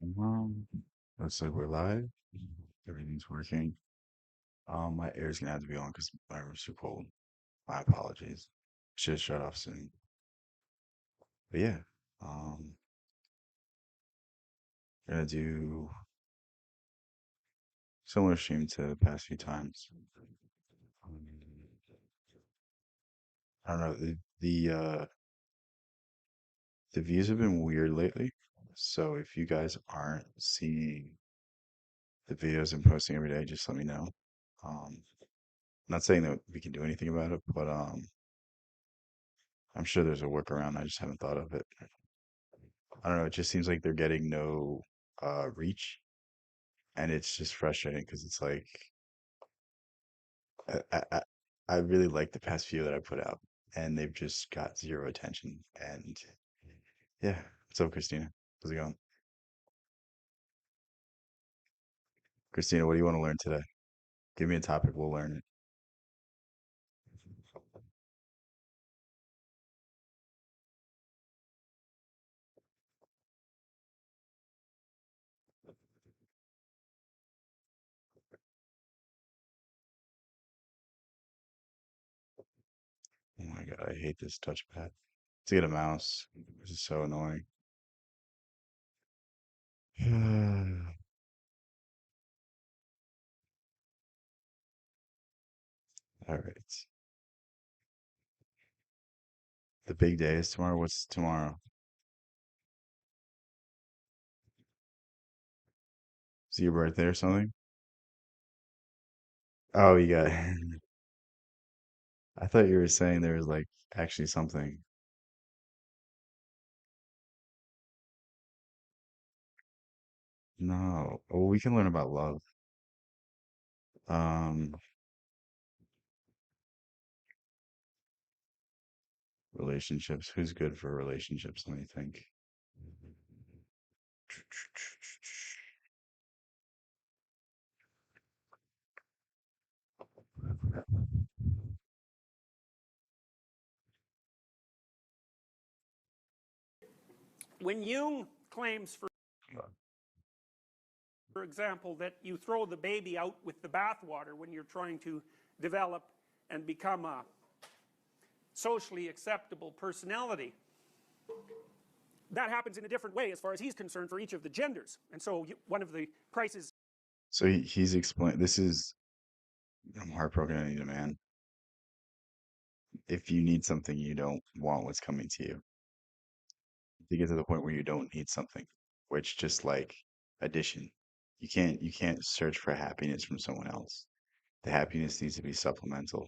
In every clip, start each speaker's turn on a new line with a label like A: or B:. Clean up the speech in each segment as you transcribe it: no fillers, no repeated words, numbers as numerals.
A: Um, looks like we're live. Everything's working. My air's gonna have to be on because my room's too cold. My apologies. Should shut off soon. But yeah, um, gonna do similar stream to the past few times. Um, I don't know. The views have been weird lately. So if you guys aren't seeing the videos I'm posting every day, just let me know. Not saying that we can do anything about it, but I'm sure there's a workaround. I just haven't thought of it. I don't know. It just seems like they're getting no reach, and it's just frustrating because it's like I, I I I really like the past few that I put out, and they've just got zero attention. And yeah, what's up, Christina? How's it going, Christina? What do you want to learn today? Give me a topic. We'll learn it. Oh my God, I hate this touchpad. To get a mouse, this is so annoying. All right, the big day is tomorrow. What's tomorrow? Is it your birthday or something? Oh, you got. I thought you were saying there was like actually something. No. Oh, we can learn about love. Um, Relationships. Who's good for relationships? Let me think.
B: When Jung claims, for example, that you throw the baby out with the bathwater when you're trying to develop and become a socially acceptable personality, that happens in a different way as far as he's concerned for each of the genders. And so one of the crises.
A: So he's explained. This is. I'm heartbroken. I need a man. If you need something, you don't want what's coming to you. To get to the point where you don't need something, which just like addition. You can't search for happiness from someone else. The happiness needs to be supplemental.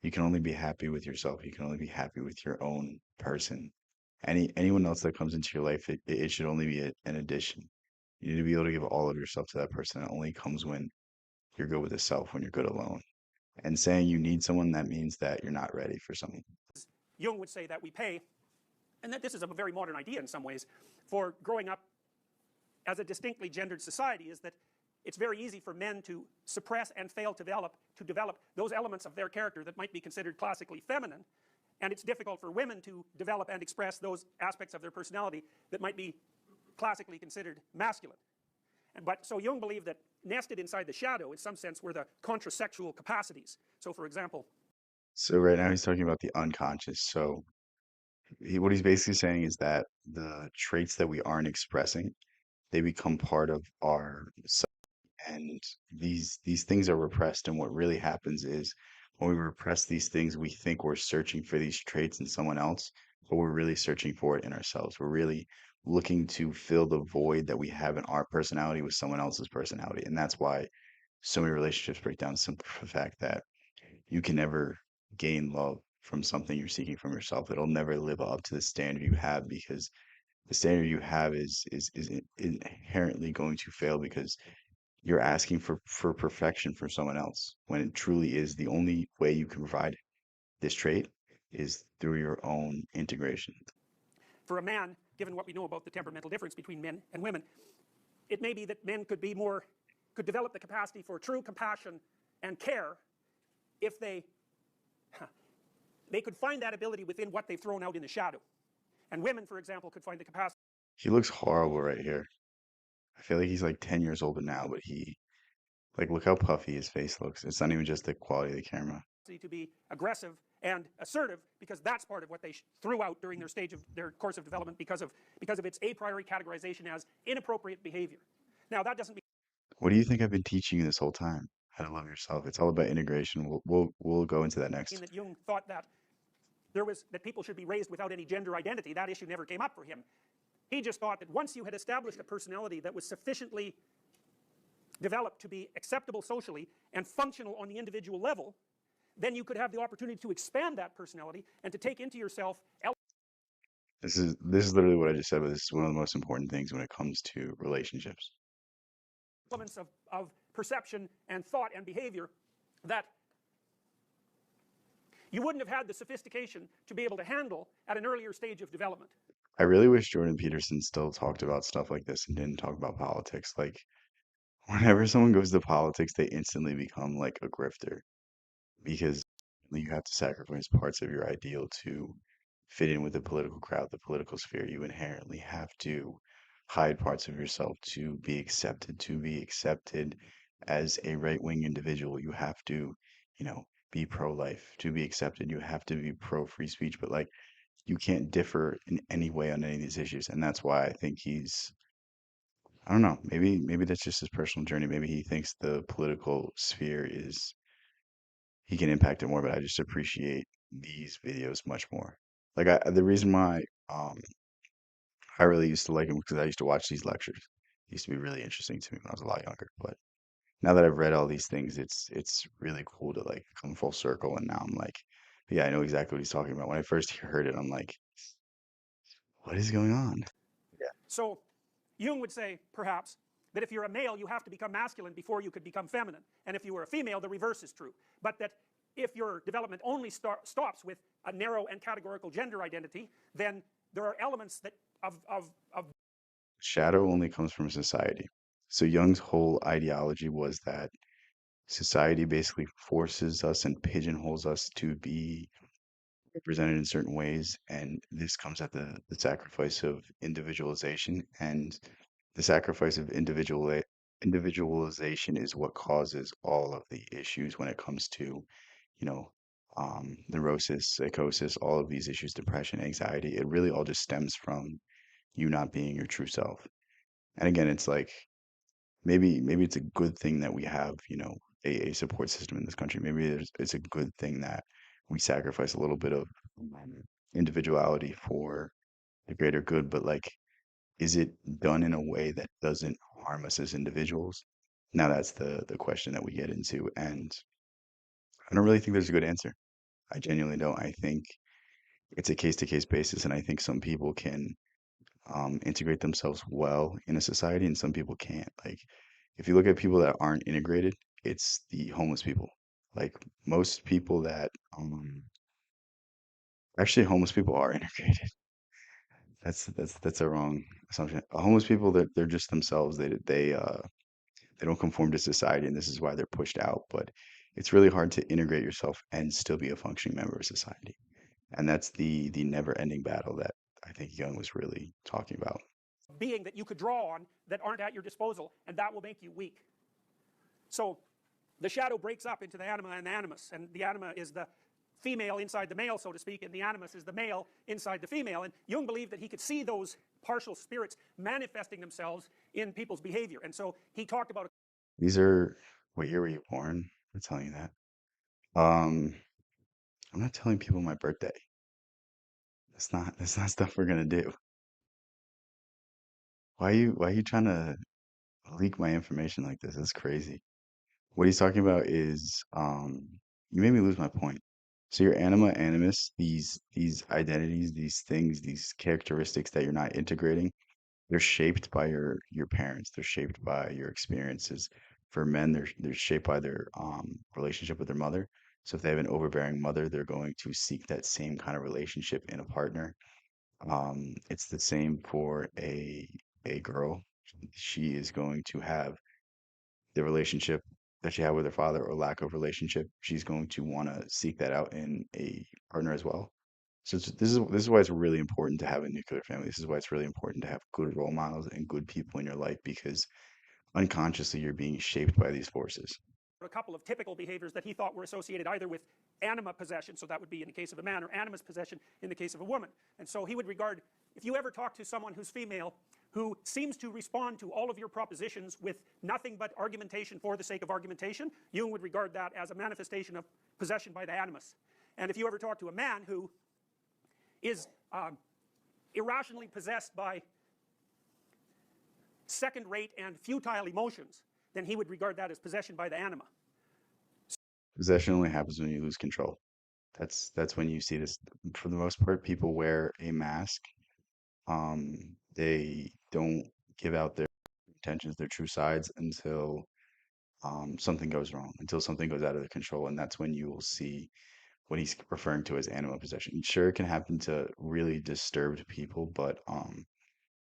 A: You can only be happy with yourself. You can only be happy with your own person. Anyone else that comes into your life, it should only be an addition. You need to be able to give all of yourself to that person. It only comes when you're good with yourself, when you're good alone. And saying you need someone, that means that you're not ready for someone.
B: Jung would say that we pay, and that this is a very modern idea in some ways, for growing up as a distinctly gendered society, is that it's very easy for men to suppress and fail to develop those elements of their character that might be considered classically feminine, and it's difficult for women to develop and express those aspects of their personality that might be classically considered masculine. But so Jung believed that nested inside the shadow, in some sense, were the contrasexual capacities. So, for example,
A: So right now he's talking about the unconscious. So what he's basically saying is that the traits that we aren't expressing, they become part of our self, and these things are repressed. And what really happens is when we repress these things, we think we're searching for these traits in someone else, but we're really searching for it in ourselves. We're really looking to fill the void that we have in our personality with someone else's personality. And that's why so many relationships break down simply for the fact that you can never gain love from something you're seeking from yourself. It'll never live up to the standard you have because the standard you have is inherently going to fail because you're asking for perfection from someone else when it truly is the only way you can provide this trait is through your own integration.
B: for a man, given what we know about the temperamental difference between men and women, it may be that men could develop the capacity for true compassion and care if they could find that ability within what they've thrown out in the shadow. And women, for example, could find the capacity.
A: He looks horrible right here. I feel like he's like 10 years older now, but he like look how puffy his face looks. It's not even just the quality of the camera.
B: to be aggressive and assertive because that's part of what they threw out during their stage of their course of development because of its a priori categorization as inappropriate behavior. Now that doesn't
A: What do you think I've been teaching you this whole time? How to love yourself. It's all about integration. We'll go into that
B: mean
A: next.
B: that Jung thought that that people should be raised without any gender identity. That issue never came up for him. He just thought that once you had established a personality that was sufficiently developed to be acceptable socially and functional on the individual level, then you could have the opportunity to expand that personality and to take into yourself
A: This is literally what I just said, but this is one of the most important things when it comes to relationships.
B: elements of perception and thought and behavior that you wouldn't have had the sophistication to be able to handle at an earlier stage of development.
A: I really wish Jordan Peterson still talked about stuff like this and didn't talk about politics. Like whenever someone goes to politics, they instantly become like a grifter because you have to sacrifice parts of your ideal to fit in with the political crowd, the political sphere. You inherently have to hide parts of yourself to be accepted. To be accepted as a right-wing individual, you have to, you know, be pro-life. To be accepted, you have to be pro-free speech. But like, you can't differ in any way on any of these issues, and that's why I think he's. I don't know. Maybe that's just his personal journey. Maybe he thinks the political sphere is he can impact it more, but I just appreciate these videos much more. Like the reason why I really used to like him because I used to watch these lectures. It used to be really interesting to me when I was a lot younger. But now that I've read all these things, it's really cool to like come full circle. And now I'm like, yeah, I know exactly what he's talking about. When I first heard it, I'm like, what is going on? Yeah.
B: So Jung would say, perhaps, that if you're a male, you have to become masculine before you could become feminine. And if you were a female, the reverse is true. But that if your development only stops with a narrow and categorical gender identity, then there are elements that of
A: Shadow only comes from society. So Jung's whole ideology was that society basically forces us and pigeonholes us to be represented in certain ways, and this comes at the sacrifice of individualization, and the sacrifice of individualization is what causes all of the issues when it comes to, you know, neurosis, psychosis, all of these issues, depression, anxiety. It really all just stems from you not being your true self. And again, it's like maybe it's a good thing that we have, a support system in this country. Maybe it's a good thing that we sacrifice a little bit of individuality for the greater good, but like, is it done in a way that doesn't harm us as individuals? Now that's the question that we get into, and I don't really think there's a good answer. I genuinely don't. I think it's a case to case basis, and I think some people can integrate themselves well in a society, and some people can't. Like, if you look at people that aren't integrated, it's the homeless people. Like most people that actually homeless people are integrated. That's a wrong assumption. Homeless people, they're just themselves. They don't conform to society, and this is why they're pushed out. But it's really hard to integrate yourself and still be a functioning member of society. And that's the never-ending battle that I think Young was really talking about.
B: being that you could draw on that aren't at your disposal, and that will make you weak. So the shadow breaks up into the anima and the animus, and the anima is the female inside the male, so to speak, and the animus is the male inside the female. And Jung believed that he could see those partial spirits manifesting themselves in people's behavior. And so he talked about
A: These are what year were you born? I'm telling you that. Um, I'm not telling people my birthday. That's not stuff we're gonna do. Why are you trying to leak my information like this? That's crazy. What he's talking about is you made me lose my point. So your anima animus, these identities, these things, these characteristics that you're not integrating, they're shaped by your parents. They're shaped by your experiences. For men, they're shaped by their relationship with their mother. So if they have an overbearing mother, they're going to seek that same kind of relationship in a partner. It's the same for a girl. She is going to have the relationship that she had with her father or lack of relationship. She's going to want to seek that out in a partner as well. So this is why it's really important to have a nuclear family. This is why it's really important to have good role models and good people in your life because unconsciously you're being shaped by these forces.
B: A couple of typical behaviors that he thought were associated either with anima possession, so that would be in the case of a man, or animus possession in the case of a woman. And so he would regard, if you ever talk to someone who's female, who seems to respond to all of your propositions with nothing but argumentation for the sake of argumentation, Jung would regard that as a manifestation of possession by the animus. And if you ever talk to a man who is irrationally possessed by second-rate and futile emotions, then he would regard that as possession by the anima.
A: Possession only happens when you lose control. That's when you see this. For the most part, people wear a mask. They don't give out their intentions, their true sides until something goes wrong, until something goes out of their control, and that's when you will see what he's referring to as animal possession. Sure, it can happen to really disturbed people, but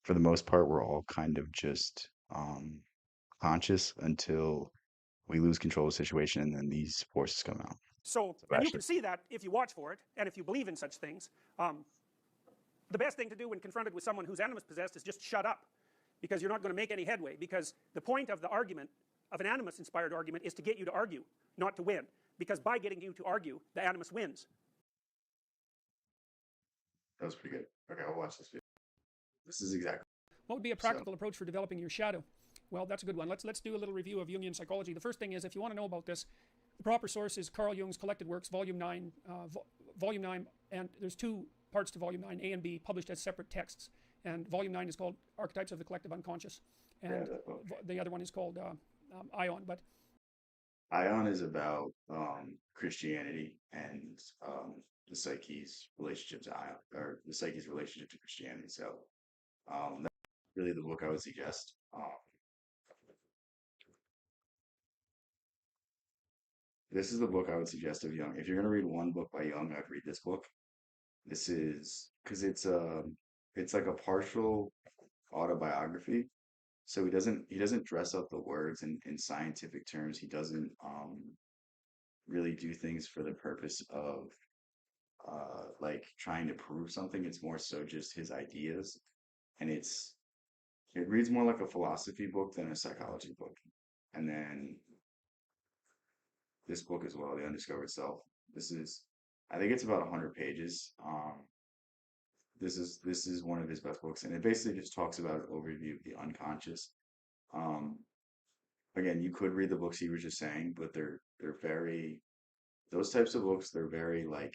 A: for the most part, we're all kind of just conscious until we lose control of the situation, and then these forces come out.
B: So, and you
A: Sebastian.
B: can see that if you watch for it, and if you believe in such things. The best thing to do when confronted with someone who's animus possessed is just shut up, because you're not going to make any headway, because the point of the argument, of an animus inspired argument, is to get you to argue, not to win, because by getting you to argue, the animus wins.
A: That was pretty good. Okay, I'll watch this video. This is exactly
B: What would be a
A: so.
B: practical approach for developing your shadow? Well, that's a good one. Let's do a little review of Jungian psychology. The first thing is, if you want to know about this, the proper source is Carl Jung's Collected Works, Volume 9, Volume 9, and there's two parts to Volume 9, A and B, published as separate texts. And Volume 9 is called Archetypes of the Collective Unconscious, and the other one is called Ion. But
A: Ion is about Christianity and the psyche's relationship to Ion, or the psyche's relationship to Christianity. So that's really the book I would suggest. This is the book I would suggest of Jung. If you're gonna read one book by Jung, I'd read this book. This is because it's like a partial autobiography. So he doesn't dress up the words in scientific terms. He doesn't really do things for the purpose of like trying to prove something. It's more so just his ideas, and it reads more like a philosophy book than a psychology book. And then this book as well, The Undiscovered Self. This is, I think it's about 100 pages. This is one of his best books, and it basically just talks about an overview of the unconscious. Um, Again, you could read the books he was just saying, but they're very those types of books. They're very like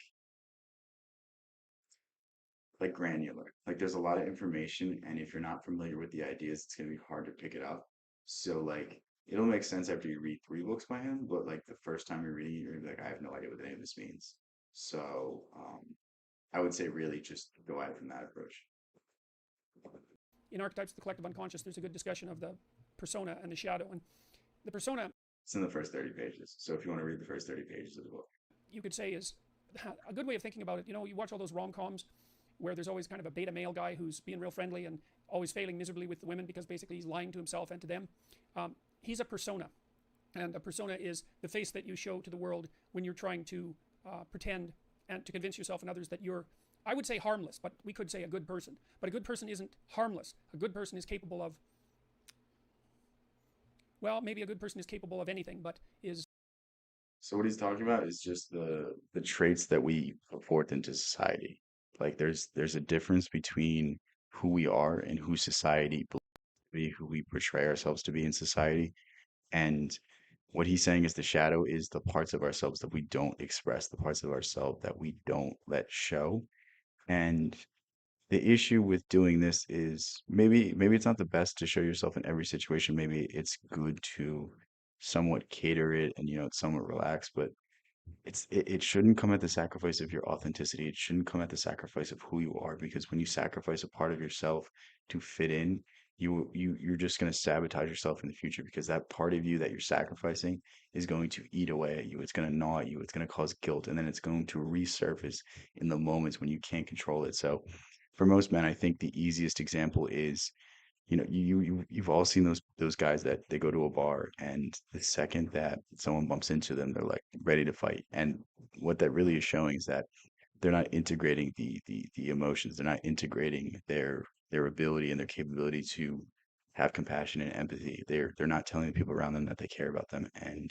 A: granular. Like there's a lot of information, and if you're not familiar with the ideas, it's gonna be hard to pick it up. So like it'll make sense after you read three books by him, but like the first time you're reading it, you're like, I have no idea what any of this means. So I would say really just go at it from that approach.
B: in Archetypes of the Collective Unconscious, there's a good discussion of the persona and the shadow. And the persona,
A: It's in the first 30 pages. So if you want to read the first 30 pages of the book.
B: you could say, is a good way of thinking about it. You know, you watch all those rom-coms where there's always kind of a beta male guy who's being real friendly and always failing miserably with the women because basically he's lying to himself and to them. He's a persona. And a persona is the face that you show to the world when you're trying to pretend and to convince yourself and others that you're, I would say harmless, but we could say a good person. But a good person isn't harmless. A good person is capable of, well, maybe a good person is capable of anything, but is.
A: So what he's talking about is just the traits that we put forth into society. Like there's a difference between who we are and who society believes to be, who we portray ourselves to be in society. And what he's saying is the shadow is the parts of ourselves that we don't express, the parts of ourselves that we don't let show. And the issue with doing this is maybe it's not the best to show yourself in every situation. Maybe it's good to somewhat cater it and it's somewhat relaxed, but it shouldn't come at the sacrifice of your authenticity. It shouldn't come at the sacrifice of who you are, because when you sacrifice a part of yourself to fit in, you're just going to sabotage yourself in the future, because that part of you that you're sacrificing is going to eat away at you. It's going to gnaw at you. It's going to cause guilt, and then it's going to resurface in the moments when you can't control it. So for most men, I think the easiest example is, you've all seen those guys that they go to a bar, and the second that someone bumps into them, they're like ready to fight. And what that really is showing is that they're not integrating the emotions. They're not integrating their ability and their capability to have compassion and empathy. They're not telling the people around them that they care about them. And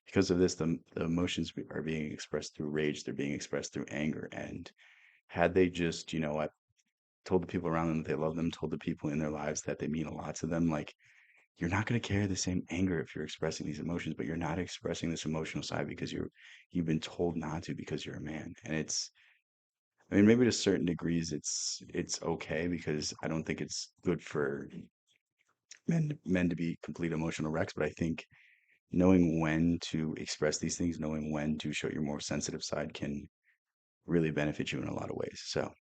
A: because of this, the emotions are being expressed through rage. They're being expressed through anger. And had they just, what, told the people around them that they love them, told the people in their lives that they mean a lot to them, like you're not going to carry the same anger if you're expressing these emotions, but you're not expressing this emotional side because you've been told not to because you're a man. And I mean, maybe to certain degrees it's okay because I don't think it's good for men to be complete emotional wrecks, but I think knowing when to express these things, knowing when to show your more sensitive side can really benefit you in a lot of ways. So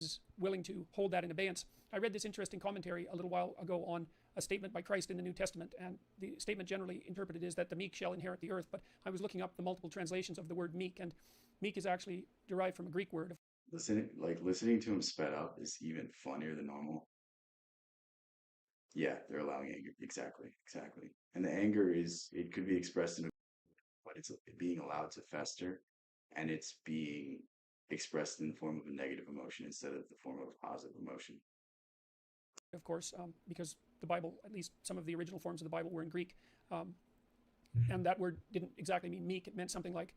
B: is willing to hold that in abeyance. I read this interesting commentary a little while ago on a statement by Christ in the New Testament, and the statement generally interpreted is that the meek shall inherit the earth. But I was looking up the multiple translations of the word meek, and meek is actually derived from a Greek word.
A: listening to him sped up is even funnier than normal. Yeah, they're allowing anger. Exactly, exactly. And the anger it could be expressed in a, but it's being allowed to fester and it's being expressed in the form of a negative emotion instead of the form of a positive emotion.
B: Of course, because the Bible, at least some of the original forms of the Bible, were in Greek, and that word didn't exactly mean meek. It meant something like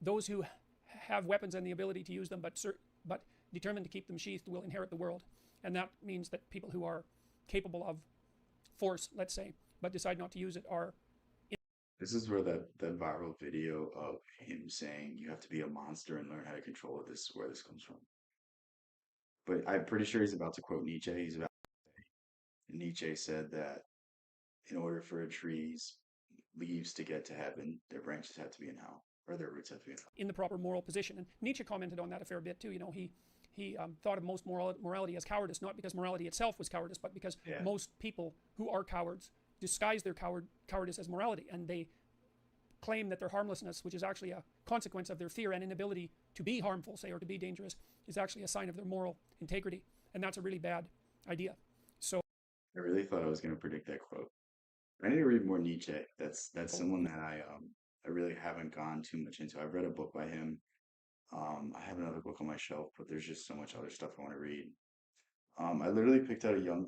B: those who have weapons and the ability to use them, but determined to keep them sheathed, will inherit the world. And that means that people who are capable of force, let's say, but decide not to use it are.
A: This is where that viral video of him saying you have to be a monster and learn how to control it. This is where this comes from. But I'm pretty sure he's about to quote Nietzsche. Nietzsche said that in order for a tree's leaves to get to heaven, their branches have to be in hell, or their roots have to be in hell.
B: In the proper moral position. And Nietzsche commented on that a fair bit too. He thought of most morality as cowardice, not because morality itself was cowardice, but because
A: Yeah.
B: most people who are cowards disguise their cowardice as morality, and they claim that their harmlessness, which is actually a consequence of their fear and inability to be harmful, say, or to be dangerous, is actually a sign of their moral integrity. And that's a really bad idea. So
A: I really thought I was going to predict that quote. I need to read more Nietzsche. That's someone that I really haven't gone too much into. I've read a book by him. I have another book on my shelf, but there's just so much other stuff I want to read. I literally picked out a young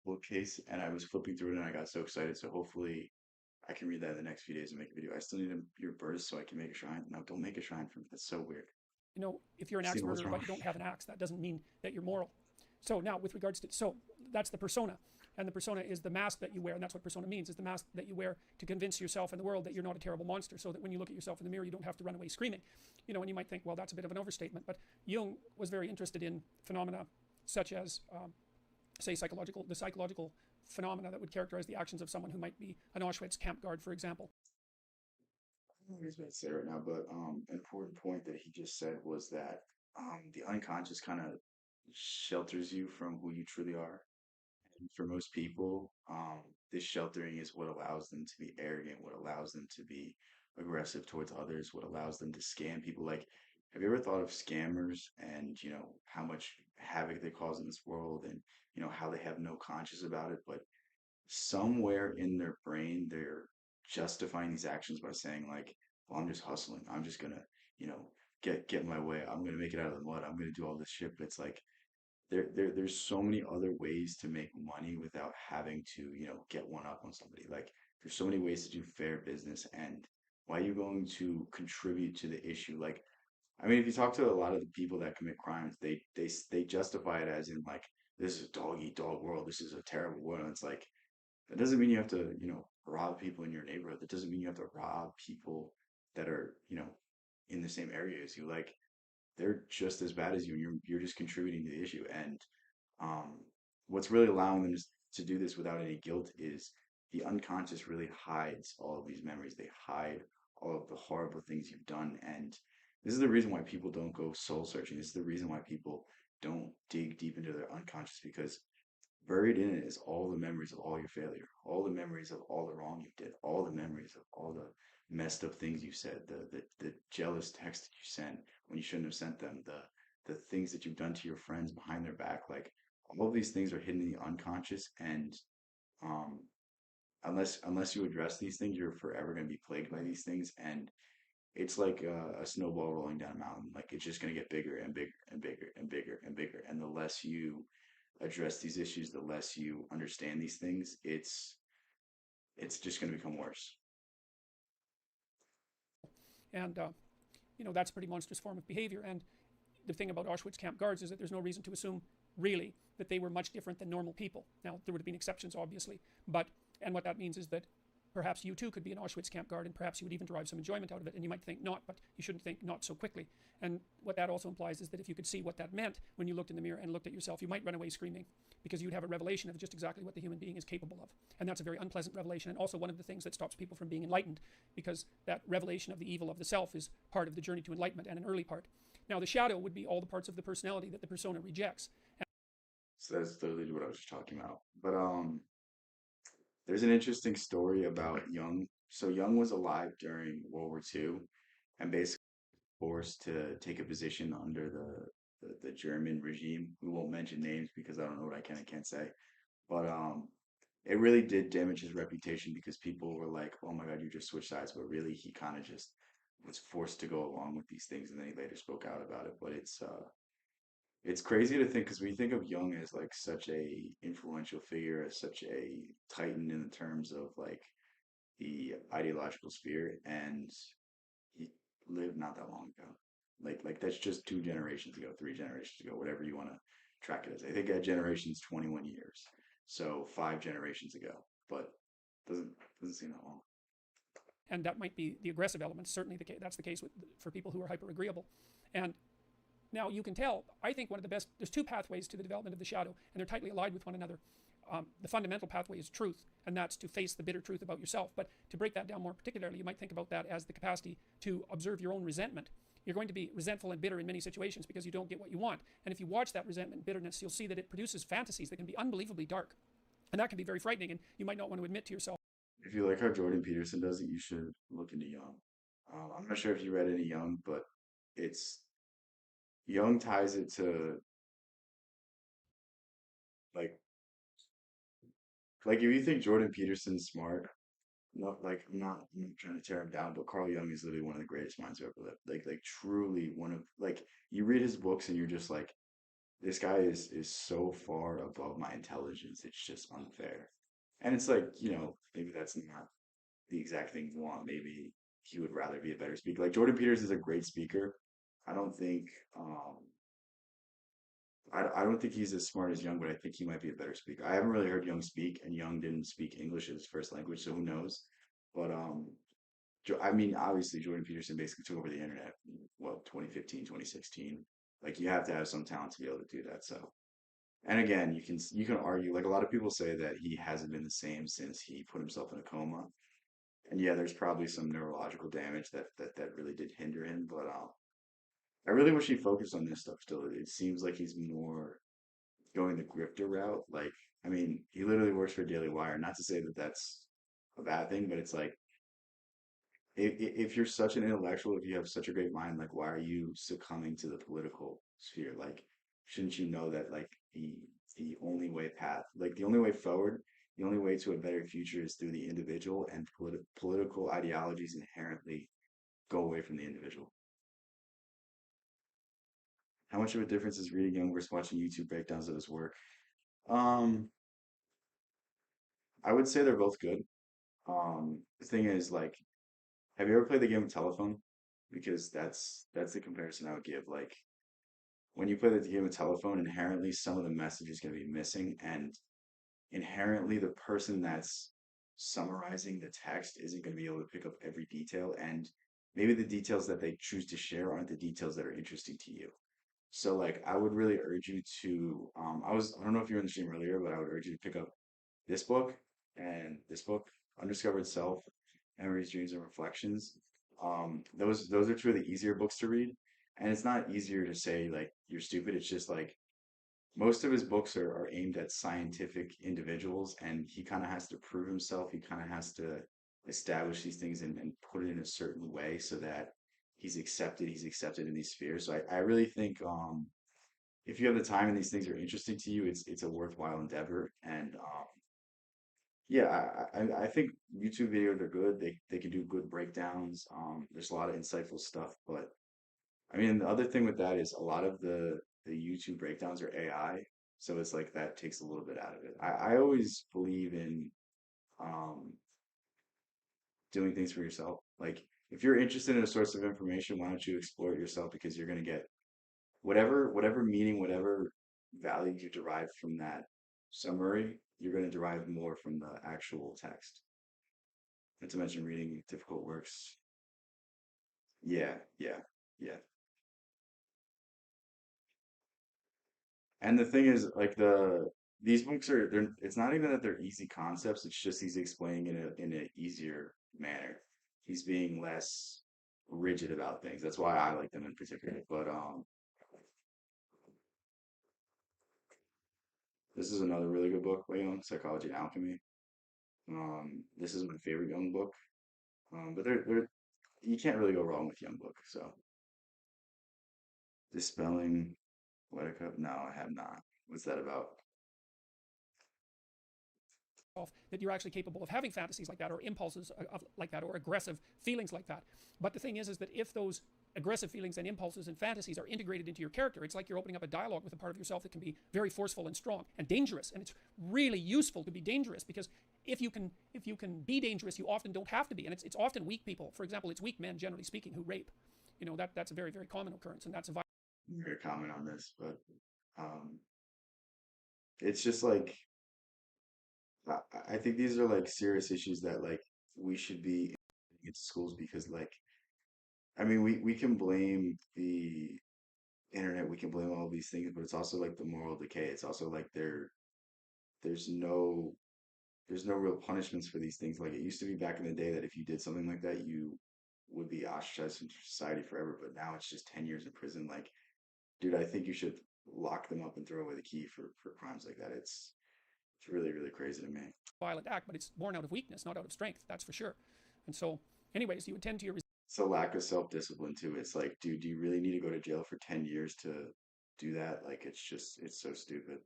A: bookcase and I was flipping through it and I got so excited. So hopefully I can read that in the next few days and make a video. I still need your burst so I can make a shrine. No, don't make a shrine for me. That's so weird.
B: if you're an axe
A: Christina, what's
B: murderer
A: wrong?
B: but you don't have an axe, that doesn't mean that you're moral. So now, with regards to that's the persona, and the persona is the mask that you wear, and that's what persona means: is the mask that you wear to convince yourself and the world that you're not a terrible monster, so that when you look at yourself in the mirror, you don't have to run away screaming. And you might think, well, that's a bit of an overstatement, but Jung was very interested in phenomena such as, say, the psychological phenomena that would characterize the actions of someone who might be an Auschwitz camp guard, for example.
A: I don't know what he's about to say right now, but an important point that he just said was that the unconscious kind of shelters you from who you truly are. And for most people, this sheltering is what allows them to be arrogant, what allows them to be aggressive towards others, what allows them to scam people. Like, have you ever thought of scammers and, how much havoc they cause in this world and, how they have no conscience about it, but somewhere in their brain, they're justifying these actions by saying, like, well, I'm just hustling. I'm just gonna, you know, get my way. I'm gonna make it out of the mud. I'm gonna do all this shit. But it's like there's so many other ways to make money without having to, get one up on somebody. Like there's so many ways to do fair business, and why are you going to contribute to the issue? Like, I mean, if you talk to a lot of the people that commit crimes, they justify it as in like this is a dog eat dog world. This is a terrible world. And it's like that doesn't mean you have to, rob people in your neighborhood. That doesn't mean you have to rob people that are, in the same area as you. Like they're just as bad as you, and you're just contributing to the issue. And um, what's really allowing them to do this without any guilt is the unconscious really hides all of these memories. They hide all of the horrible things you've done, and this is the reason why people don't go soul searching. This is the reason why people don't dig deep into their unconscious because buried in it is all the memories of all your failure, all the memories of all the wrong you did, all the memories of all the messed up things you said, the jealous text that you sent when you shouldn't have sent them, the things that you've done to your friends behind their back. Like all of these things are hidden in the unconscious, and um, unless you address these things, you're forever going to be plagued by these things, and it's like a snowball rolling down a mountain. Like it's just going to get bigger and bigger and bigger and bigger and bigger. And the less you address these issues, the less you understand these things, it's just going to become worse.
B: And that's a pretty monstrous form of behavior. And the thing about Auschwitz camp guards is that there's no reason to assume, really, that they were much different than normal people. Now, there would have been exceptions, obviously, but and what that means is that perhaps you too could be an Auschwitz camp guard, and perhaps you would even derive some enjoyment out of it. And you might think not, but you shouldn't think not so quickly. And what that also implies is that if you could see what that meant when you looked in the mirror and looked at yourself, you might run away screaming, because you'd have a revelation of just exactly what the human being is capable of. And that's a very unpleasant revelation, and also one of the things that stops people from being enlightened, because that revelation of the evil of the self is part of the journey to enlightenment, and an early part. Now, the shadow would be all the parts of the personality that the persona rejects.
A: So that's literally what I was just talking about. But there's an interesting story about Jung. So Jung was alive during World War II, and basically forced to take a position under the German regime. We won't mention names because I don't know what I can and can't say. But it really did damage his reputation because people were like, "Oh my God, you just switched sides," but really he kind of just was forced to go along with these things, and then he later spoke out about it. But it's crazy to think because we think of Jung as like such a influential figure, as such a titan in the terms of like the ideological sphere, and he lived not that long ago. Like that's just 2 generations ago, 3 generations ago, whatever you want to track it as. I think that generation's 21 years, so 5 generations ago, but doesn't doesn't seem that long.
B: And that might be the aggressive element. Certainly, that's the case for people who are hyper agreeable. And now you can tell, I think one of the best, there's two pathways to the development of the shadow, and they're tightly allied with one another. The fundamental pathway is truth, and that's to face the bitter truth about yourself. But to break that down more particularly, you might think about that as the capacity to observe your own resentment. You're going to be resentful and bitter in many situations because you don't get what you want. And if you watch that resentment and bitterness, you'll see that it produces fantasies that can be unbelievably dark. And that can be very frightening, and you might not want to admit to yourself.
A: If you like how Jordan Peterson does it, you should look into Young. I'm not sure if you read any Young, but it's Young ties it to like if you think Jordan Peterson's smart, no, like I'm not trying to tear him down, but Carl Jung is literally one of the greatest minds who ever lived. Like truly one of like you read his books and you're just like, this guy is so far above my intelligence. It's just unfair. And it's like, maybe that's not the exact thing you want. Maybe he would rather be a better speaker. Like Jordan Peters is a great speaker. I don't think I don't think he's as smart as Young, but I think he might be a better speaker. I haven't really heard Young speak, and Young didn't speak English as his first language, so who knows? But I mean, obviously Jordan Peterson basically took over the internet. Well, 2015, 2016. Like you have to have some talent to be able to do that. So, and again, you can argue like a lot of people say that he hasn't been the same since he put himself in a coma. And yeah, there's probably some neurological damage that really did hinder him. But I really wish he focused on this stuff still. It seems like he's more going the grifter route. Like, I mean, he literally works for Daily Wire. Not to say that that's a bad thing, but it's like if you're such an intellectual, if you have such a great mind, like why are you succumbing to the political sphere? Like, shouldn't you know that like the only way path, like the only way forward, the only way to a better future is through the individual, and political ideologies inherently go away from the individual. How much of a difference is reading Young versus watching YouTube breakdowns of his work? Um, I would say they're both good. The thing is, like, have you ever played the game of Telephone? Because that's the comparison I would give. Like, when you play the game of Telephone, inherently some of the message is going to be missing, and inherently the person that's summarizing the text isn't going to be able to pick up every detail, and maybe the details that they choose to share aren't the details that are interesting to you. So, like, I would really urge you to, I don't know if you were in the stream earlier, but I would urge you to pick up this book and this book, Undiscovered Self, Memories, Dreams, and Reflections. Those are two of the easier books to read. And it's not easier to say like you're stupid. It's just like most of his books are aimed at scientific individuals, and he kind of has to prove himself. He kind of has to establish these things and put it in a certain way so that he's accepted in these spheres. So I really think if you have the time and these things are interesting to you, it's a worthwhile endeavor. And Yeah, I think YouTube videos are good. They can do good breakdowns. There's a lot of insightful stuff, but I mean, the other thing with that is a lot of the YouTube breakdowns are AI, so it's like that takes a little bit out of it. I always believe in um doing things for yourself. Like if you're interested in a source of information, why don't you explore it yourself? Because you're gonna get whatever meaning, whatever value you derive from that summary, you're gonna derive more from the actual text. Not to mention reading difficult works. Yeah, yeah, yeah. And the thing is, like these books are they're it's not even that they're easy concepts, it's just he's explaining in a easier manner. He's being less rigid about things. That's why I like them in particular. But this is another really good book, you know, Psychology and Alchemy. This is my favorite young book. But they're you can't really go wrong with young book. So Dispelling What a Cup. No, I have not. What's that about?
B: that you're actually capable of having fantasies like that or impulses like that or aggressive feelings like that. But the thing is that if those aggressive feelings and impulses and fantasies are integrated into your character, it's like you're opening up a dialogue with a part of yourself that can be very forceful and strong and dangerous. And it's really useful to be dangerous because if you can be dangerous, you often don't have to be. And it's often weak people. For example, it's weak men, generally speaking, who rape. That's a very, very common occurrence, and that's a
A: Your comment on this, but um, it's just like I think these are like serious issues that like we should be into schools because like I mean we can blame the internet, we can blame all these things, but it's also like the moral decay. It's also like there's no there's no real punishments for these things. Like it used to be back in the day that if you did something like that, you would be ostracized from society forever. But now it's just 10 years in prison. Like, dude, I think you should lock them up and throw away the key for crimes like that. It's really, really crazy to me.
B: violent act, but it's born out of weakness, not out of strength. That's for sure. And so, anyways, you attend to your
A: It's a lack of self-discipline too. It's like, dude, do you really need to go to jail for 10 years to do that? Like, it's so stupid.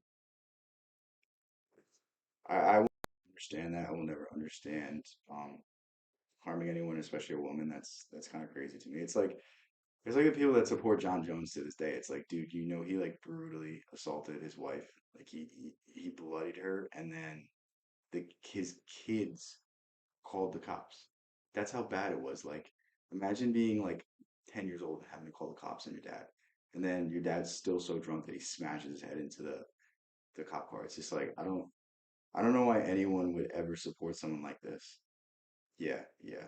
A: I will understand that. I will never understand harming anyone, especially a woman. That's kind of crazy to me. It's like the people that support John Jones to this day. It's like, dude, you know, he like brutally assaulted his wife. Like he bloodied her, and then his kids called the cops. That's how bad it was. Like, imagine being like 10 years old and having to call the cops on your dad. And then your dad's still so drunk that he smashes his head into the cop car. It's just like I don't know why anyone would ever support someone like this. Yeah, yeah,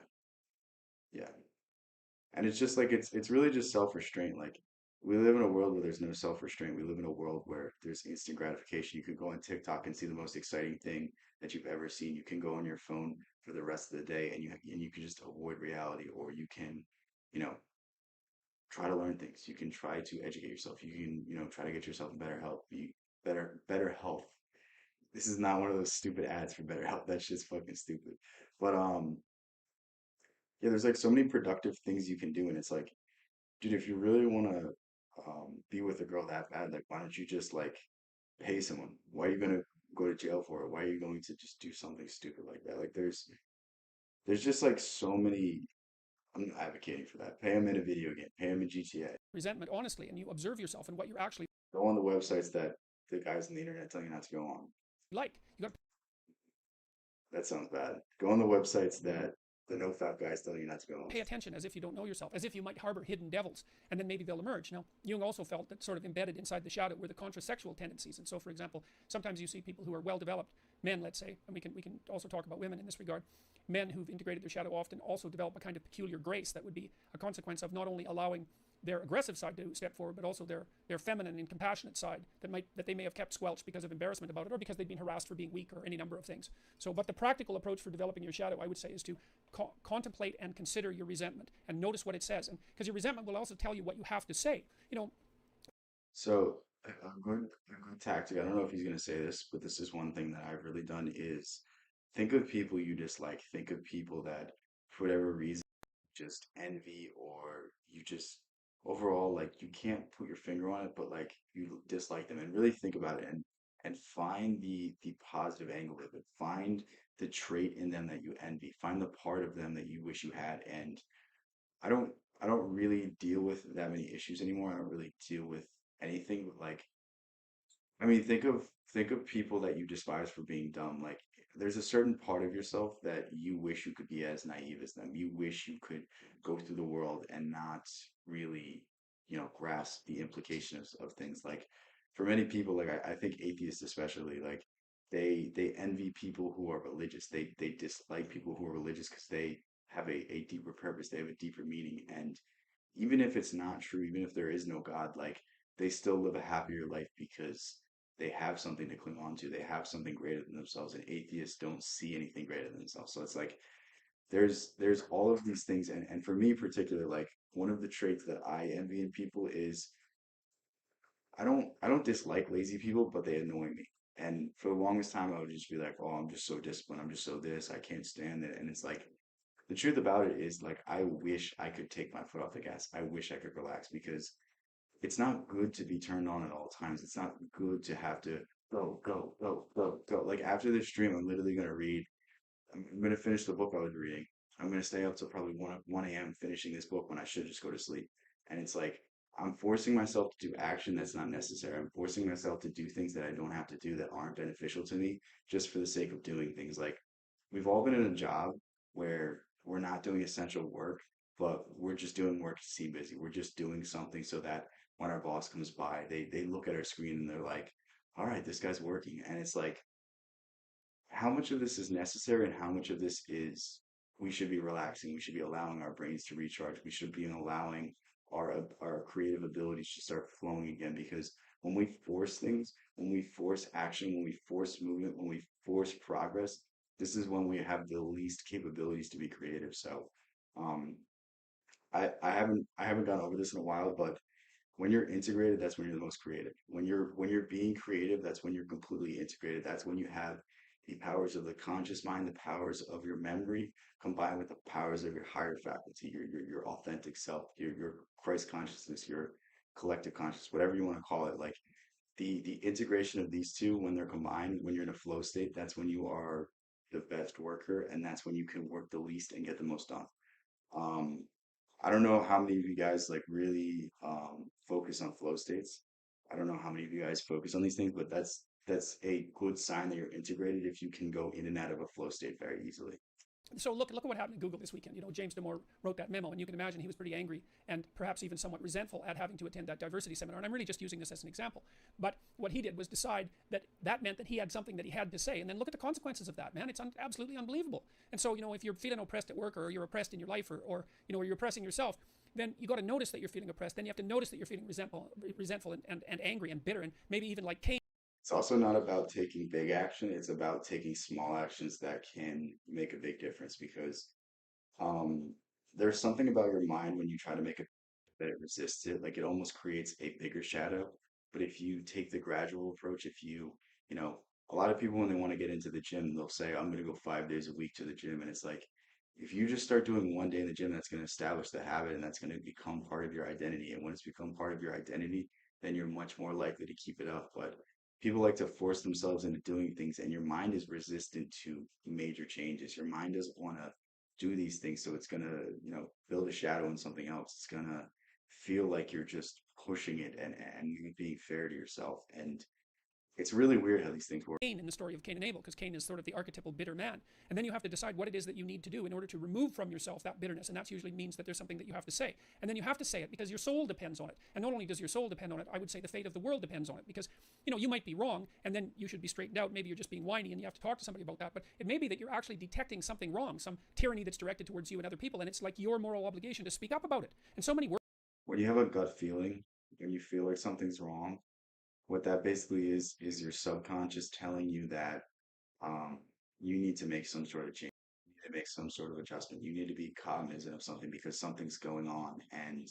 A: yeah. And it's just like it's really just self-restraint. Like we live in a world where there's no self-restraint. We live in a world where there's instant gratification. You could go on TikTok and see the most exciting thing that you've ever seen. You can go on your phone for the rest of the day and you can just avoid reality, or you can, you know, try to learn things. You can try to educate yourself. You can, you know, try to get yourself in better health. Better health. This is not one of those stupid ads for better health. That's just fucking stupid. But yeah, there's like so many productive things you can do, and it's like dude, if you really want to be with a girl that bad, like, why don't you just like pay someone? Why are you gonna go to jail for it? Why are you going to just do something stupid like that? Like, there's just like so many. I'm not advocating for that. Pay them in a video game. Pay them in GTA.
B: resentment honestly and you observe yourself and what you're actually
A: Go on the websites that the guys on the internet tell you not to go on.
B: like. You got to
A: That sounds bad. Go on the websites that the no-fap guys tell you not to go on.
B: pay attention as if you don't know yourself, as if you might harbor hidden devils, and then maybe they'll emerge. Now, Jung also felt that sort of embedded inside the shadow were the contrasexual tendencies. And so, for example, sometimes you see people who are well developed, men, let's say, and we can also talk about women in this regard. Men who've integrated their shadow often also develop a kind of peculiar grace that would be a consequence of not only allowing their aggressive side to step forward, but also their feminine and compassionate side that they may have kept squelched because of embarrassment about it, or because they'd been harassed for being weak, or any number of things. So, but the practical approach for developing your shadow, I would say, is to contemplate and consider your resentment and notice what it says, and because your resentment will also tell you what you have to say. You know,
A: So a good tactic. I don't know if he's gonna say this, but this is one thing that I've really done is think of people you dislike. Think of people that, for whatever reason, just envy or you just overall like you can't put your finger on it, but like you dislike them and really think about it. And and find the positive angle of it. Find the trait in them that you envy. Find the part of them that you wish you had. And I don't I don't really deal with that many issues anymore. I don't really deal with anything but like I mean, think of people that you despise for being dumb. Like, there's a certain part of yourself that you wish you could be as naive as them. You wish you could go through the world and not really, grasp the implications of things. Like, for many people, like I think atheists especially, like they envy people who are religious. They dislike people who are religious because they have a deeper purpose. They have a deeper meaning. And even if it's not true, even if there is no God, like they still live a happier life because they have something to cling on to. They have something greater than themselves, and atheists don't see anything greater than themselves. So it's like there's all of these things, and for me particularly, like one of the traits that I envy in people is I don't dislike lazy people, but they annoy me. And for the longest time, I would just be like, oh, I'm just so disciplined. I'm just so this. I can't stand it. And it's like the truth about it is like I wish I could take my foot off the gas. I wish I could relax because it's not good to be turned on at all times. It's not good to have to go, go, go, go, go. Like after this stream, I'm literally gonna read. I'm gonna finish the book I was reading. I'm gonna stay up till probably 1 a.m. finishing this book when I should just go to sleep. And it's like I'm forcing myself to do action that's not necessary. I'm forcing myself to do things that I don't have to do that aren't beneficial to me just for the sake of doing things. Like we've all been in a job where we're not doing essential work, but we're just doing work to seem busy. We're just doing something so that when our boss comes by, they look at our screen and they're like, all right, this guy's working. And it's like, how much of this is necessary and how much of this is we should be relaxing. We should be allowing our brains to recharge. We should be allowing our creative abilities to start flowing again because when we force things, when we force action, when we force movement, when we force progress, this is when we have the least capabilities to be creative. So um I haven't gone over this in a while, but when you're integrated, that's when you're the most creative. When you're being creative, that's when you're completely integrated. That's when you have the powers of the conscious mind, the powers of your memory, combined with the powers of your higher faculty, your authentic self, your Christ consciousness, your collective consciousness, whatever you want to call it. Like the integration of these two, when they're combined, when you're in a flow state, that's when you are the best worker, and that's when you can work the least and get the most done. Um, I don't know how many of you guys like really focus on flow states. I don't know how many of you guys focus on these things, but that's a good sign that you're integrated if you can go in and out of a flow state very easily.
B: So look at what happened at Google this weekend. James Damore wrote that memo, and you can imagine he was pretty angry and perhaps even somewhat resentful at having to attend that diversity seminar. And I'm really just using this as an example. But what he did was decide that that meant that he had something that he had to say, and then look at the consequences of that. Man, it's absolutely unbelievable. And so if you're feeling oppressed at work, or you're oppressed in your life, or you're oppressing yourself, then you got to notice that you're feeling oppressed. Then you have to notice that you're feeling resentful and angry and bitter, and maybe even like Cain.
A: It's also not about taking big action. It's about taking small actions that can make a big difference because um, there's something about your mind when you try to make it that it resists it. Like it almost creates a bigger shadow. But if you take the gradual approach, if you know, a lot of people when they want to get into the gym, they'll say, I'm going to go 5 days a week to the gym. And it's like, if you just start doing 1 day in the gym, that's going to establish the habit and that's going to become part of your identity. And when it's become part of your identity, then you're much more likely to keep it up. But people like to force themselves into doing things, and your mind is resistant to major changes. Your mind doesn't want to do these things. So it's going to, build a shadow in something else. It's going to feel like you're just pushing it and you're being fair to yourself. And it's really weird how these things work.
B: Cain in the story of Cain and Abel, because Cain is sort of the archetypal bitter man. And then you have to decide what it is that you need to do in order to remove from yourself that bitterness. And that usually means that there's something that you have to say. And then you have to say it because your soul depends on it. And not only does your soul depend on it, I would say the fate of the world depends on it. Because, you might be wrong and then you should be straightened out. Maybe you're just being whiny and you have to talk to somebody about that. But it may be that you're actually detecting something wrong, some tyranny that's directed towards you and other people. And it's like your moral obligation to speak up about it. And so many
A: When you have a gut feeling, when you feel like something's wrong, what that basically is your subconscious telling you that um, you need to make some sort of change. You need to make some sort of adjustment. You need to be cognizant of something because something's going on. And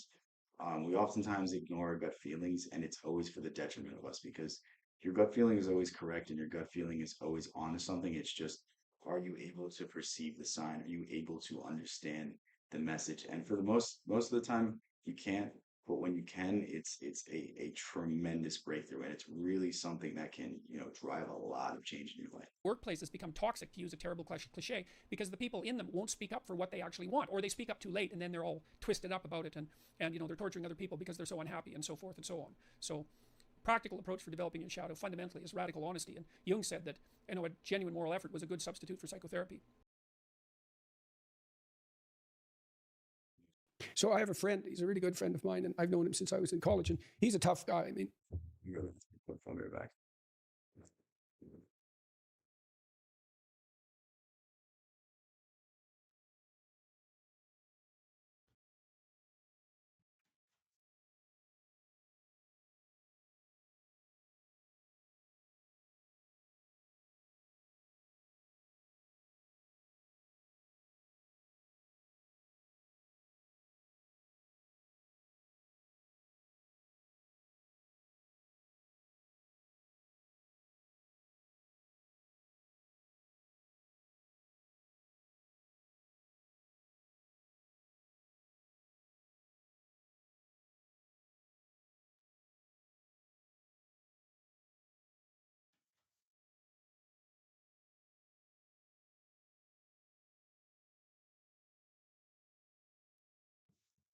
A: we oftentimes ignore our gut feelings, and it's always for the detriment of us because your gut feeling is always correct and your gut feeling is always onto something. It's just, are you able to perceive the sign? Are you able to understand the message? And for the most of the time, you can't. but when you can, it's a tremendous breakthrough, and it's really something that can, drive a lot of change in your life.
B: Workplaces become toxic, to use a terrible cliche, because the people in them won't speak up for what they actually want, or they speak up too late, and then they're all twisted up about it, and they're torturing other people because they're so unhappy, and so forth and so on. So, practical approach for developing in shadow fundamentally is radical honesty, and Jung said that a genuine moral effort was a good substitute for psychotherapy. So I have a friend. He's a really good friend of mine, and I've known him since I was in college. And he's a tough guy. I mean,
A: You go put phone right back.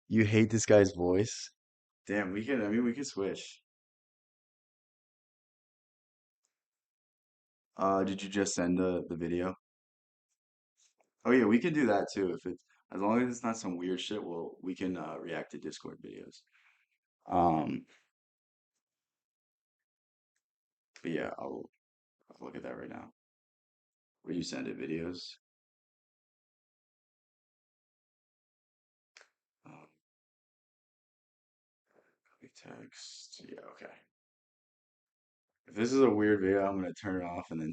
A: You hate this guy's voice? Damn, I mean, we could switch. Did you just send the video? Oh yeah, we could do that too. If it's as long as it's not some weird shit, we can react to Discord videos. Um, but yeah, I'll look at that right now. Where you send it videos? Um, copy text. Yeah, okay. If this is a weird video, I'm gonna turn it off and then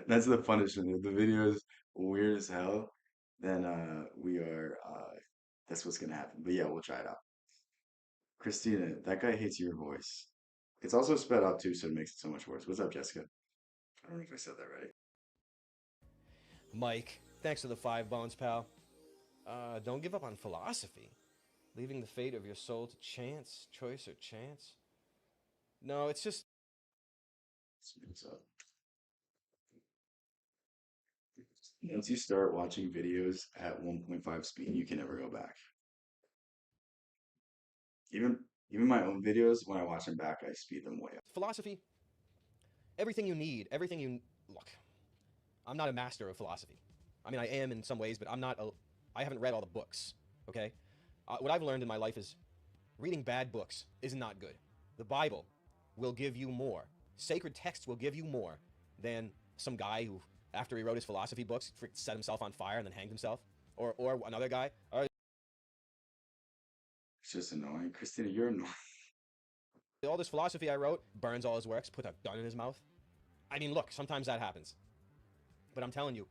A: that's the punishment. If the video is weird as hell, then we are that's what's gonna happen. But yeah, we'll try it out. Christina, that guy hates your voice. It's also sped up too, so it makes it so much worse. What's up, Jessica? I don't know if I said that right.
C: Mike, thanks for the 5 bones, pal. Don't give up on philosophy. Leaving the fate of your soul to chance, choice, or chance? No, it's just.
A: Speed this up. Once you start watching videos at 1.5 speed, you can never go back. Even even my own videos, when I watch them back, I speed them way up.
C: Philosophy. Everything you need, everything you. Look, I'm not a master of philosophy. I mean, I am in some ways, but I'm not. I haven't read all the books, okay? What I've learned in my life is reading bad books is not good. The Bible will give you more. Sacred texts will give you more than some guy who, after he wrote his philosophy books, set himself on fire and then hanged himself. Or another guy.
A: It's just annoying. Christina, you're annoying.
C: All this philosophy I wrote, burns all his works, put a gun in his mouth. I mean, look, sometimes that happens. But I'm telling you,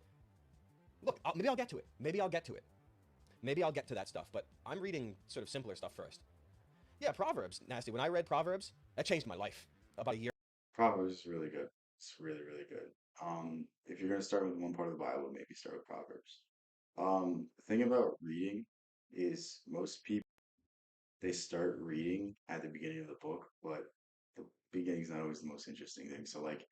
C: look, maybe I'll get to it. Maybe I'll get to it. Maybe I'll get to that stuff. But I'm reading sort of simpler stuff first. Yeah, Proverbs, nasty. When I read Proverbs, that changed my life about a year.
A: Proverbs is really good. It's really, really good. If you're gonna start with one part of the Bible, maybe start with Proverbs. The thing about reading is most people they start reading at the beginning of the book, but the beginning is not always the most interesting thing. So like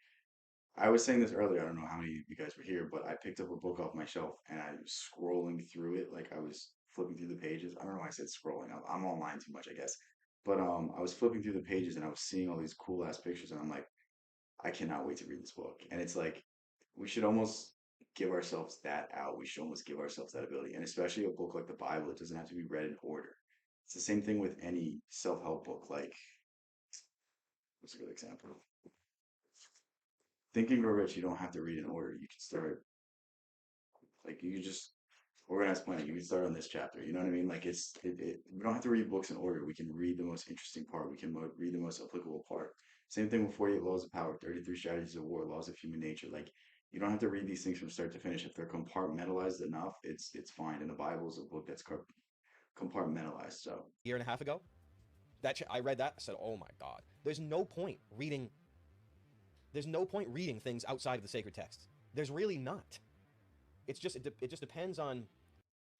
A: I was saying this earlier, I don't know how many of you guys were here, but I picked up a book off my shelf and I was scrolling through it like I was flipping through the pages. I don't know why I said scrolling. I'm online too much, I guess. But I was flipping through the pages and I was seeing all these cool ass pictures and I'm like, I cannot wait to read this book. And it's like we should almost give ourselves that out. We should almost give ourselves that ability. And especially a book like the Bible, it doesn't have to be read in order. It's the same thing with any self-help book. Like, what's a good example? Think and Grow Rich, you don't have to read in order. You can start like you can just organize planning. You can start on this chapter. You know what I mean? Like we don't have to read books in order. We can read the most interesting part. We can read the most applicable part. Same thing with 48 Laws of Power, 33 Strategies of War, Laws of Human Nature. Like you don't have to read these things from start to finish. If they're compartmentalized enough, it's fine. And the Bible is a book that's compartmentalized. So
C: Year and a half ago, I read that. I said, "Oh my God, there's no point reading. There's no point reading things outside of the sacred text. There's really not. It's just it just depends on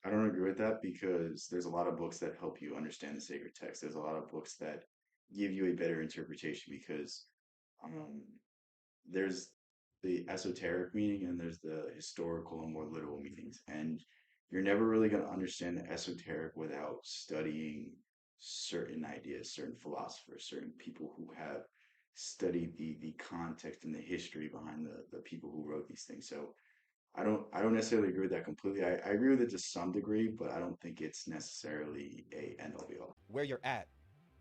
A: I don't agree with that because there's a lot of books that help you understand the sacred text. There's a lot of books that give you a better interpretation because um, there's the esoteric meaning and there's the historical and more literal meanings. And you're never really going to understand the esoteric without studying certain ideas, certain philosophers, certain people who have studied the context and the history behind the people who wrote these things. So I don't necessarily agree with that completely. I agree with it to some degree, but I don't think it's necessarily a end all be all.
C: Where you're at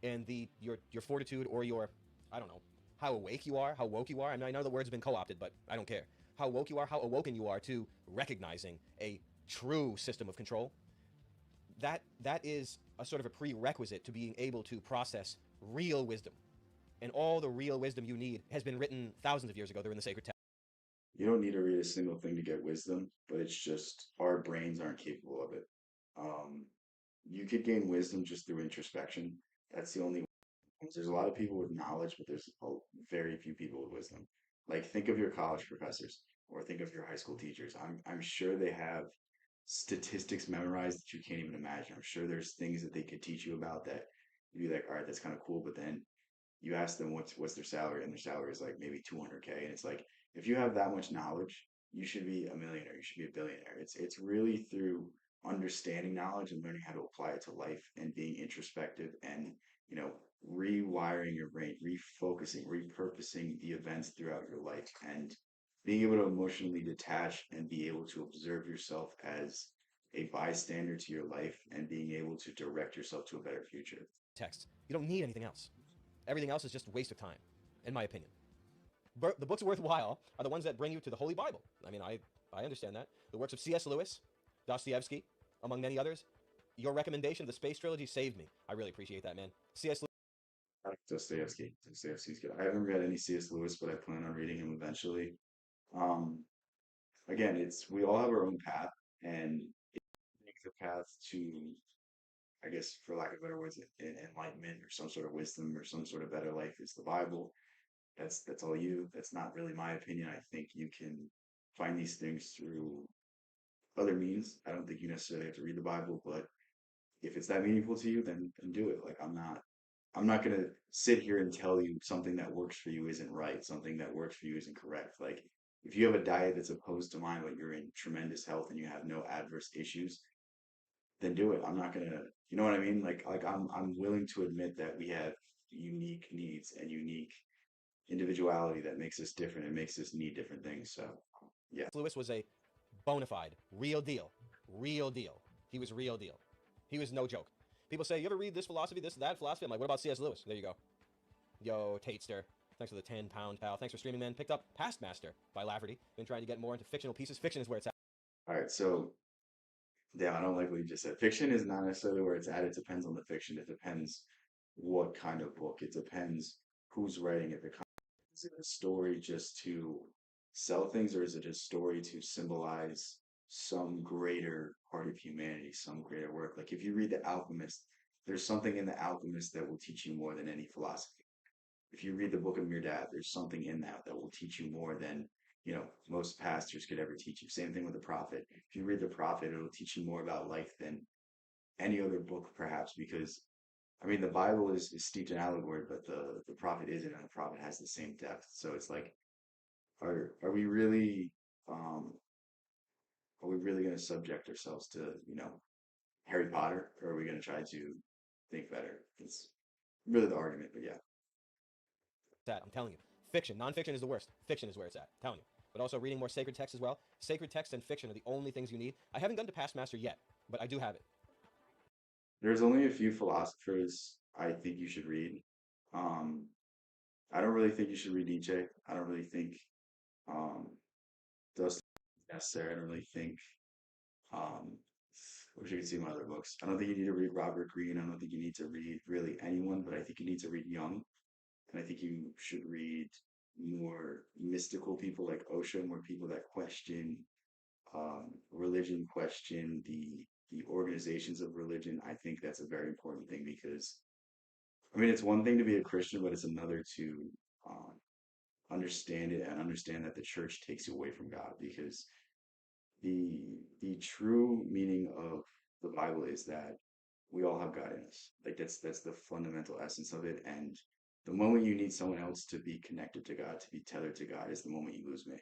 C: and your fortitude or your, I don't know, how awake you are, how woke you are. I mean, I know the words have been co-opted, but I don't care. How woke you are, how awoken you are to recognizing a true system of control. That is a sort of a prerequisite to being able to process real wisdom. And all the real wisdom you need has been written thousands of years ago. They're in the sacred text.
A: You don't need to read a single thing to get wisdom, but it's just our brains aren't capable of it. Um, you could gain wisdom just through introspection. That's the only. There's a lot of people with knowledge, but there's very few people with wisdom. Like think of your college professors or think of your high school teachers. I'm sure they have statistics memorized that you can't even imagine. I'm sure there's things that they could teach you about that you'd be like, all right, that's kind of cool. But then you ask them what's their salary, and their salary is like maybe 200K, and it's like if you have that much knowledge, you should be a millionaire. You should be a billionaire. It's really through understanding knowledge and learning how to apply it to life and being introspective and you know rewiring your brain, refocusing, repurposing the events throughout your life, and being able to emotionally detach and be able to observe yourself as a bystander to your life and being able to direct yourself to a better future.
C: You don't need anything else. Everything else is just a waste of time, in my opinion. The books worthwhile are the ones that bring you to the Holy Bible. I mean, I understand that. The works of C.S. Lewis, Dostoevsky, among many others. Your recommendation of the Space Trilogy saved me. I really appreciate that, man. C.S.
A: I like Dostoevsky. Dostoevsky's good. I haven't read any C.S. Lewis, but I plan on reading him eventually. Um, Again, it's we all have our own path, and the path to, I guess, for lack of better words, enlightenment or some sort of wisdom or some sort of better life is the Bible. That's all you. That's not really my opinion. I think you can find these things through other means. I don't think you necessarily have to read the Bible, but if it's that meaningful to you, then do it. Like I'm not gonna sit here and tell you something that works for you isn't right, something that works for you isn't correct. Like if you have a diet that's opposed to mine, but you're in tremendous health and you have no adverse issues, then do it. I'm not gonna, you know what I mean? Like I'm willing to admit that we have unique needs and unique individuality that makes us different and makes us need different things. So yeah.
C: Lewis was a bona fide, real deal. Real deal. He was real deal. He was no joke. People say, you ever read this philosophy, this, that philosophy? I'm like, what about C.S. Lewis? There you go. Yo, Tatester. Thanks for the 10-pound pal. Thanks for streaming, man. Picked up Past Master by Lafferty. Been trying to get more into fictional pieces. Fiction is where it's at.
A: All right. So damn, I don't like what you just said. Fiction is not necessarily where it's at. It depends on the fiction. It depends what kind of book. It depends who's writing it. Is it a story just to sell things, or is it a story to symbolize some greater part of humanity, some greater work? Like if you read The Alchemist, there's something in The Alchemist that will teach you more than any philosophy. If you read the Book of Mirdad, there's something in that that will teach you more than most pastors could ever teach you. Same thing with the Prophet. If you read the Prophet, it'll teach you more about life than any other book, perhaps, because I mean, the Bible is steeped in allegory, but the prophet isn't, and the prophet has the same depth. So it's like, are we really um are we really going to subject ourselves to Harry Potter, or are we going to try to think better? It's really the argument, but yeah.
C: I'm telling you. Fiction. Nonfiction is the worst. Fiction is where it's at. I'm telling you. But also reading more sacred texts as well. Sacred texts and fiction are the only things you need. I haven't done to Past Master yet, but I do have it.
A: There's only a few philosophers I think you should read. Um, I don't really think you should read Nietzsche. I don't really think um, those things are necessary. I don't really think Um, I wish you could see my other books. I don't think you need to read Robert Greene. I don't think you need to read really anyone, but I think you need to read Jung. And I think you should read more mystical people like Osho, more people that question religion, question the organizations of religion. I think that's a very important thing because I mean it's one thing to be a Christian, but it's another to um, understand it and understand that the church takes you away from God because the true meaning of the Bible is that we all have God in us. Like that's the fundamental essence of it. And the moment you need someone else to be connected to God, to be tethered to God, is the moment you lose me.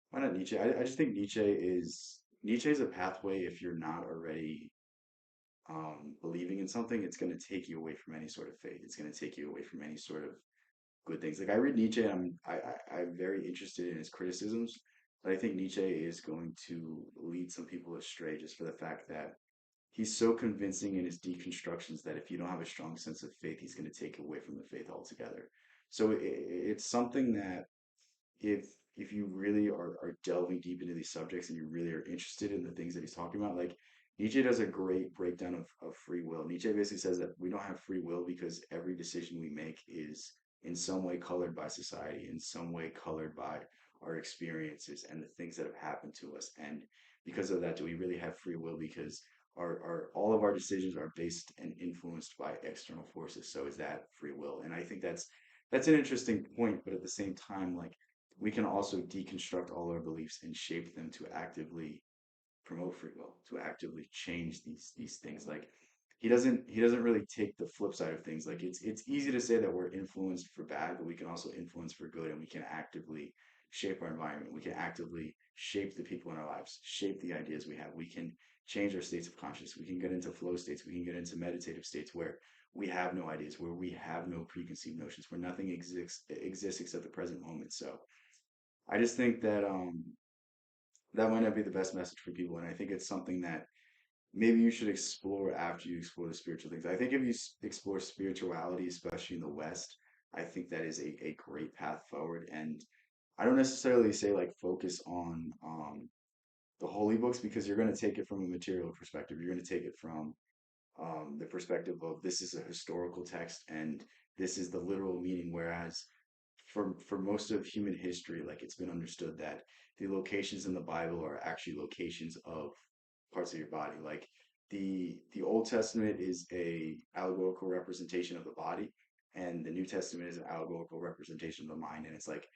A: Why not Nietzsche? I just think Nietzsche is a pathway if you're not already believing in something, it's going to take you away from any sort of faith. It's going to take you away from any sort of good things. Like I read Nietzsche, and I'm very interested in his criticisms, but I think Nietzsche is going to lead some people astray just for the fact that he's so convincing in his deconstructions that if you don't have a strong sense of faith, he's going to take away from the faith altogether. So it's something that if if you really are delving deep into these subjects and you really are interested in the things that he's talking about, like Nietzsche does a great breakdown of free will. Nietzsche basically says that we don't have free will because every decision we make is in some way colored by society, in some way colored by our experiences and the things that have happened to us. And because of that, do we really have free will? Because our all of our decisions are based and influenced by external forces. So is that free will? And I think that's an interesting point, but at the same time, like we can also deconstruct all our beliefs and shape them to actively promote free will, to actively change these things. Like he doesn't really take the flip side of things. Like it's easy to say that we're influenced for bad, but we can also influence for good, and we can actively shape our environment. We can actively shape the people in our lives, shape the ideas we have. We can change our states of consciousness. We can get into flow states. We can get into meditative states where we have no ideas, where we have no preconceived notions, where nothing exists except the present moment. So I just think that that might not be the best message for people, and I think it's something that maybe you should explore after you explore the spiritual things. I think if you explore spirituality, especially in the West, I think that is a great path forward. And I don't necessarily say like focus on the holy books because you're going to take it from a material perspective. You're going to take it from the perspective of this is a historical text and this is the literal meaning, whereas for most of human history, like it's been understood that the locations in the Bible are actually locations of parts of your body. Like the Old Testament is a allegorical representation of the body, and the New Testament is an allegorical representation of the mind. And it's like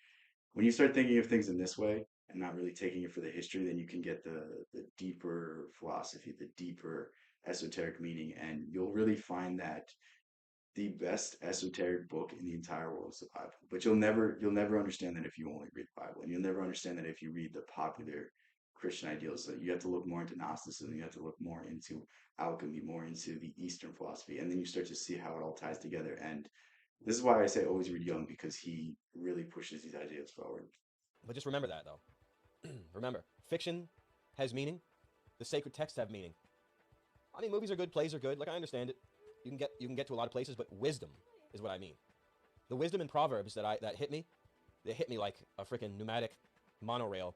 A: when you start thinking of things in this way and not really taking it for the history, then you can get the deeper philosophy, the deeper esoteric meaning, and you'll really find that the best esoteric book in the entire world is the Bible. But you'll never understand that if you only read the Bible, and you'll never understand that if you read the popular Christian ideals. So you have to look more into Gnosticism, you have to look more into alchemy, more into the Eastern philosophy, and then you start to see how it all ties together. And this is why I say always read Jung because he really pushes these ideas forward.
C: But just remember that, though. Remember, fiction has meaning. The sacred texts have meaning. I mean, movies are good, plays are good. Like I understand it. You can get to a lot of places, but wisdom is what I mean. The wisdom in Proverbs that hit me, they hit me like a freaking pneumatic monorail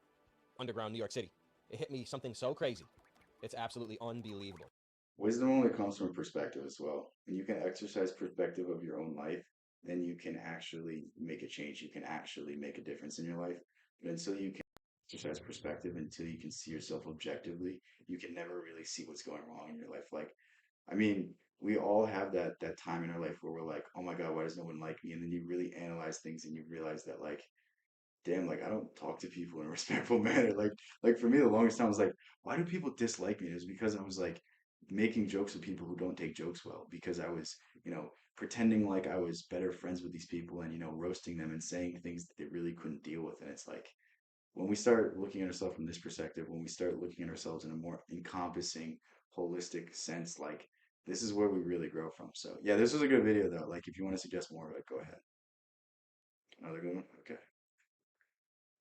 C: underground New York City. It hit me something so crazy. It's absolutely unbelievable.
A: Wisdom only comes from perspective as well. When you can exercise perspective of your own life, then you can actually make a change. You can actually make a difference in your life. But until you can exercise perspective, until you can see yourself objectively, you can never really see what's going wrong in your life. Like, I mean, we all have that time in our life where we're like, oh my God, why does no one like me? And then you really analyze things and you realize that like damn, like I don't talk to people in a respectful manner. Like for me, the longest time was like, why do people dislike me? It was because I was like making jokes with people who don't take jokes well, because I was, pretending like I was better friends with these people and, roasting them and saying things that they really couldn't deal with. And it's like when we start looking at ourselves from this perspective, when we start looking at ourselves in a more encompassing, holistic sense, like this is where we really grow from. So yeah, this was a good video though. Like if you want to suggest more of it, go ahead. Another good one? Okay.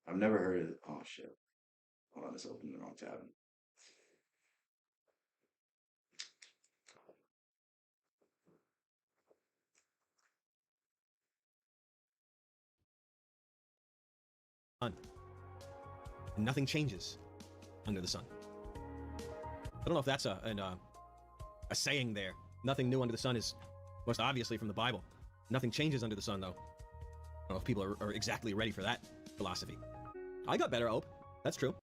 A: I've never heard of it. Oh shit. Hold on, this opened the wrong tab.
C: Sun. And nothing changes under the sun. I don't know if that's a saying there. Nothing new under the sun is most obviously from the Bible. Nothing changes under the sun, though. I don't know if people are exactly ready for that philosophy. I got better, Ope. That's true.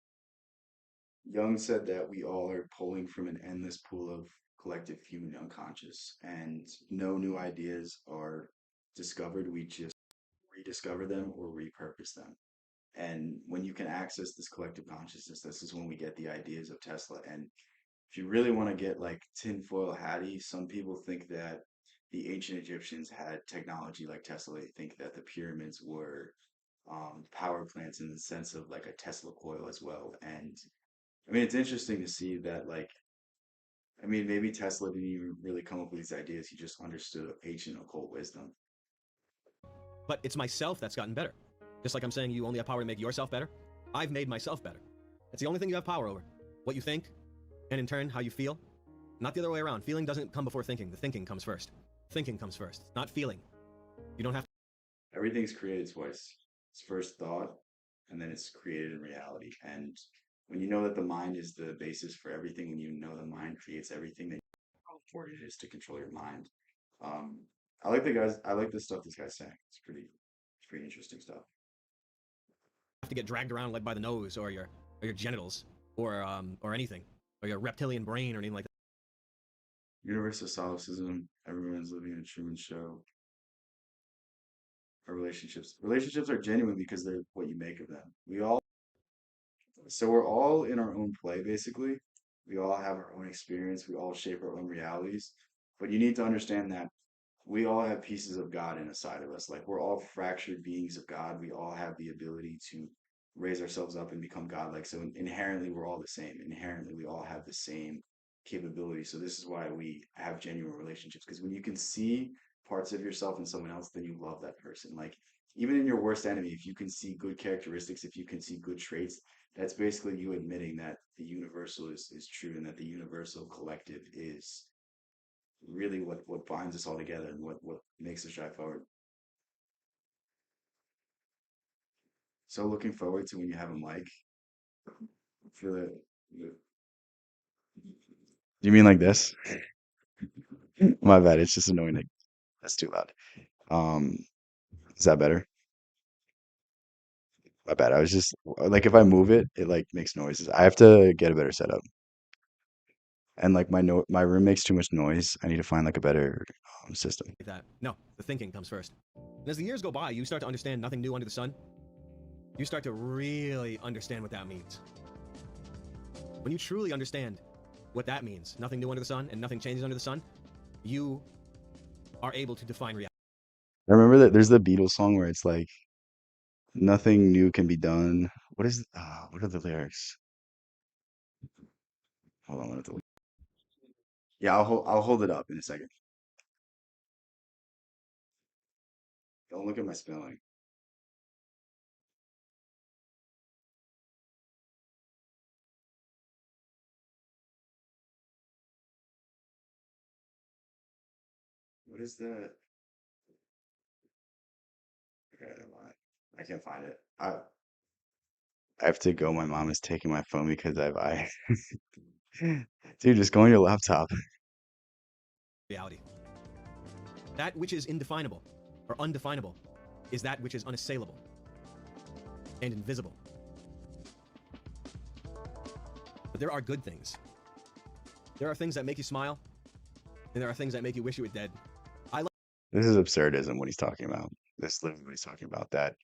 A: Jung said that we all are pulling from an endless pool of collective human unconscious, and no new ideas are discovered. We just rediscover them or repurpose them. And when you can access this collective consciousness, this is when we get the ideas of Tesla. And if you really want to get like tinfoil hatty, some people think that the ancient Egyptians had technology like Tesla. They think that the pyramids were power plants in the sense of like a Tesla coil as well. And I mean, it's interesting to see that, like, I mean, maybe Tesla didn't even really come up with these ideas. He just understood ancient occult wisdom.
C: But it's myself that's gotten better. Just like I'm saying you only have power to make yourself better, I've made myself better. It's the only thing you have power over. What you think, and in turn, how you feel. Not the other way around. Feeling doesn't come before thinking. The thinking comes first. Thinking comes first, not feeling. You don't have to
A: Everything's created twice. It's first thought, and then it's created in reality. And when you know that the mind is the basis for everything, when you know the mind creates everything, then how important it is to control your mind. Um, I like the guys. I like the stuff this guy's saying. It's pretty interesting stuff.
C: get dragged around like by the nose or your genitals or anything or your reptilian brain or anything like that.
A: Universal solipsism. Everyone's living in a Truman Show. Our relationships are genuine because they're what you make of them. So we're all in our own play, basically. We all have our own experience. We all shape our own realities. But you need to understand that we all have pieces of God inside of us. Like we're all fractured beings of God. We all have the ability to raise ourselves up and become godlike. So inherently, we're all the same. Inherently, we all have the same capability. So this is why we have genuine relationships. Because when you can see parts of yourself in someone else, then you love that person. Like even in your worst enemy, if you can see good characteristics, if you can see good traits, that's basically you admitting that the universal is true and that the universal collective is really what binds us all together and what makes us drive forward. So looking forward to when you have a mic. Feel it. Do you mean like this? My bad. It's just annoying. That's too loud. Um, is that better? My bad. I was just like if I move it, it like makes noises. I have to get a better setup. And like my room makes too much noise. I need to find like a better system.
C: No, the thinking comes first. And as the years go by, you start to understand nothing new under the sun. You start to really understand what that means. When you truly understand what that means, nothing new under the sun and nothing changes under the sun, you are able to define reality.
A: I remember that there's the Beatles song where it's like nothing new can be done. What are the lyrics? Hold on, yeah, I'll hold it up in a second. Don't look at my spelling. What is that? Okay, never mind. I can't find it. I have to go. My mom is taking my phone because I dude, just go on your laptop.
C: Reality. That which is indefinable or undefinable is that which is unassailable and invisible. But there are good things. There are things that make you smile, and there are things that make you wish you were dead. I like
A: This is absurdism what he's talking about. This is literally what he's talking about. That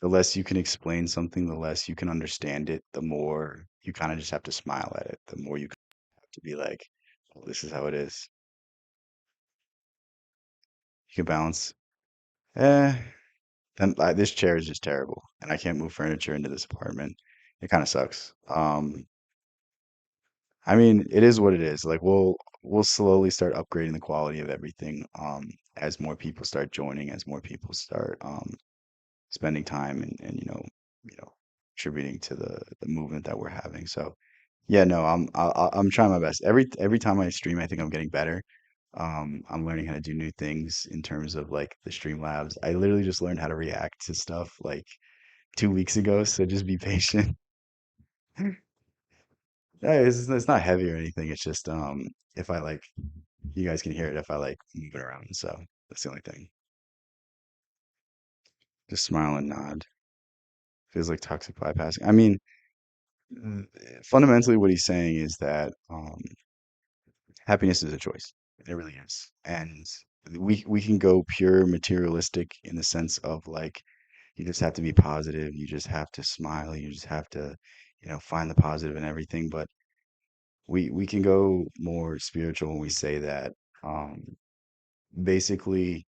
A: the less you can explain something, the less you can understand it, the more you kind of just have to smile at it. The more you have to be like, oh, this is how it is. You can balance. Eh, then this chair is just terrible, and I can't move furniture into this apartment. It kind of sucks. I mean, it is what it is. Like we'll slowly start upgrading the quality of everything as more people start joining, as more people start spending time and you know contributing to the movement that we're having. So yeah, no, I'm trying my best. Every time I stream, I think I'm getting better. I'm learning how to do new things in terms of like the Streamlabs. I literally just learned how to react to stuff like 2 weeks ago, so just be patient. Yeah, it's not heavy or anything. It's just if I like you guys can hear it if I like move it around. So that's the only thing. Just smile and nod. Feels like toxic bypassing. I mean, mm, fundamentally what he's saying is that happiness is a choice. It really is. And we can go pure materialistic in the sense of like you just have to be positive. You just have to smile. You just have to, find the positive in everything. But we can go more spiritual when we say that basically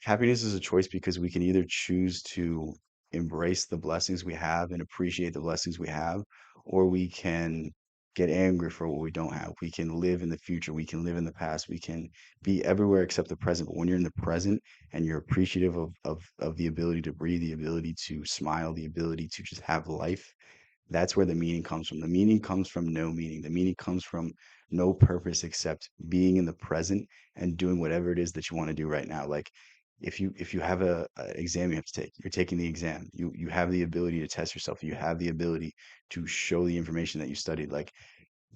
A: happiness is a choice because we can either choose to embrace the blessings we have and appreciate the blessings we have, or we can get angry for what we don't have. We can live in the future, we can live in the past, we can be everywhere except the present. But when you're in the present and you're appreciative of the ability to breathe, the ability to smile, the ability to just have life, that's where the meaning comes from. The meaning comes from no meaning. The meaning comes from no purpose except being in the present and doing whatever it is that you want to do right now. Like if you have a exam you have to take, you're taking the exam. You have the ability to test yourself. You have the ability to show the information that you studied. Like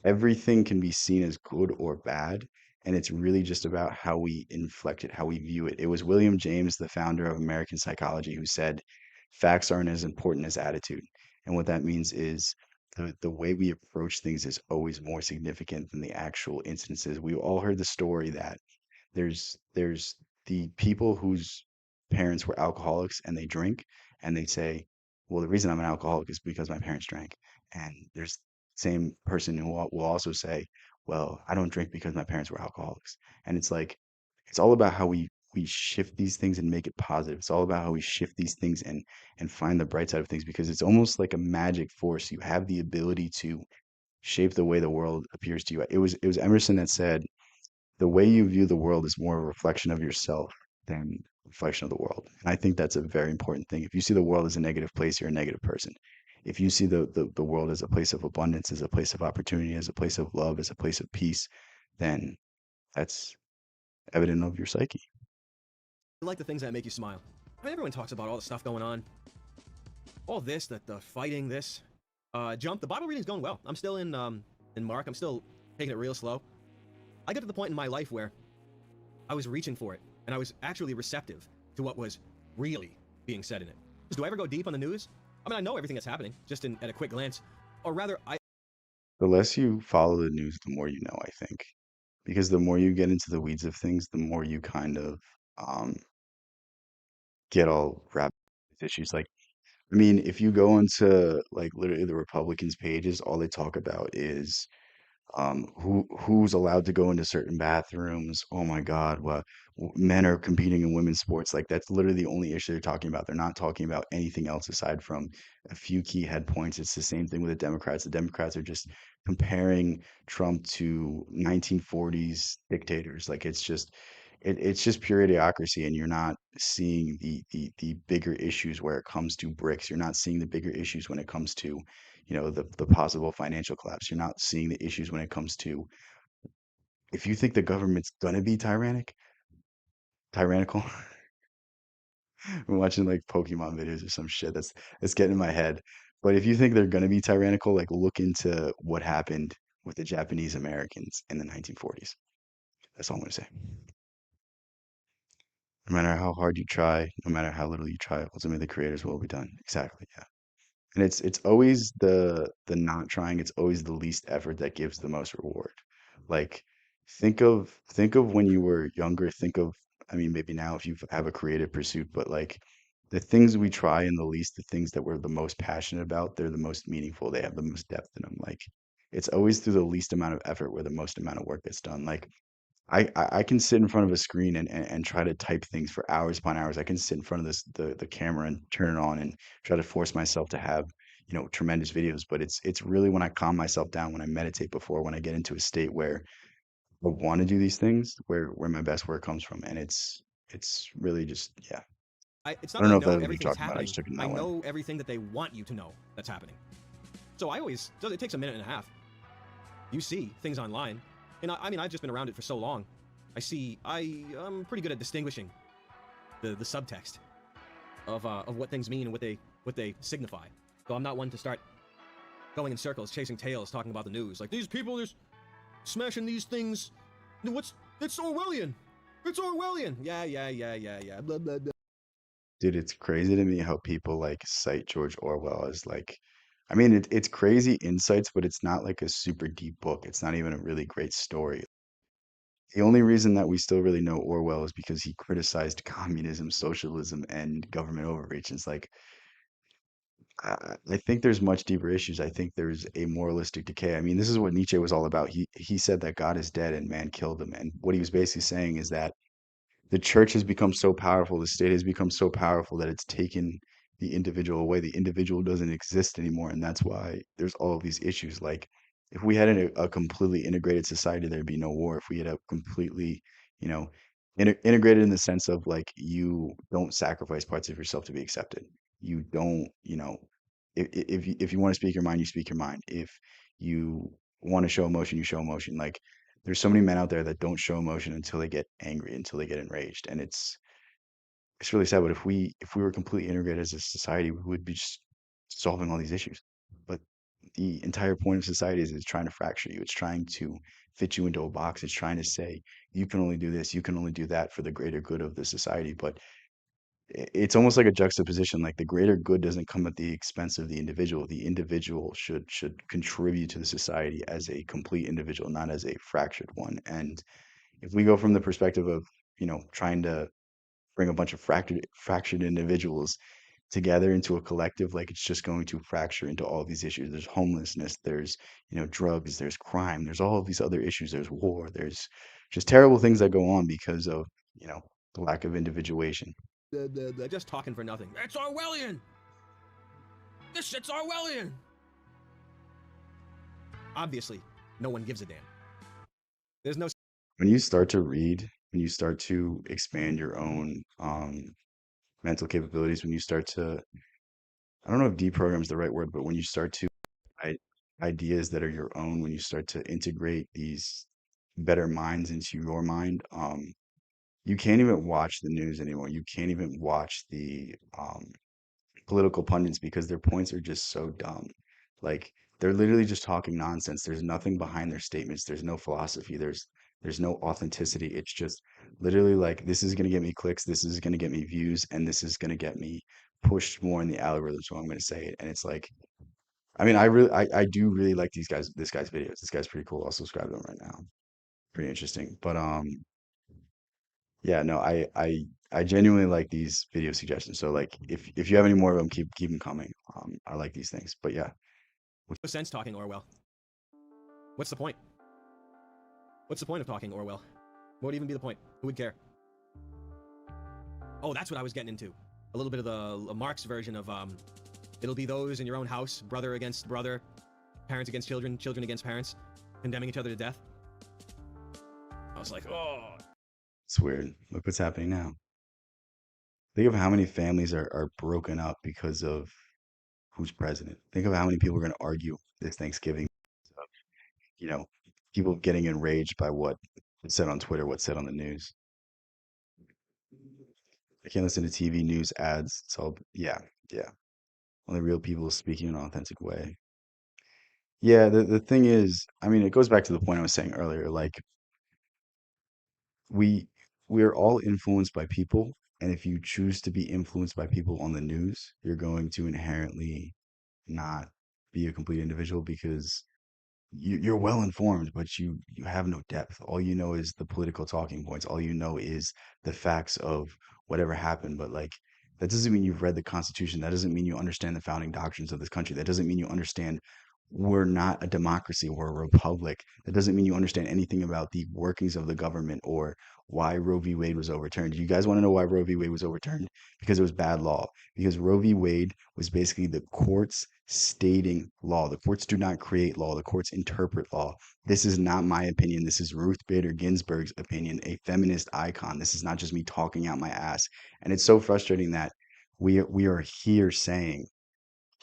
A: everything can be seen as good or bad, and it's really just about how we inflect it, how we view it. It was William James, the founder of American psychology, who said, facts aren't as important as attitude. And what that means is the way we approach things is always more significant than the actual instances. We all heard the story that there's the people whose parents were alcoholics and they drink and they say, well, the reason I'm an alcoholic is because my parents drank. And there's same person who will also say, well, I don't drink because my parents were alcoholics. And it's like it's all about how we shift these things and make it positive. It's all about how we shift these things and find the bright side of things because it's almost like a magic force. You have the ability to shape the way the world appears to you. It was Emerson that said, the way you view the world is more a reflection of yourself than a reflection of the world. And I think that's a very important thing. If you see the world as a negative place, you're a negative person. If you see the world as a place of abundance, as a place of opportunity, as a place of love, as a place of peace, then that's evident of your psyche.
C: I like the things that make you smile. I mean, everyone talks about all the stuff going on, all this, the fighting, this. Jump. The Bible reading's going well. I'm still in Mark. I'm still taking it real slow. I got to the point in my life where I was reaching for it, and I was actually receptive to what was really being said in it. Do I ever go deep on the news? I mean, I know everything that's happening, just at a quick glance. Or rather,
A: The less you follow the news, the more you know, I think. Because the more you get into the weeds of things, the more you kind of um, get all wrapped with issues. Like, I mean, if you go into like literally the Republicans' pages, all they talk about is who's allowed to go into certain bathrooms. Oh my God, what men are competing in women's sports. Like that's literally the only issue they're talking about. They're not talking about anything else aside from a few key head points. It's the same thing with the Democrats. The Democrats are just comparing Trump to 1940s dictators. Like it's just pure idiocracy, and you're not seeing the bigger issues where it comes to bricks. You're not seeing the bigger issues when it comes to the possible financial collapse. You're not seeing the issues when it comes to if you think the government's gonna be tyrannical. I'm watching like Pokemon videos or some shit that's getting in my head. But if you think they're gonna be tyrannical, like look into what happened with the Japanese Americans in the 1940s. That's all I'm gonna say. No matter how hard you try, no matter how little you try, ultimately the creators will be done. Exactly. Yeah. And it's always the not trying, it's always the least effort that gives the most reward. Like think of when you were younger, think of I mean maybe now if you have a creative pursuit, but like the things we try and the least the things that we're the most passionate about, they're the most meaningful. They have the most depth in them. Like it's always through the least amount of effort where the most amount of work gets done. Like I can sit in front of a screen and try to type things for hours upon hours. I can sit in front of the camera and turn it on and try to force myself to have, tremendous videos. But it's really when I calm myself down, when I meditate before, when I get into a state where I want to do these things, where my best work comes from. And it's really just yeah.
C: it's
A: I
C: not
A: don't
C: that I
A: know if
C: know
A: that's what you're
C: everything that's
A: talking about. I
C: happening.
A: just took it in
C: I
A: that way.
C: know everything that they want you to know that's happening. So it takes a minute and a half. You see things online, and I mean, I've just been around it for so long. I'm pretty good at distinguishing the subtext of what things mean and what they signify. So I'm not one to start going in circles, chasing tails, talking about the news. Like these people just smashing these things. It's Orwellian. It's Orwellian. Yeah. Blah blah blah.
A: Dude, it's crazy to me how people like cite George Orwell as like, I mean, it's crazy insights, but it's not like a super deep book. It's not even a really great story. The only reason that we still really know Orwell is because he criticized communism, socialism, and government overreach. It's like I think there's much deeper issues. I think there's a moralistic decay. I mean, this is what Nietzsche was all about. He said that God is dead and man killed him. And what he was basically saying is that the church has become so powerful, the state has become so powerful that it's taken the individual away. The individual doesn't exist anymore, and that's why there's all of these issues. Like, if we had a completely integrated society, there'd be no war. If we had a completely, you know, integrated in the sense of like you don't sacrifice parts of yourself to be accepted. You don't, if you want to speak your mind, you speak your mind. If you want to show emotion, you show emotion. Like there's so many men out there that don't show emotion until they get angry, until they get enraged, and it's really sad. But if we were completely integrated as a society, we would be just solving all these issues. But the entire point of society is trying to fracture you. It's trying to fit you into a box. It's trying to say you can only do this, you can only do that for the greater good of the society. But it's almost like a juxtaposition. Like the greater good doesn't come at the expense of the individual. The individual should contribute to the society as a complete individual, not as a fractured one. And if we go from the perspective of trying to bring a bunch of fractured individuals together into a collective, like it's just going to fracture into all of these issues. There's homelessness, there's drugs, there's crime, there's all of these other issues, there's war, there's just terrible things that go on because of the lack of individuation.
C: Just talking for nothing. It's Orwellian. This shit's Orwellian. Obviously, no one gives a damn. There's no.
A: When you start to read, when you start to expand your own mental capabilities, when you start to, I don't know if deprogram is the right word, but when you start to I, ideas that are your own, when you start to integrate these better minds into your mind, you can't even watch the news anymore. You can't even watch the political pundits because their points are just so dumb. Like they're literally just talking nonsense. There's nothing behind their statements. There's no philosophy. There's no authenticity. It's just literally like this is gonna get me clicks, this is gonna get me views, and this is gonna get me pushed more in the algorithm. So I'm gonna say it. And it's like, I mean, I do really like this guy's videos. This guy's pretty cool. I'll subscribe to him right now. Pretty interesting. But yeah, no, I genuinely like these video suggestions. So like if you have any more of them, keep them coming. I like these things. But yeah,
C: sense talking Orwell. What's the point? What's the point of talking Orwell? What would even be the point? Who would care? Oh, that's what I was getting into. A little bit of the Marx version of it'll be those in your own house, brother against brother, parents against children, children against parents, condemning each other to death. I was like, oh.
A: it's weird. Look what's happening now. Think of how many families are broken up because of who's president. Think of how many people are going to argue this Thanksgiving. You know, people getting enraged by what's said on Twitter, what's said on the news. I can't listen to TV news ads. It's all, yeah, yeah. Only real people speaking in an authentic way. Yeah, the thing is, I mean, it goes back to the point I was saying earlier. Like we we're all influenced by people, and if you choose to be influenced by people on the news, you're going to inherently not be a complete individual because you're well informed, but you have no depth. All you know is the political talking points. All you know is the facts of whatever happened. But like that doesn't mean you've read the Constitution. That doesn't mean you understand the founding doctrines of this country. That doesn't mean you understand we're not a democracy, we're a republic. That doesn't mean you understand anything about the workings of the government or why Roe v. Wade was overturned. Do you guys want to know why Roe v. Wade was overturned? Because it was bad law. Because Roe v. Wade was basically the courts stating law. The courts do not create law, the courts interpret law. This is not my opinion. This is Ruth Bader Ginsburg's opinion, a feminist icon. This is not just me talking out my ass. And it's so frustrating that we are here saying,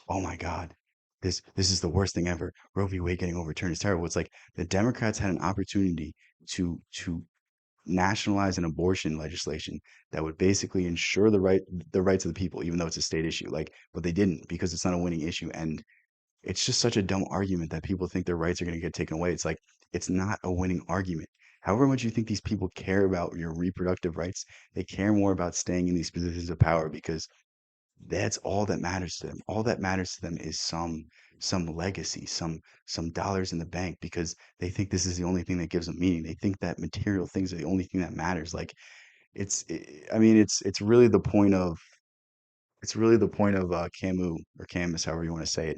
A: oh my God, this is the worst thing ever. Roe v. Wade getting overturned is terrible. It's like the Democrats had an opportunity to nationalize an abortion legislation that would basically ensure the rights of the people, even though it's a state issue. Like, but they didn't because it's not a winning issue. And it's just such a dumb argument that people think their rights are going to get taken away. It's like it's not a winning argument. However much you think these people care about your reproductive rights, they care more about staying in these positions of power because that's all that matters to them. All that matters to them is some some legacy, some dollars in the bank because they think this is the only thing that gives them meaning. They think that material things are the only thing that matters. Like I mean, it's really the point of Camus or Camus, however you want to say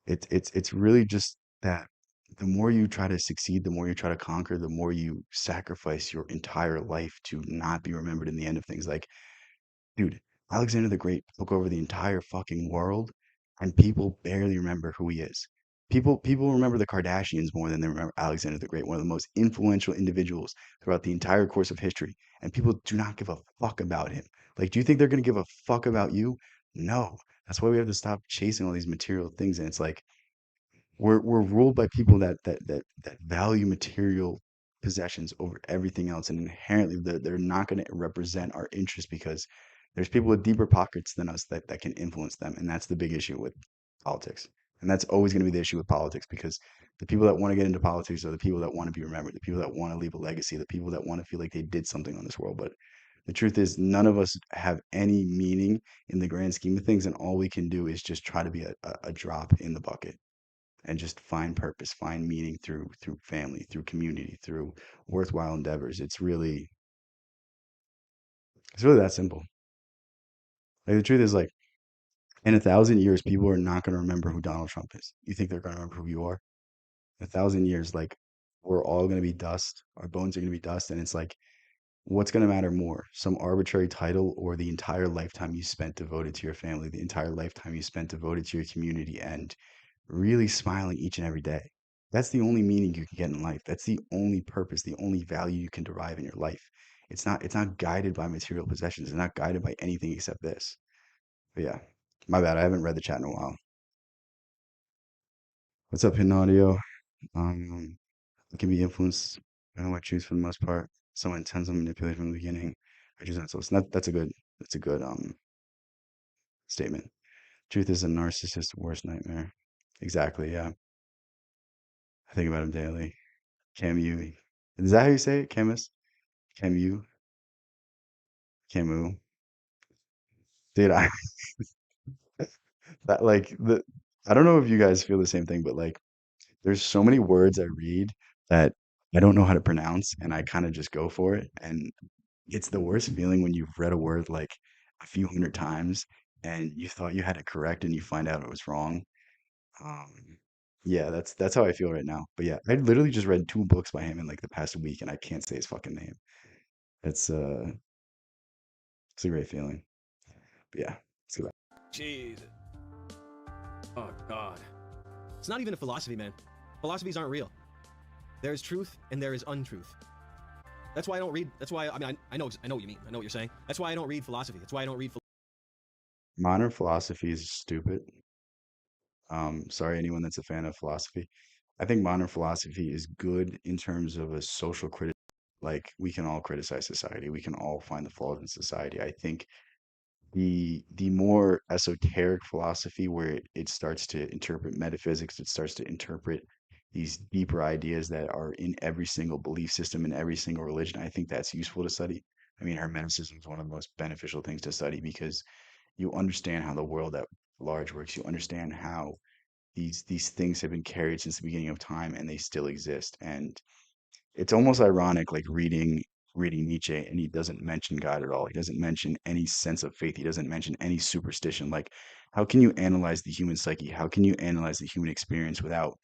A: it. It's really just that the more you try to succeed, the more you try to conquer, the more you sacrifice your entire life to not be remembered in the end of things. Like, dude, Alexander the Great took over the entire fucking world, and people barely remember who he is. People remember the Kardashians more than they remember Alexander the Great, one of the most influential individuals throughout the entire course of history. And people do not give a fuck about him. Like, do you think they're gonna give a fuck about you? No. That's why we have to stop chasing all these material things. And it's like we're ruled by people that value material possessions over everything else, and inherently they're not going to represent our interests because there's people with deeper pockets than us that can influence them, and that's the big issue with politics. And that's always going to be the issue with politics because the people that want to get into politics are the people that want to be remembered, the people that want to leave a legacy, the people that want to feel like they did something on this world. But the truth is, none of us have any meaning in the grand scheme of things, and all we can do is just try to be a drop in the bucket and just find purpose, find meaning through family, through community, through worthwhile endeavors. It's really that simple. Like the truth is like in 1,000 years, people are not going to remember who Donald Trump is. You think they're going to remember who you are? In 1,000 years, like we're all going to be dust. Our bones are going to be dust, and it's like what's going to matter more, some arbitrary title or the entire lifetime you spent devoted to your family, the entire lifetime you spent devoted to your community, and really smiling each and every day. That's the only meaning you can get in life. That's the only purpose, the only value you can derive in your life. It's not guided by material possessions. It's not guided by anything except this. But yeah, my bad. I haven't read the chat in a while. What's up, Hidden Audio? It can be influenced by what I choose for the most part. Someone intends on manipulating from the beginning. I choose not to listen. That's a good statement. Truth is a narcissist's worst nightmare. Exactly, yeah. I think about him daily. Camus. Is that how you say it? Camus? Camus? Camus? Dude, I that like the I don't know if you guys feel the same thing, but like there's so many words I read that I don't know how to pronounce and I kind of just go for it. And it's the worst feeling when you've read a word like a few hundred times and you thought you had it correct and you find out it was wrong. Um, yeah, that's how I feel right now. But yeah, I literally just read 2 books by him in like the past week and I can't say his fucking name. It's it's a great feeling. But yeah, let's go back.
C: Jeez. Oh, God. It's not even a philosophy, man. Philosophies aren't real. There is truth and there is untruth. That's why I don't read. That's why, I mean, I know what you mean. I know what you're saying. That's why I don't read philosophy. That's why I don't read
A: Modern philosophy is stupid. Sorry, anyone that's a fan of philosophy. I think modern philosophy is good in terms of a social critic. Like we can all criticize society. We can all find the flaws in society. I think the more esoteric philosophy where it starts to interpret metaphysics, it starts to interpret these deeper ideas that are in every single belief system in every single religion. I think that's useful to study. I mean, Hermeticism is one of the most beneficial things to study because you understand how the world at large works. You understand how these things have been carried since the beginning of time and they still exist. And it's almost ironic, like reading Nietzsche, and he doesn't mention God at all. He doesn't mention any sense of faith. He doesn't mention any superstition. Like, how can you analyze the human psyche? How can you analyze the human experience without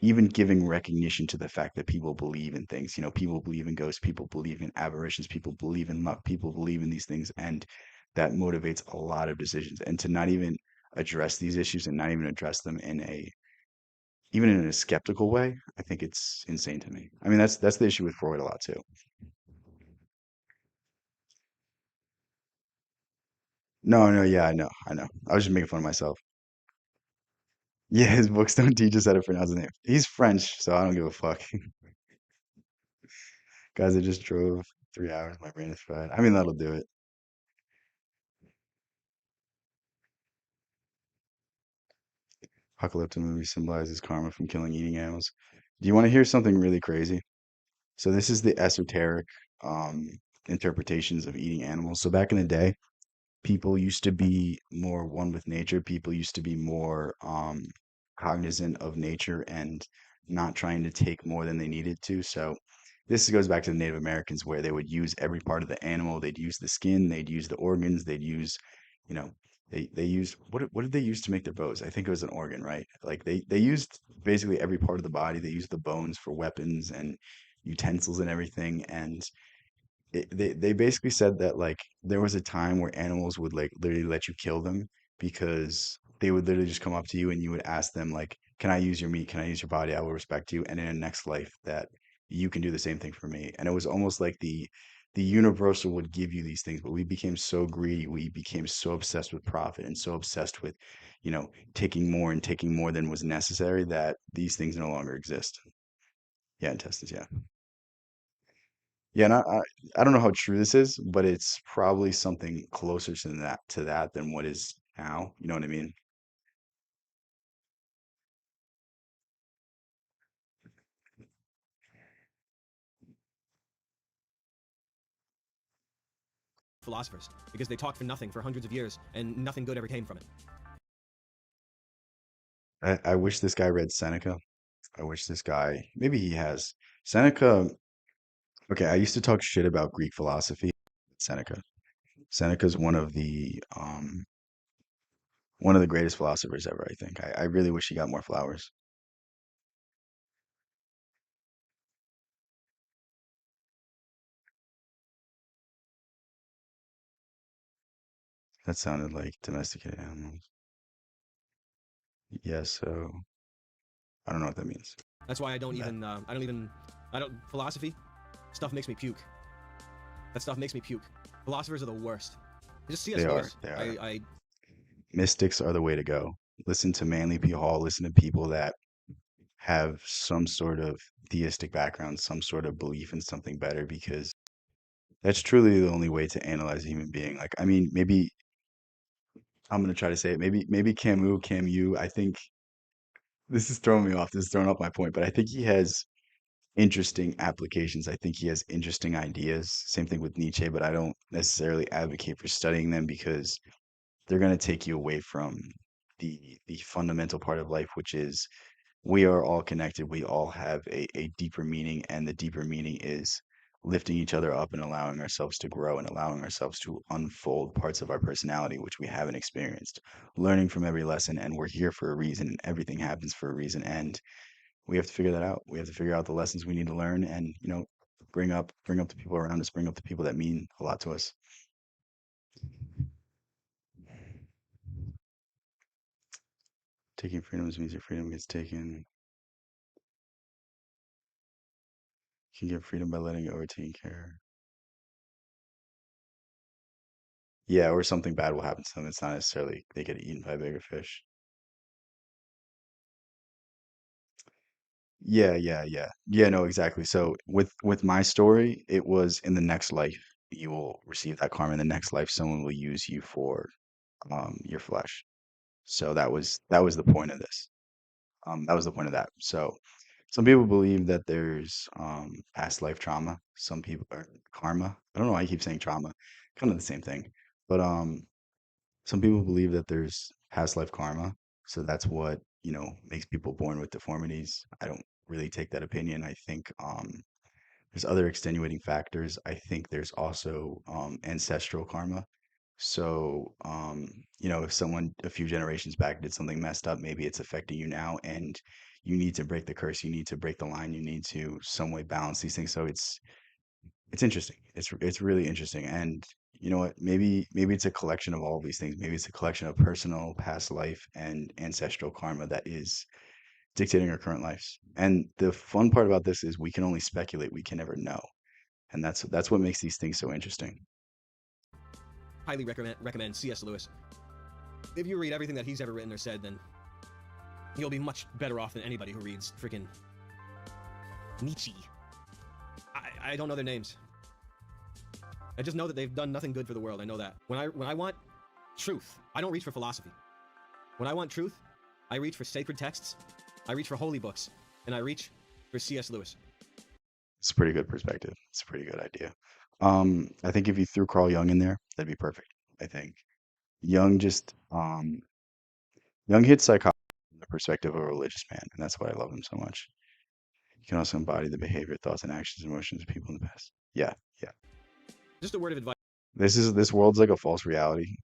A: even giving recognition to the fact that people believe in things? You know, people believe in ghosts, people believe in aberrations, people believe in luck, people believe in these things, and that motivates a lot of decisions. And to not even address these issues and not even address them in a even in a skeptical way, I think it's insane to me. I mean, that's the issue with Freud a lot too. No, no, yeah, I know. I was just making fun of myself. Yeah, his books don't teach us how to pronounce his name. He's French, so I don't give a fuck. Guys, I just drove 3 hours. My brain is fried. I mean, that'll do it. Apocalyptic movie symbolizes karma from killing eating animals. Do you want to hear something really crazy? So this is the esoteric um, interpretations of eating animals. So back in the day, people used to be more one with nature. People used to be more cognizant of nature and not trying to take more than they needed to. So this goes back to the Native Americans where they would use every part of the animal. They'd use the skin, they'd use the organs, they'd use, you know, they used what did they use to make their bows? I think it was an organ, right? Like they used basically every part of the body. They used the bones for weapons and utensils and everything. And they basically said that like there was a time where animals would like literally let you kill them because they would literally just come up to you and you would ask them like, "Can I use your meat? Can I use your body? I will respect you." And in a next life that you can do the same thing for me. And it was almost like the universal would give you these things, but we became so greedy, we became so obsessed with profit and so obsessed with, taking more and taking more than was necessary that these things no longer exist. Yeah, intestines, yeah. Yeah, and I don't know how true this is, but it's probably something closer to that than what is now. You know what I mean?
C: Philosophers, because they talked for nothing for hundreds of years and nothing good ever came from it.
A: I wish this guy read Seneca. I wish this guy, maybe he has. Seneca, okay, I used to talk shit about Greek philosophy. Seneca. Seneca's one of the greatest philosophers ever, I think. I really wish he got more flowers. That sounded like domesticated animals. Yeah, so I don't know what that means.
C: That's why
A: That
C: I don't, philosophy stuff makes me puke. That stuff makes me puke. Philosophers are the worst. Just
A: they
C: C.S.
A: are,
C: Lewis.
A: they are.
C: I
A: Mystics are the way to go. Listen to Manly P. Hall, listen to people that have some sort of theistic background, some sort of belief in something better, because that's truly the only way to analyze a human being. Like, I mean, maybe I'm gonna try to say it. Maybe Camus, I think this is throwing me off. This is throwing off my point, but I think he has interesting applications. I think he has interesting ideas. Same thing with Nietzsche, but I don't necessarily advocate for studying them because they're going to take you away from the fundamental part of life, which is we are all connected. We all have a deeper meaning, and the deeper meaning is lifting each other up and allowing ourselves to grow and allowing ourselves to unfold parts of our personality which we haven't experienced. Learning from every lesson, and we're here for a reason, and everything happens for a reason, and we have to figure that out. We have to figure out the lessons we need to learn, and bring up the people around us, bring up the people that mean a lot to us. Taking freedoms means your freedom gets taken. You can get freedom by letting go or taking care. Yeah, or something bad will happen to them. It's not necessarily they get eaten by a bigger fish. Yeah, yeah, yeah. Yeah, no, exactly. So with my story, it was in the next life you will receive that karma. In the next life, someone will use you for your flesh. So that was the point of this. That was the point of that. So some people believe that there's past life trauma. Some people or karma. I don't know why I keep saying trauma. Kind of the same thing. But some people believe that there's past life karma. So that's what, makes people born with deformities. I don't really take that opinion. I think there's other extenuating factors. I think there's also ancestral karma. So, if someone a few generations back did something messed up, maybe it's affecting you now, and you need to break the curse. You need to break the line. You need to some way balance these things. So it's interesting. It's really interesting. And you know what? Maybe it's a collection of all of these things. Maybe it's a collection of personal, past life, and ancestral karma that is dictating our current lives. And the fun part about this is we can only speculate. We can never know. And that's what makes these things so interesting.
C: highly recommend C.S. Lewis. If you read everything that he's ever written or said, then you'll be much better off than anybody who reads freaking Nietzsche. I don't know their names. I just know that they've done nothing good for the world. I know that. When I want truth, I don't reach for philosophy. When I want truth, I reach for sacred texts, I reach for holy books, and I reach for C.S. Lewis.
A: It's a pretty good perspective. It's a pretty good idea. I think if you threw Carl Jung in there, that'd be perfect. I think. Jung just Jung hits psychology from the perspective of a religious man, and that's why I love him so much. He can also embody the behavior, thoughts, and actions, and emotions of people in the past. Yeah, yeah.
C: Just a word of advice.
A: This world's like a false reality.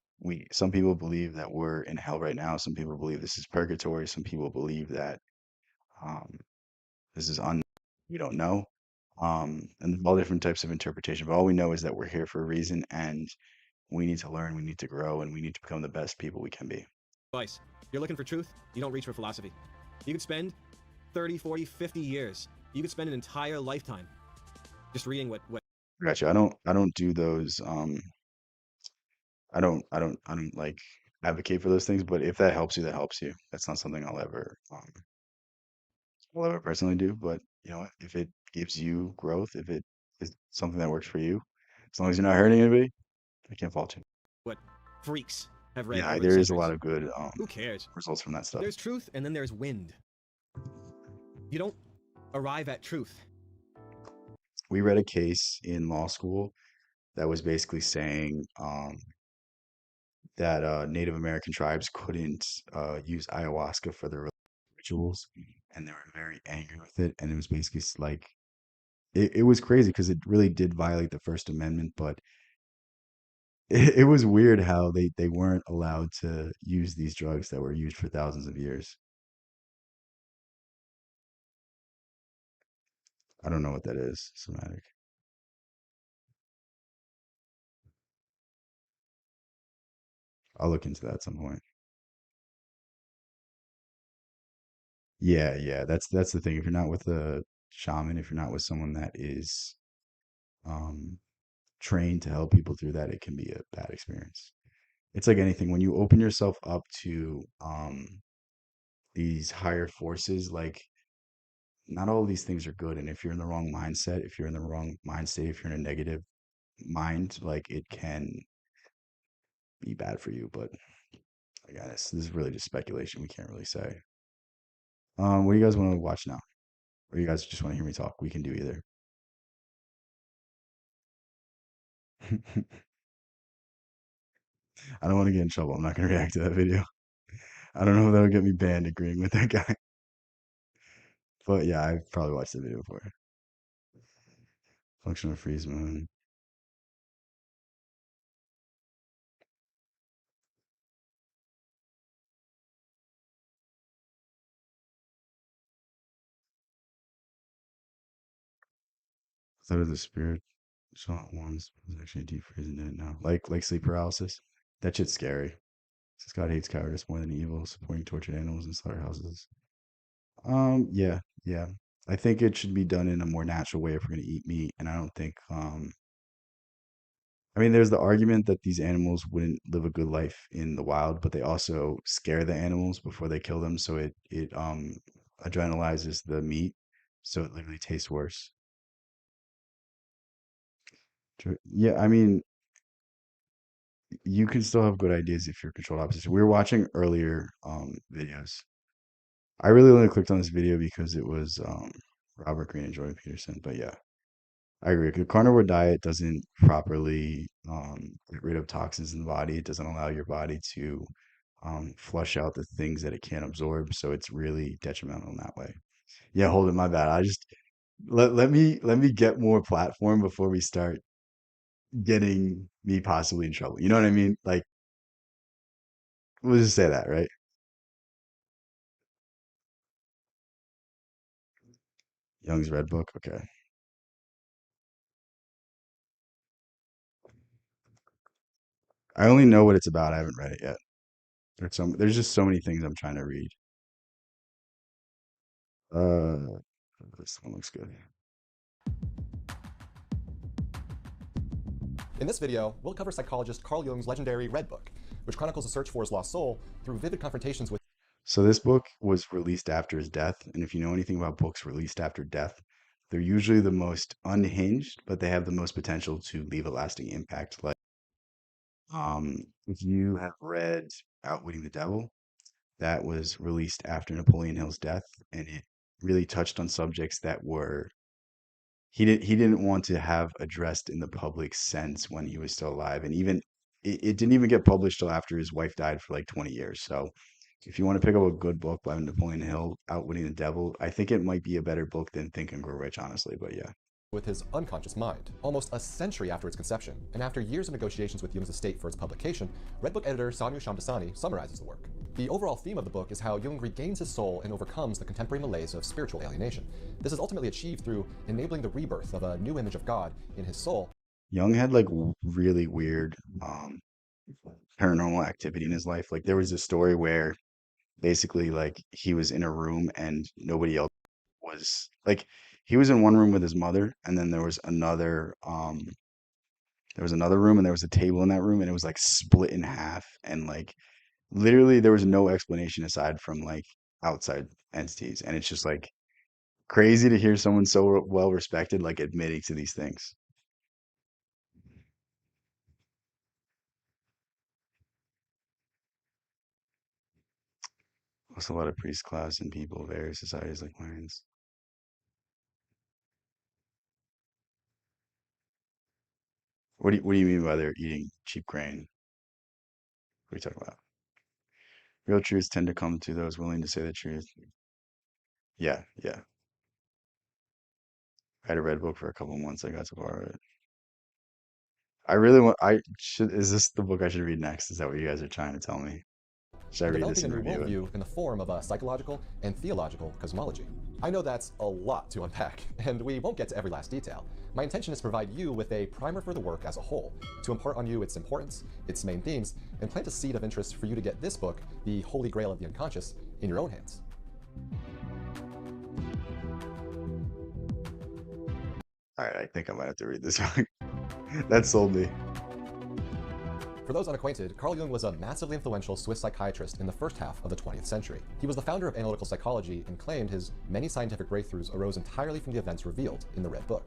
A: Some people believe that we're in hell right now. Some people believe this is purgatory. Some people believe that um, this is un. We don't know. And there's all different types of interpretation. But all we know is that we're here for a reason, and we need to learn, we need to grow, and we need to become the best people we can be.
C: You're looking for truth? You don't reach for philosophy. You could spend 30, 40, 50 years. You could spend an entire lifetime just reading what
A: Gotcha. I don't do those. I don't like advocate for those things. But if that helps you, that helps you. That's not something I'll ever personally do. But you know, what, if it gives you growth, if it is something that works for you, as long as you're not hurting anybody, I can't fault you.
C: what freaks have read
A: Yeah,
C: over the
A: there is a lot
C: centuries.
A: of good
C: Who cares?
A: results from that stuff.
C: There's truth and then there's wind. You don't arrive at truth.
A: We read a case in law school that was basically saying that Native American tribes couldn't use ayahuasca for their rituals, and they were very angry with it. And it was basically like it was crazy because it really did violate the First Amendment, but it was weird how they weren't allowed to use these drugs that were used for thousands of years. I don't know what that is, somatic. I'll look into that at some point. Yeah, yeah, that's the thing. If you're not with a shaman, if you're not with someone that is um trained to help people through that, it can be a bad experience. It's like anything. When you open yourself up to these higher forces, like not all of these things are good. And if you're in the wrong mindset, if you're in the wrong mind state, if you're in a negative mind, like it can be bad for you. But again, this is really just speculation. We can't really say. What do you guys want to watch now? Or you guys just want to hear me talk? We can do either. I don't want to get in trouble. I'm not going to react to that video. I don't know if that'll get me banned agreeing with that guy. But yeah, I've probably watched the video before. Functional freeze mode. Thought of the spirit saw it once, but was actually deep freezing dead now. Like sleep paralysis. That shit's scary. Says God hates cowardice more than evil, supporting tortured animals in slaughterhouses. Yeah, yeah. I think it should be done in a more natural way if we're gonna eat meat, and I don't think I mean there's the argument that these animals wouldn't live a good life in the wild, but they also scare the animals before they kill them, so it adrenalizes the meat, so it literally tastes worse. Yeah, I mean, you can still have good ideas if you're controlled opposition. We were watching earlier videos. I really only clicked on this video because it was Robert Greene and Jordan Peterson. But yeah, I agree. The carnivore diet doesn't properly get rid of toxins in the body. It doesn't allow your body to flush out the things that it can't absorb. So it's really detrimental in that way. Yeah, hold it. My bad. I just let me get more platform before we start getting me possibly in trouble. You know what I mean? Like, we'll just say that, right? Young's Red Book. Okay. I only know what it's about. I haven't read it yet. There's just so many things I'm trying to read. Uh, this one looks good.
D: In this video, we'll cover psychologist Carl Jung's legendary Red Book, which chronicles the search for his lost soul through vivid confrontations with.
A: So this book was released after his death, and if you know anything about books released after death, they're usually the most unhinged, but they have the most potential to leave a lasting impact. Like, if you have read Outwitting the Devil, that was released after Napoleon Hill's death, and it really touched on subjects that were he didn't want to have addressed in the public sense when he was still alive, and even it didn't even get published till after his wife died for like 20 years. So if you want to pick up a good book by Napoleon Hill, Outwitting the Devil, I think it might be a better book than Think and Grow Rich, honestly. But yeah.
D: with his unconscious mind. Almost a century after its conception, and after years of negotiations with Jung's estate for its publication, Red Book editor Samuel Shamdasani summarizes the work. The overall theme of the book is how Jung regains his soul and overcomes the contemporary malaise of spiritual alienation. This is ultimately achieved through enabling the rebirth of a new image of God in his soul.
A: Jung had like really weird paranormal activity in his life. Like there was a story where basically like he was in a room and nobody else was like he was in one room with his mother, and then there was another room, and there was a table in that room, and it was like split in half, and like literally there was no explanation aside from like outside entities, and it's just like crazy to hear someone so well respected like admitting to these things. Also a lot of priest class and people of various societies like lions. What do you mean by they're eating cheap grain? What are you talking about? Real truths tend to come to those willing to say the truth. Yeah, yeah. I had a Red Book for a couple months. I got to borrow it. I really want. I should. Is this the book I should read next? Is that what you guys are trying to tell me? Should I
D: And
A: read this
D: developing a
A: and
D: new
A: review it?
D: worldview in the form of a psychological and theological cosmology. I know that's a lot to unpack, and we won't get to every last detail. My intention is to provide you with a primer for the work as a whole, to impart on you its importance, its main themes, and plant a seed of interest for you to get this book, The Holy Grail of the Unconscious, in your own hands.
A: All right, I think I might have to read this book. That sold me.
D: For those unacquainted, Carl Jung was a massively influential Swiss psychiatrist in the first half of the 20th century. He was the founder of analytical psychology and claimed his many scientific breakthroughs arose entirely from the events revealed in the Red Book.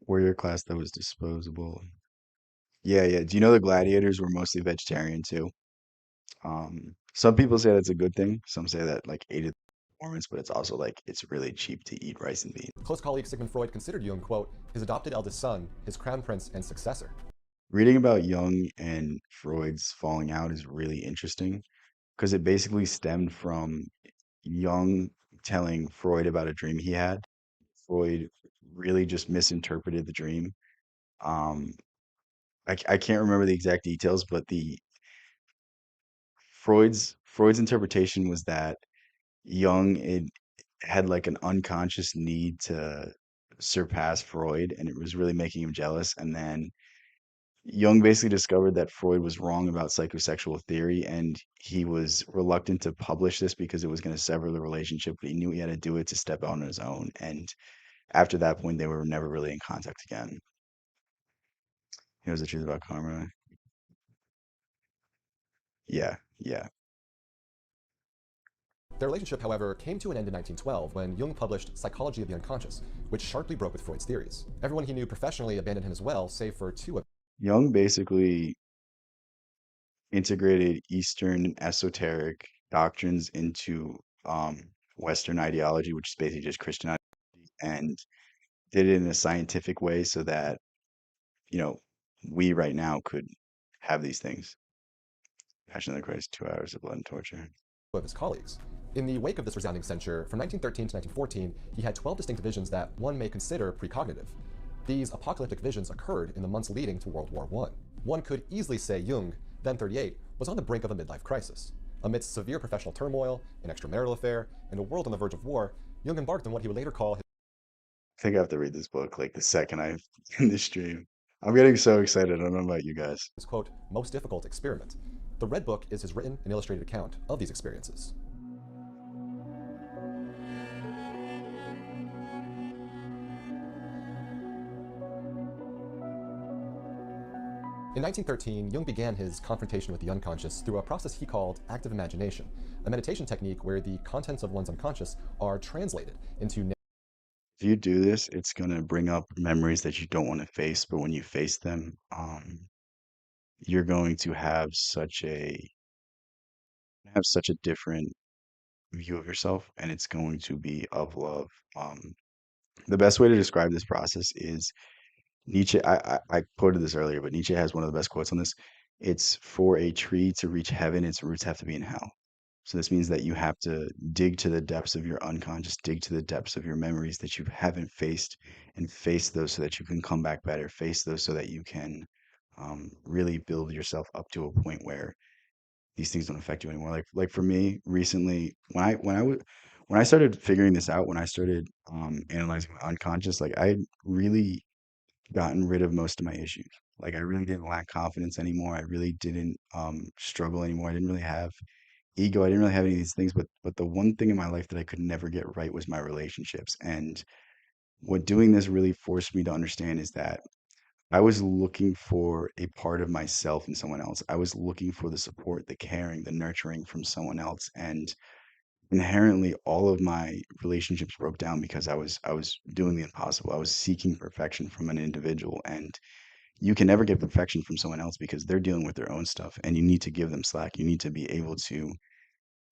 A: Warrior class that was disposable. Yeah, yeah. Do you know the gladiators were mostly vegetarian too? Some people say that's a good thing. Some say that like aided performance, but it's also like it's really cheap to eat rice and beans.
D: Close colleague Sigmund Freud considered Jung, quote, his adopted eldest son, his crown prince and successor.
A: Reading about Jung and Freud's falling out is really interesting because it basically stemmed from Jung telling Freud about a dream he had. Freud really just misinterpreted the dream. Um, I can't remember the exact details, but the Freud's interpretation was that Jung had like an unconscious need to surpass Freud, and it was really making him jealous. And then Jung basically discovered that Freud was wrong about psychosexual theory, and he was reluctant to publish this because it was going to sever the relationship, but he knew he had to do it to step out on his own. And after that point, they were never really in contact again. Here's the truth about karma. Yeah, yeah.
D: Their relationship, however, came to an end in 1912 when Jung published Psychology of the Unconscious, which sharply broke with Freud's theories. Everyone he knew professionally abandoned him as well, save for two of
A: Jung basically integrated Eastern esoteric doctrines into Western ideology, which is basically just Christian ideology, and did it in a scientific way so that, you know, we right now could have these things. Passion of the Christ, 2 hours of blood and torture.
D: his colleagues. In the wake of this resounding censure, from 1913 to 1914, he had 12 distinct visions that one may consider precognitive. These apocalyptic visions occurred in the months leading to World War I. One could easily say Jung, then 38, was on the brink of a midlife crisis. Amidst severe professional turmoil, an extramarital affair, and a world on the verge of war, Jung embarked on what he would later call
A: I think I have to read this book like the second I end the stream. I'm getting so excited. I don't know about you guys.
D: his, quote, most difficult experiment. The Red Book is his written and illustrated account of these experiences. In 1913, Jung began his confrontation with the unconscious through a process he called active imagination, a meditation technique where the contents of one's unconscious are translated into
A: If you do this, it's gonna bring up memories that you don't want to face, but when you face them, you're going to have such a different view of yourself, and it's going to be of love. Um, the best way to describe this process is Nietzsche. I quoted this earlier, but Nietzsche has one of the best quotes on this. It's for a tree to reach heaven, its roots have to be in hell. So this means that you have to dig to the depths of your unconscious, dig to the depths of your memories that you haven't faced, and face those so that you can come back better. Face those so that you can really build yourself up to a point where these things don't affect you anymore. Like for me, recently, when I started figuring this out, when I started analyzing my unconscious, like I had really gotten rid of most of my issues. Like I really didn't lack confidence anymore. I really didn't struggle anymore. I didn't really have ego. I didn't really have any of these things, but the one thing in my life that I could never get right was my relationships. And what doing this really forced me to understand is that I was looking for a part of myself in someone else. I was looking for the support, the caring, the nurturing from someone else. And inherently all of my relationships broke down because I was doing the impossible. I was seeking perfection from an individual. And you can never get perfection from someone else because they're dealing with their own stuff and you need to give them slack. You need to be able to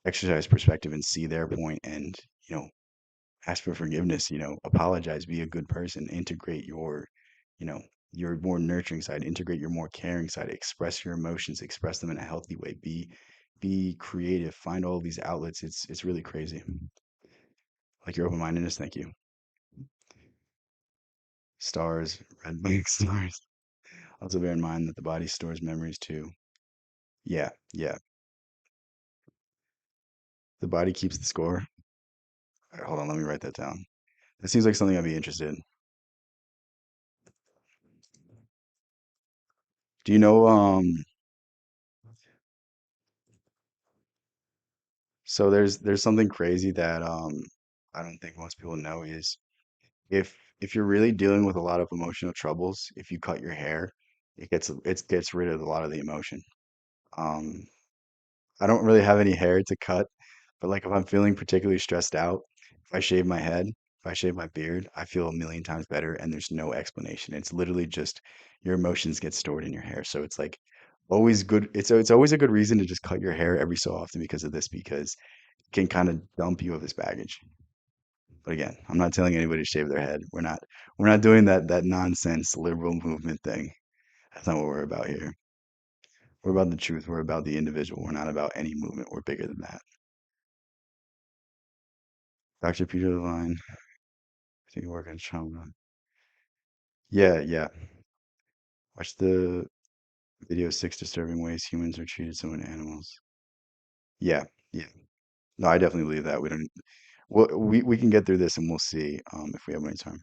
A: exercise perspective and see their point and, you know, ask for forgiveness, apologize, be a good person, integrate you know, your more nurturing side, integrate your more caring side, express your emotions, express them in a healthy way, be creative, find all these outlets. It's really crazy. Like your open-mindedness, thank you. Stars, red big stars. Also bear in mind that the body stores memories too. Yeah, yeah. The body keeps the score. All right, hold on, let me write that down. That seems like something I'd be interested in. Do you know so there's something crazy that I don't think most people know is if you're really dealing with a lot of emotional troubles, if you cut your hair, it gets rid of a lot of the emotion. Um I don't really have any hair to cut, but like if I'm feeling particularly stressed out, if I shave my head, if I shave my beard, I feel a million times better and there's no explanation. It's literally just your emotions get stored in your hair. So it's like always good. It's always a good reason to just cut your hair every so often because of this, because it can kind of dump you of this baggage. But again, I'm not telling anybody to shave their head. We're not doing that nonsense liberal movement thing. That's not what we're about here. We're about the truth. We're about the individual. We're not about any movement. We're bigger than that. Dr. Peter Levine, I think you work in trauma. Yeah, yeah. Watch the video Six Disturbing Ways Humans Are Treated So in Animals. Yeah, yeah. No, I definitely believe that. We don't we can get through this and we'll see if we have any time.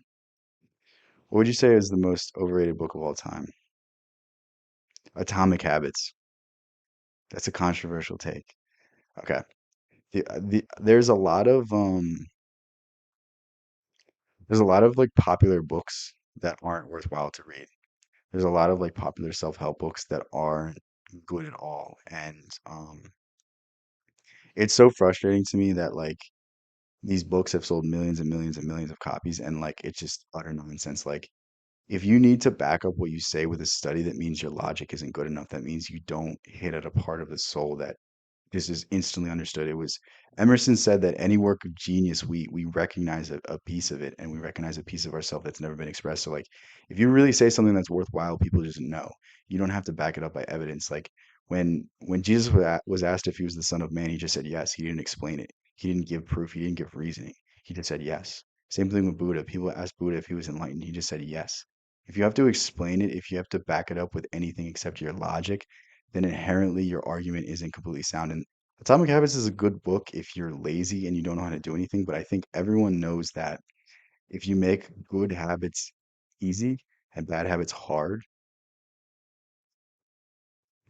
A: What would you say is the most overrated book of all time? Atomic Habits. That's a controversial take. Okay. There's a lot of like popular books that aren't worthwhile to read. There's a lot of like popular self-help books that aren't good at all. And it's so frustrating to me that like these books have sold millions and millions and millions of copies and like it's just utter nonsense. Like if you need to back up what you say with a study, that means your logic isn't good enough. That means you don't hit at a part of the soul that this is instantly understood. It was Emerson said that any work of genius, we recognize a piece of it and we recognize a piece of ourselves that's never been expressed. So like if you really say something that's worthwhile, people just know. You don't have to back it up by evidence. Like when Jesus was asked if he was the Son of Man, he just said yes. He didn't explain it. He didn't give proof. He didn't give reasoning. He just said yes. Same thing with Buddha. People asked Buddha if he was enlightened. He just said yes. If you have to explain it, if you have to back it up with anything except your logic, then inherently your argument isn't completely sound. And Atomic Habits is a good book if you're lazy and you don't know how to do anything, but I think everyone knows that if you make good habits easy and bad habits hard,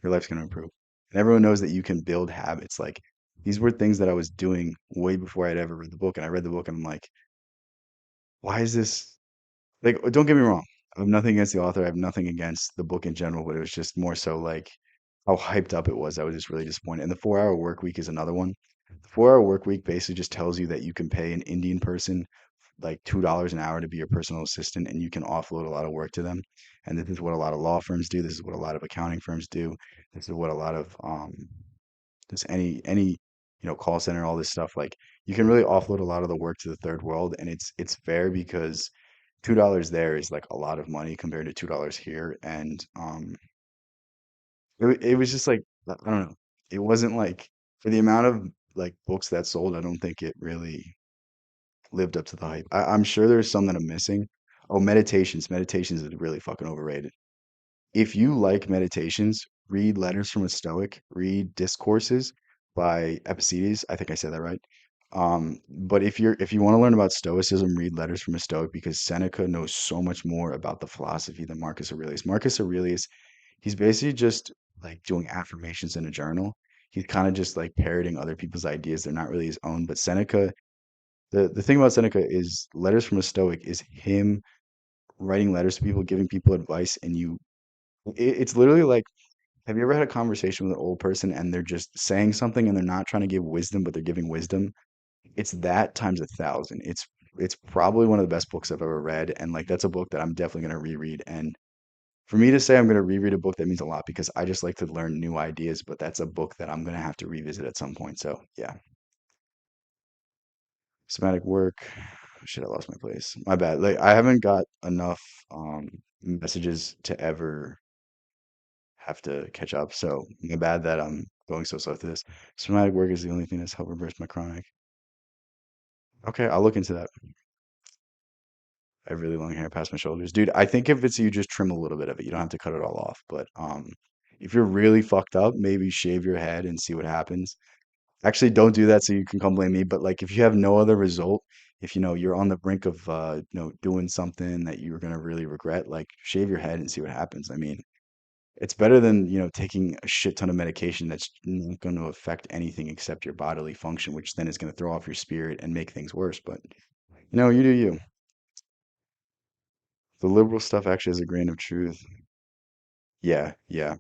A: your life's going to improve. And everyone knows that you can build habits. Like these were things that I was doing way before I'd ever read the book. And I read the book and I'm like, why is this? Like, don't get me wrong. I have nothing against the author. I have nothing against the book in general, but it was just more so like how hyped up it was. I was just really disappointed. And the 4 hour work week is another one. The 4 hour work week basically just tells you that you can pay an Indian person like $2 an hour to be your personal assistant and you can offload a lot of work to them. And this is what a lot of law firms do. This is what a lot of accounting firms do. This is what a lot of just any call center, all this stuff. Like you can really offload a lot of the work to the third world, and it's fair because $2 there is like a lot of money compared to $2 here. And it was just like I don't know. It wasn't like for the amount of like books that sold, I don't think it really lived up to the hype. I'm sure there's some that I'm missing. Oh, Meditations. Meditations is really fucking overrated. If you like meditations, read Letters from a Stoic, read Discourses by Epictetus. I think I said that right. But if you want to learn about Stoicism, read Letters from a Stoic because Seneca knows so much more about the philosophy than Marcus Aurelius. Marcus Aurelius, he's basically just like doing affirmations in a journal. He's kind of just like parroting other people's ideas. They're not really his own. But Seneca, the thing about Seneca is Letters from a Stoic is him writing letters to people, giving people advice, and it's literally like, have you ever had a conversation with an old person and they're just saying something and they're not trying to give wisdom, but they're giving wisdom? It's that times a thousand. It's probably one of the best books I've ever read, and like that's a book that I'm definitely gonna reread. And for me to say I'm gonna reread a book, that means a lot because I just like to learn new ideas, but that's a book that I'm gonna have to revisit at some point. So yeah, somatic work. Shit, I lost my place. My bad. Like I haven't got enough messages to ever have to catch up. So my bad that I'm going so slow through this. Somatic work is the only thing that's helped reverse my chronic. Okay, I'll look into that. I have really long hair past my shoulders. Dude, I think if it's you just trim a little bit of it. You don't have to cut it all off. But if you're really fucked up, maybe shave your head and see what happens. Actually, don't do that so you can come blame me. But like if you have no other result, if you know you're on the brink of doing something that you're gonna really regret, like shave your head and see what happens. I mean, it's better than, taking a shit ton of medication that's not going to affect anything except your bodily function, which then is going to throw off your spirit and make things worse. But, you do you. The liberal stuff actually has a grain of truth. Yeah, yeah.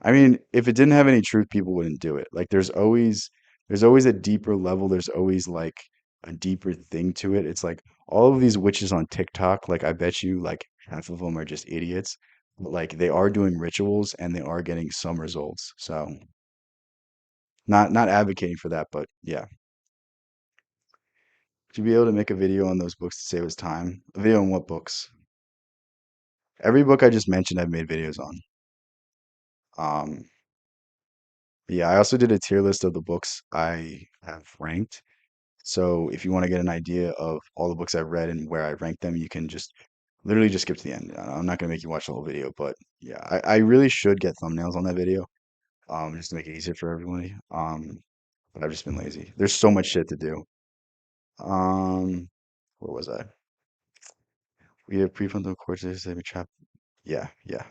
A: I mean, if it didn't have any truth, people wouldn't do it. Like there's always a deeper level. There's always like a deeper thing to it. It's like all of these witches on TikTok, like I bet you like half of them are just idiots. But like they are doing rituals and they are getting some results. So not advocating for that, but yeah. To be able to make a video on those books to save us time. A video on what books? Every book I just mentioned, I've made videos on. Um, yeah, I also did a tier list of the books I have ranked. So if you want to get an idea of all the books I've read and where I rank them, you can just literally just skip to the end. I'm not gonna make you watch the whole video, but yeah, I really should get thumbnails on that video, just to make it easier for everybody. But I've just been lazy. There's so much shit to do. Where was I? We have prefrontal cortex, they trap. Yeah, yeah.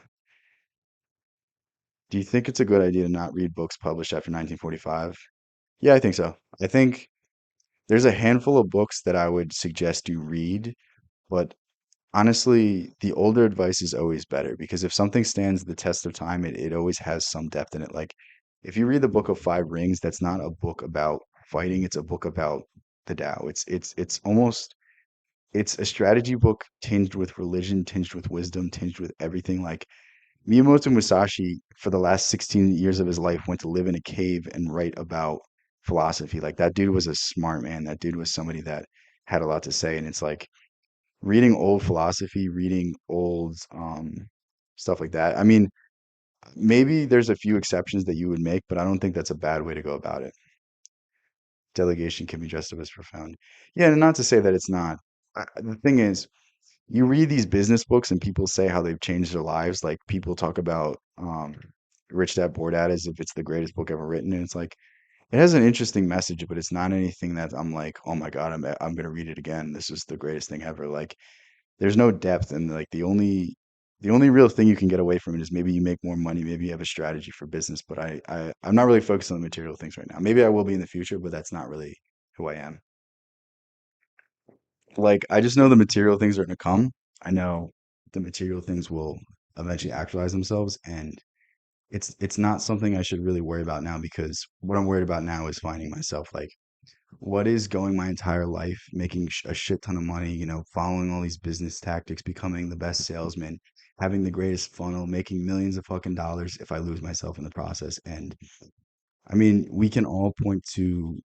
A: Do you think it's a good idea to not read books published after 1945? Yeah, I think so. I think there's a handful of books that I would suggest you read, but honestly, the older advice is always better because if something stands the test of time, it always has some depth in it. Like if you read the Book of Five Rings, that's not a book about fighting, it's a book about the Tao. It's almost it's a strategy book tinged with religion, tinged with wisdom, tinged with everything. Like Miyamoto Musashi, for the last 16 years of his life, went to live in a cave and write about philosophy. Like that dude was a smart man. That dude was somebody that had a lot to say. And it's like reading old philosophy, reading old stuff like that. I mean, maybe there's a few exceptions that you would make, but I don't think that's a bad way to go about it. Delegation can be just as profound. Yeah, and not to say that it's not. The thing is, you read these business books and people say how they've changed their lives. Like people talk about Rich Dad Poor Dad as if it's the greatest book ever written, and it's like it has an interesting message, but it's not anything that I'm like, oh my God, I'm gonna read it again. This is the greatest thing ever. Like there's no depth, and like the only real thing you can get away from it is maybe you make more money, maybe you have a strategy for business. But I'm not really focused on the material things right now. Maybe I will be in the future, but that's not really who I am. Like I just know the material things are going to come. I know the material things will eventually actualize themselves, and it's not something I should really worry about now because what I'm worried about now is finding myself. Like what is going my entire life, making a shit ton of money, following all these business tactics, becoming the best salesman, having the greatest funnel, making millions of fucking dollars if I lose myself in the process. And I mean, we can all point to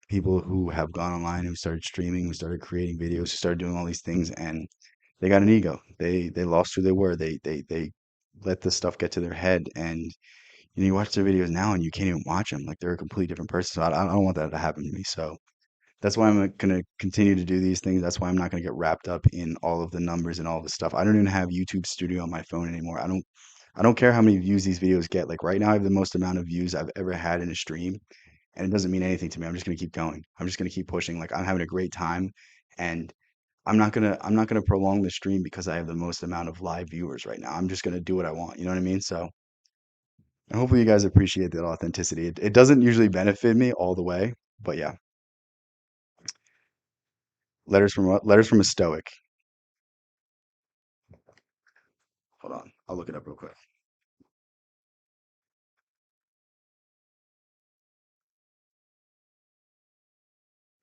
A: people who have gone online, who started streaming, who started creating videos, who started doing all these things, and they got an ego. They lost who they were. They let the stuff get to their head, and you watch their videos now and you can't even watch them. Like they're a completely different person. So I don't want that to happen to me. So that's why I'm gonna continue to do these things. That's why I'm not gonna get wrapped up in all of the numbers and all the stuff. I don't even have YouTube Studio on my phone anymore. I don't care how many views these videos get. Like right now, I have the most amount of views I've ever had in a stream, and it doesn't mean anything to me. I'm just gonna keep going. I'm just gonna keep pushing. Like I'm having a great time, and I'm not gonna prolong the stream because I have the most amount of live viewers right now. I'm just gonna do what I want. You know what I mean? So hopefully you guys appreciate that authenticity. It doesn't usually benefit me all the way, but yeah. Letters from what? Letters from a Stoic. Hold on, I'll look it up real quick.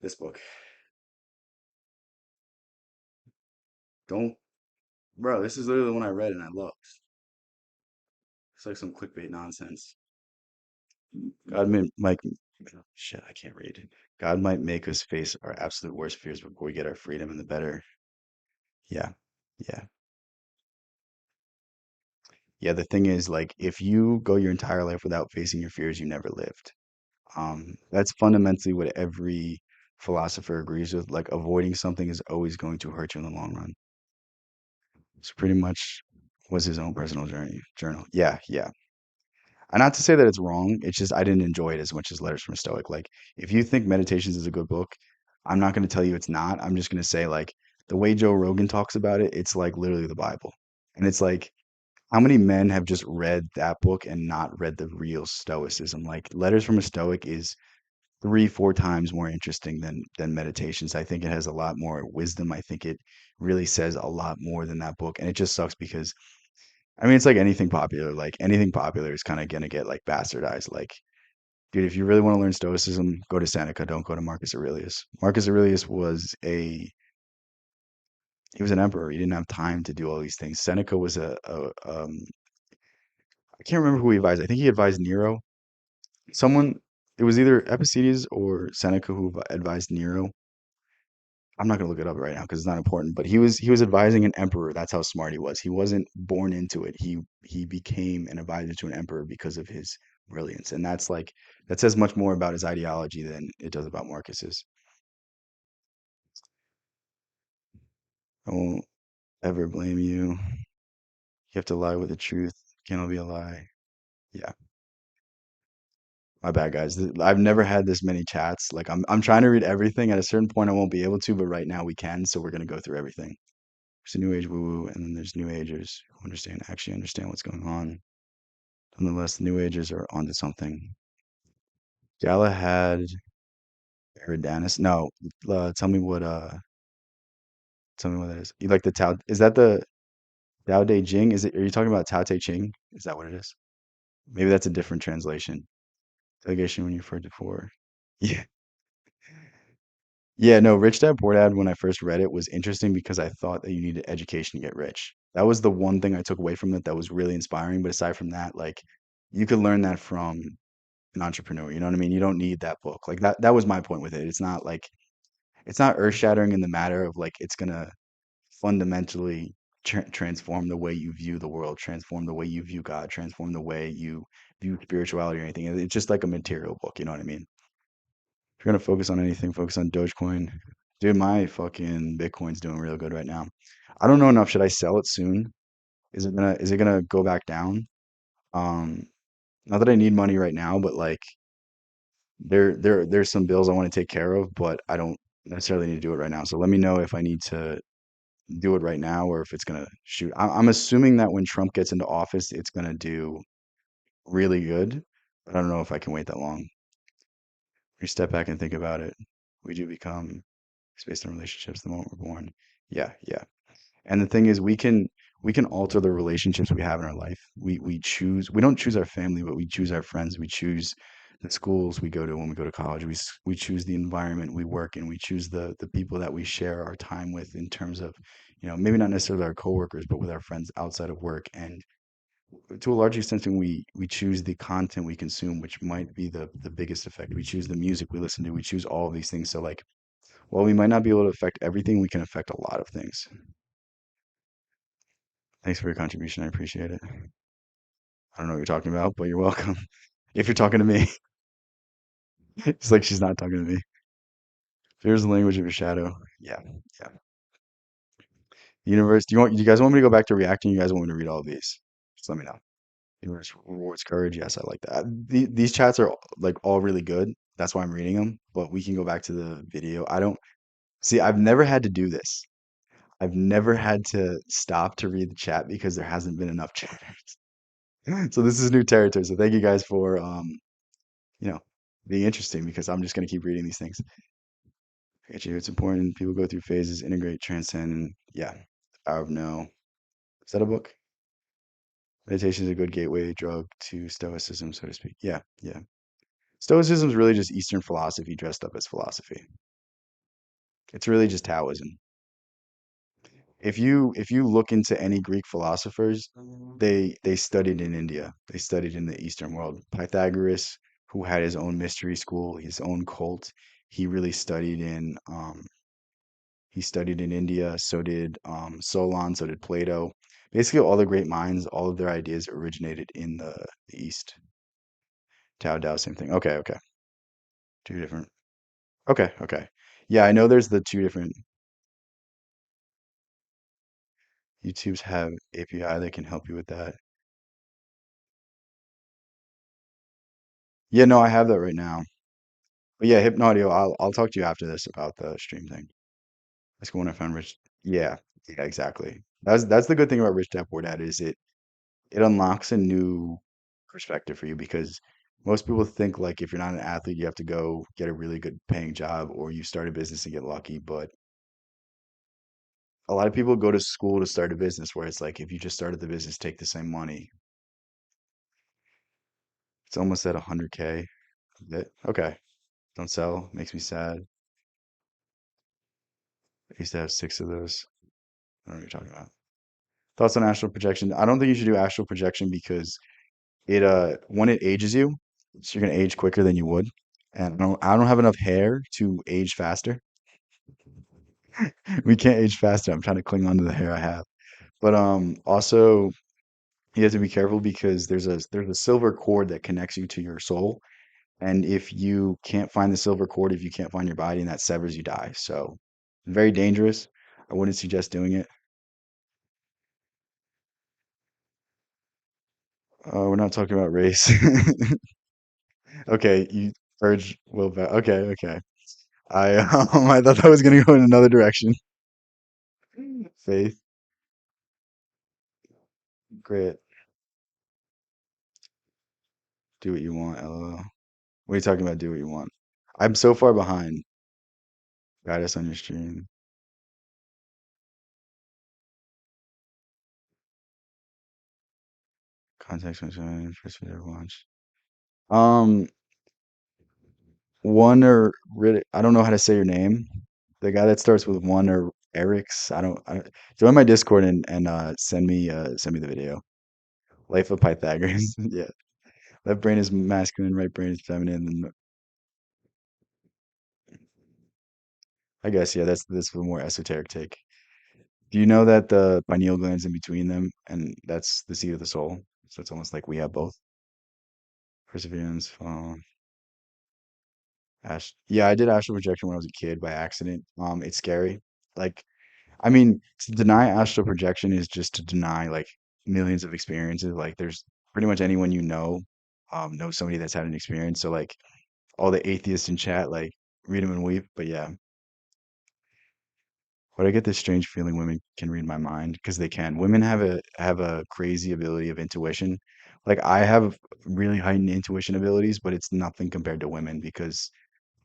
A: This book. Don't, bro. This is literally the one I read and I loved. It's like some clickbait nonsense. God might, shit, I can't read. God might make us face our absolute worst fears before we get our freedom, and the better. Yeah, yeah, yeah. The thing is, like, if you go your entire life without facing your fears, you never lived. That's fundamentally what every philosopher agrees with. Like, avoiding something is always going to hurt you in the long run. It's pretty much was his own personal journal. Yeah, yeah. And not to say that it's wrong, it's just I didn't enjoy it as much as Letters from a Stoic. Like, if you think Meditations is a good book, I'm not going to tell you it's not. I'm just going to say, like, the way Joe Rogan talks about it, it's like literally the Bible. And it's like, how many men have just read that book and not read the real Stoicism? Like, Letters from a Stoic is three, four times more interesting than Meditations. I think it has a lot more wisdom. I think it really says a lot more than that book. And it just sucks because I mean, it's like anything popular. Like anything popular is kind of gonna get like bastardized. Like, dude, if you really want to learn Stoicism, go to Seneca. Don't go to Marcus Aurelius. Marcus Aurelius was he was an emperor. He didn't have time to do all these things. Seneca was I can't remember who he advised. I think he advised Nero. Someone. It was either Epictetus or Seneca who advised Nero. I'm not gonna look it up right now because it's not important. But he was advising an emperor. That's how smart he was. He wasn't born into it. He became an advisor to an emperor because of his brilliance, and that's like that says much more about his ideology than it does about Marcus's. I won't ever blame you. You have to lie with the truth. Can all be a lie. Yeah, my bad, guys. I've never had this many chats. Like I'm trying to read everything. At a certain point, I won't be able to, but right now we can. So we're gonna go through everything. There's a new age woo woo, and then there's new agers who actually understand what's going on. Nonetheless, the new agers are onto something. Galahad Eridanus. No, tell me what that is. You like the Tao? Is that the Tao Te Ching? Is it? Are you talking about Tao Te Ching? Is that what it is? Maybe that's a different translation. Delegation when you referred to four. Yeah, yeah. No, Rich Dad Poor Dad. When I first read it, was interesting because I thought that you needed education to get rich. That was the one thing I took away from it that was really inspiring. But aside from that, like you could learn that from an entrepreneur. You know what I mean? You don't need that book. Like that was my point with it. It's not like it's not earth-shattering in the matter of like it's gonna fundamentally transform the way you view the world, transform the way you view God, transform the way you view spirituality or anything. It's just like a material book, you know what I mean? If you're gonna focus on anything, focus on Dogecoin. Dude, my fucking Bitcoin's doing real good right now. I don't know enough. Should I sell it soon? Is it gonna go back down? Um, Not that I need money right now, but like there's some bills I want to take care of, but I don't necessarily need to do it right now. So let me know if I need to do it right now or if it's gonna shoot. I'm assuming that when Trump gets into office, it's gonna do really good, but I don't know if I can wait that long. We step back and think about it. We do become it's based on relationships the moment we're born. Yeah, yeah. And the thing is, we can alter the relationships we have in our life. We choose. We don't choose our family, but we choose our friends. We choose the schools we go to when we go to college. We choose the environment we work in. We choose the people that we share our time with in terms of, maybe not necessarily our coworkers, but with our friends outside of work. And to a large extent, we choose the content we consume, which might be the biggest effect. We choose the music we listen to. We choose all of these things. So like, while we might not be able to affect everything, we can affect a lot of things. Thanks for your contribution. I appreciate it. I don't know what you're talking about, but you're welcome. If you're talking to me, it's like she's not talking to me. Fear the language of your shadow. Yeah, yeah. Universe. Do you guys want me to go back to reacting? You guys want me to read all of these? Just let me know. Universe rewards courage. Yes, I like that. These chats are like all really good. That's why I'm reading them. But we can go back to the video. I don't see. I've never had to do this. I've never had to stop to read the chat because there hasn't been enough chatters. So this is new territory. So thank you guys for you know, being interesting because I'm just gonna keep reading these things. I get you. It's important. People go through phases, integrate, transcend, and yeah, the power of no. Is that a book? Meditation is a good gateway drug to stoicism, so to speak. Yeah, yeah. Stoicism is really just Eastern philosophy dressed up as philosophy. It's really just Taoism. If you look into any Greek philosophers, they studied in India. They studied in the Eastern world. Pythagoras, who had his own mystery school, his own cult, he really studied in he studied in India. So did Solon. So did Plato. Basically, all the great minds, all of their ideas originated in the East. Tao, same thing. Okay, okay. Two different. Okay, okay. Yeah, I know there's the two different YouTubes have API that can help you with that. Yeah, no, I have that right now. But yeah, Hypnaudio, I'll talk to you after this about the stream thing. Let's go when I find Rich. Yeah, yeah, exactly. That's the good thing about Rich Dad Poor Dad is it unlocks a new perspective for you because most people think like if you're not an athlete, you have to go get a really good paying job or you start a business and get lucky. But a lot of people go to school to start a business where it's like if you just started the business, take the same money. It's almost at 100K. Okay. Don't sell. Makes me sad. I used to have six of those. I don't know what you're talking about. Thoughts on astral projection? I don't think you should do astral projection because it when it ages you, so you're gonna age quicker than you would. And I don't have enough hair to age faster. We can't age faster. I'm trying to cling on to the hair I have. But also you have to be careful because there's a silver cord that connects you to your soul. And if you can't find the silver cord, if you can't find your body and that severs, you die. So very dangerous. I wouldn't suggest doing it. We're not talking about race. Okay, you urge will back. Okay, okay. I I thought that was gonna go in another direction. Faith, grit, do what you want, LOL. What are you talking about? Do what you want. I'm so far behind. Guide us on your stream. Context mention first video launch. Um, one or I don't know how to say your name. The guy that starts with one or Eric's. I don't join my Discord and send me the video. Life of Pythagoras. Yeah. Left brain is masculine, right brain is feminine. And I guess yeah, that's the more esoteric take. Do you know that the pineal gland's in between them, and that's the seat of the soul? So it's almost like we have both. Perseverance. Yeah, I did astral projection when I was a kid by accident. It's scary. Like, I mean, to deny astral projection is just to deny like millions of experiences. Like, there's pretty much anyone you know somebody that's had an experience. So like all the atheists in chat, like read them and weep. But yeah, but I get this strange feeling women can read my mind because they can. Women have a crazy ability of intuition. Like I have really heightened intuition abilities, but it's nothing compared to women because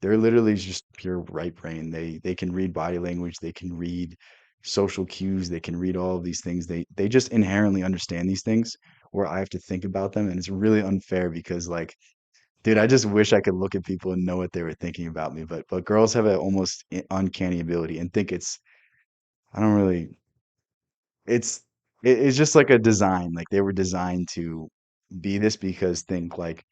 A: they're literally just pure right brain. They can read body language, they can read social cues, they can read all of these things. They just inherently understand these things where I have to think about them, and it's really unfair because like, dude, I just wish I could look at people and know what they were thinking about me. But girls have an almost uncanny ability and think it's I don't really it's it's just like a design. Like they were designed to be this because think like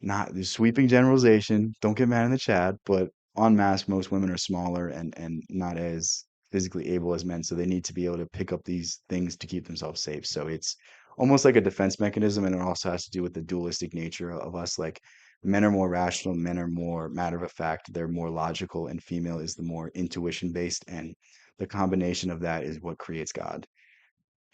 A: not the sweeping generalization. Don't get mad in the chat, but en masse, most women are smaller and not as physically able as men, so they need to be able to pick up these things to keep themselves safe. So it's almost like a defense mechanism, and it also has to do with the dualistic nature of us. Like men are more rational, men are more matter of fact, they're more logical, and female is the more intuition based, and the combination of that is what creates God.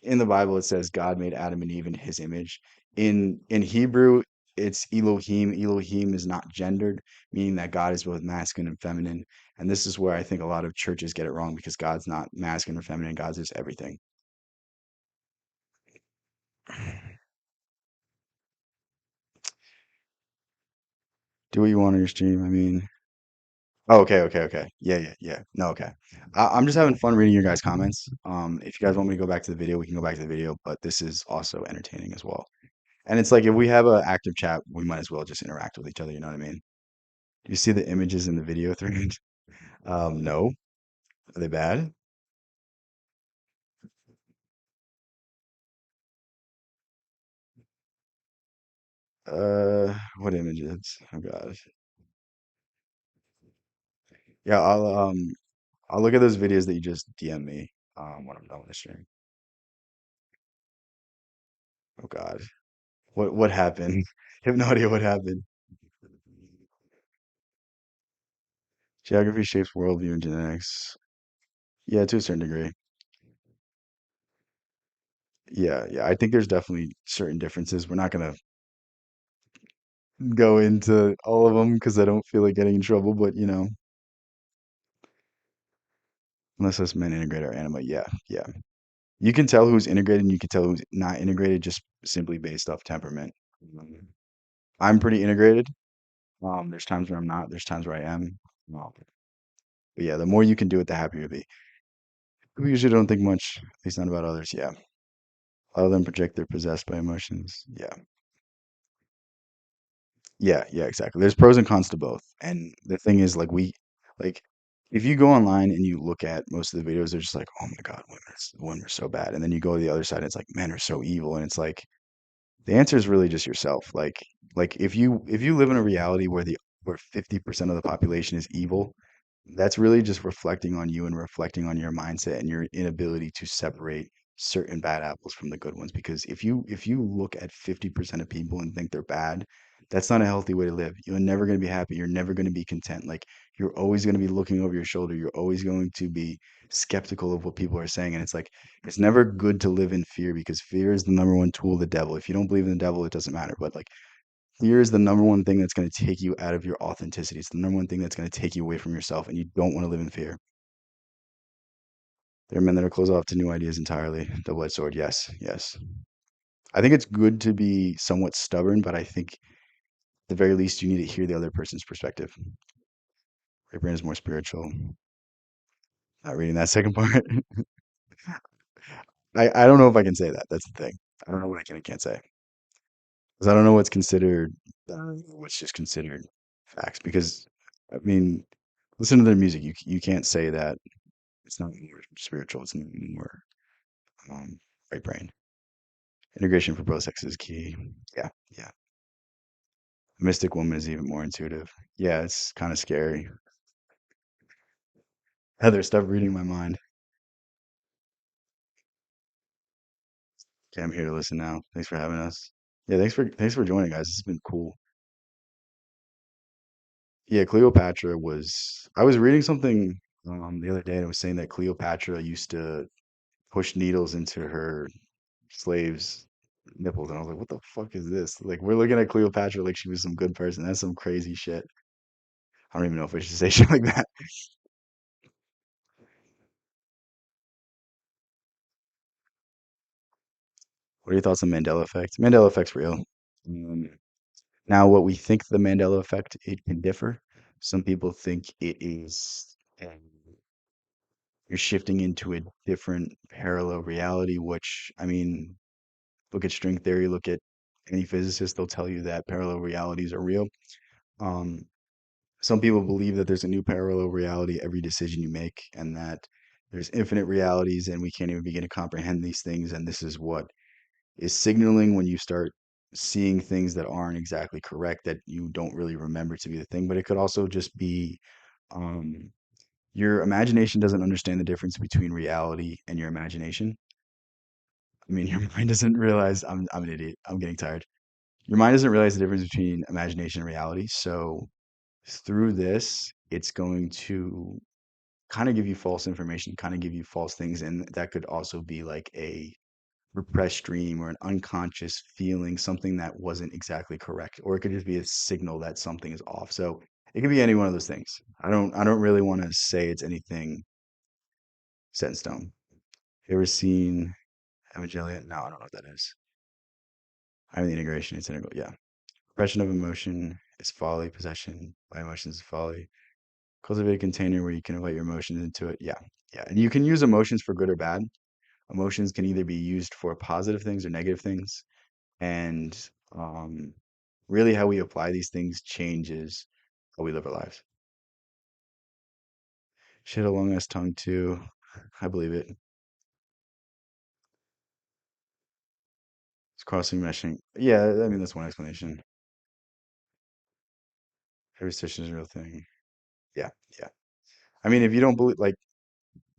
A: In the Bible it says God made Adam and Eve in his image. In Hebrew it's Elohim. Elohim is not gendered, meaning that God is both masculine and feminine. And this is where I think a lot of churches get it wrong because God's not masculine or feminine. God's just everything. Do what you want on your stream. I mean, oh, okay, okay, okay. Yeah, yeah, yeah. No, okay. I'm just having fun reading your guys' comments. If you guys want me to go back to the video, we can go back to the video, but this is also entertaining as well. And it's like if we have an active chat, we might as well just interact with each other, you know what I mean? Do you see the images in the video thread? No. Are they bad? What images? Oh gosh. Yeah, I'll look at those videos that you just DM me when I'm done with the stream. Oh God. What happened? I have no idea what happened. Geography shapes worldview and genetics. Yeah, to a certain degree. Yeah, yeah. I think there's definitely certain differences. We're not gonna go into all of them because I don't feel like getting in trouble, but unless us men integrate our anima, yeah, yeah. You can tell who's integrated and you can tell who's not integrated just simply based off temperament. Um, I'm pretty integrated. There's times where I'm not, there's times where I am. But yeah, the more you can do it, the happier you'll be. We usually don't think much, at least not about others. Yeah. A lot of them project they're possessed by emotions. Yeah. Yeah, yeah, exactly. There's pros and cons to both. And the thing is, like, if you go online and you look at most of the videos, they're just like, oh my God, women are so bad. And then you go to the other side, and it's like, men are so evil. And it's like, the answer is really just yourself. Like if you live in a reality where 50% of the population is evil, that's really just reflecting on you and reflecting on your mindset and your inability to separate certain bad apples from the good ones. Because if you look at 50% of people and think they're bad, that's not a healthy way to live. You're never going to be happy. You're never going to be content. Like you're always going to be looking over your shoulder. You're always going to be skeptical of what people are saying. And it's like it's never good to live in fear because fear is the number one tool of the devil. If you don't believe in the devil, it doesn't matter. But like fear is the number one thing that's going to take you out of your authenticity. It's the number one thing that's going to take you away from yourself, and you don't want to live in fear. There are men that are closed off to new ideas entirely. Double-edged sword. Yes, yes. I think it's good to be somewhat stubborn, but I think at the very least you need to hear the other person's perspective. Your brain is more spiritual. Not reading that second part. I don't know if I can say that. That's the thing. I don't know what I can and can't say because I don't know what's considered, what's just considered facts. Because I mean, listen to their music. You can't say that it's not more spiritual. It's not more um, right brain. Integration for both sexes is key. Yeah, yeah. A mystic woman is even more intuitive. Yeah, it's kind of scary. Heather, stop reading my mind. Okay, I'm here to listen now. Thanks for having us. Yeah, thanks for joining, guys. This has been cool. Yeah, Cleopatra was. I was reading something the other day, and it was saying that Cleopatra used to push needles into her slaves' nipples, and I was like, "What the fuck is this?" Like, we're looking at Cleopatra like she was some good person. That's some crazy shit. I don't even know if I should say shit like that. What are your thoughts on Mandela effect? Mandela effect's real. Um, Now, what we think the Mandela effect, it can differ. Some people think it is you're shifting into a different parallel reality, which, I mean, look at string theory, look at any physicist, they'll tell you that parallel realities are real. Um, some people believe that there's a new parallel reality every decision you make, and that there's infinite realities, and we can't even begin to comprehend these things. And this is what is signaling when you start seeing things that aren't exactly correct that you don't really remember to be the thing. But it could also just be um, your imagination doesn't understand the difference between reality and your imagination. I mean, your mind doesn't realize I'm an idiot. I'm getting tired. Your mind doesn't realize the difference between imagination and reality. So through this, it's going to kind of give you false information, kind of give you false things, and that could also be like a repressed dream or an unconscious feeling, something that wasn't exactly correct, or it could just be a signal that something is off. So it could be any one of those things. I don't really want to say it's anything set in stone. You ever seen Evangelion? No, I don't know what that is. I mean the integration, it's integral. Yeah. Repression of emotion is folly, possession by emotions is folly. Cultivate a container where you can invite your emotions into it. Yeah. Yeah. And you can use emotions for good or bad. Emotions can either be used for positive things or negative things. And um, really, how we apply these things changes how we live our lives. She had a long ass tongue too. I believe it. It's crossing meshing. Yeah, I mean that's one explanation. Every stitch is a real thing. Yeah, yeah. I mean, if you don't believe, like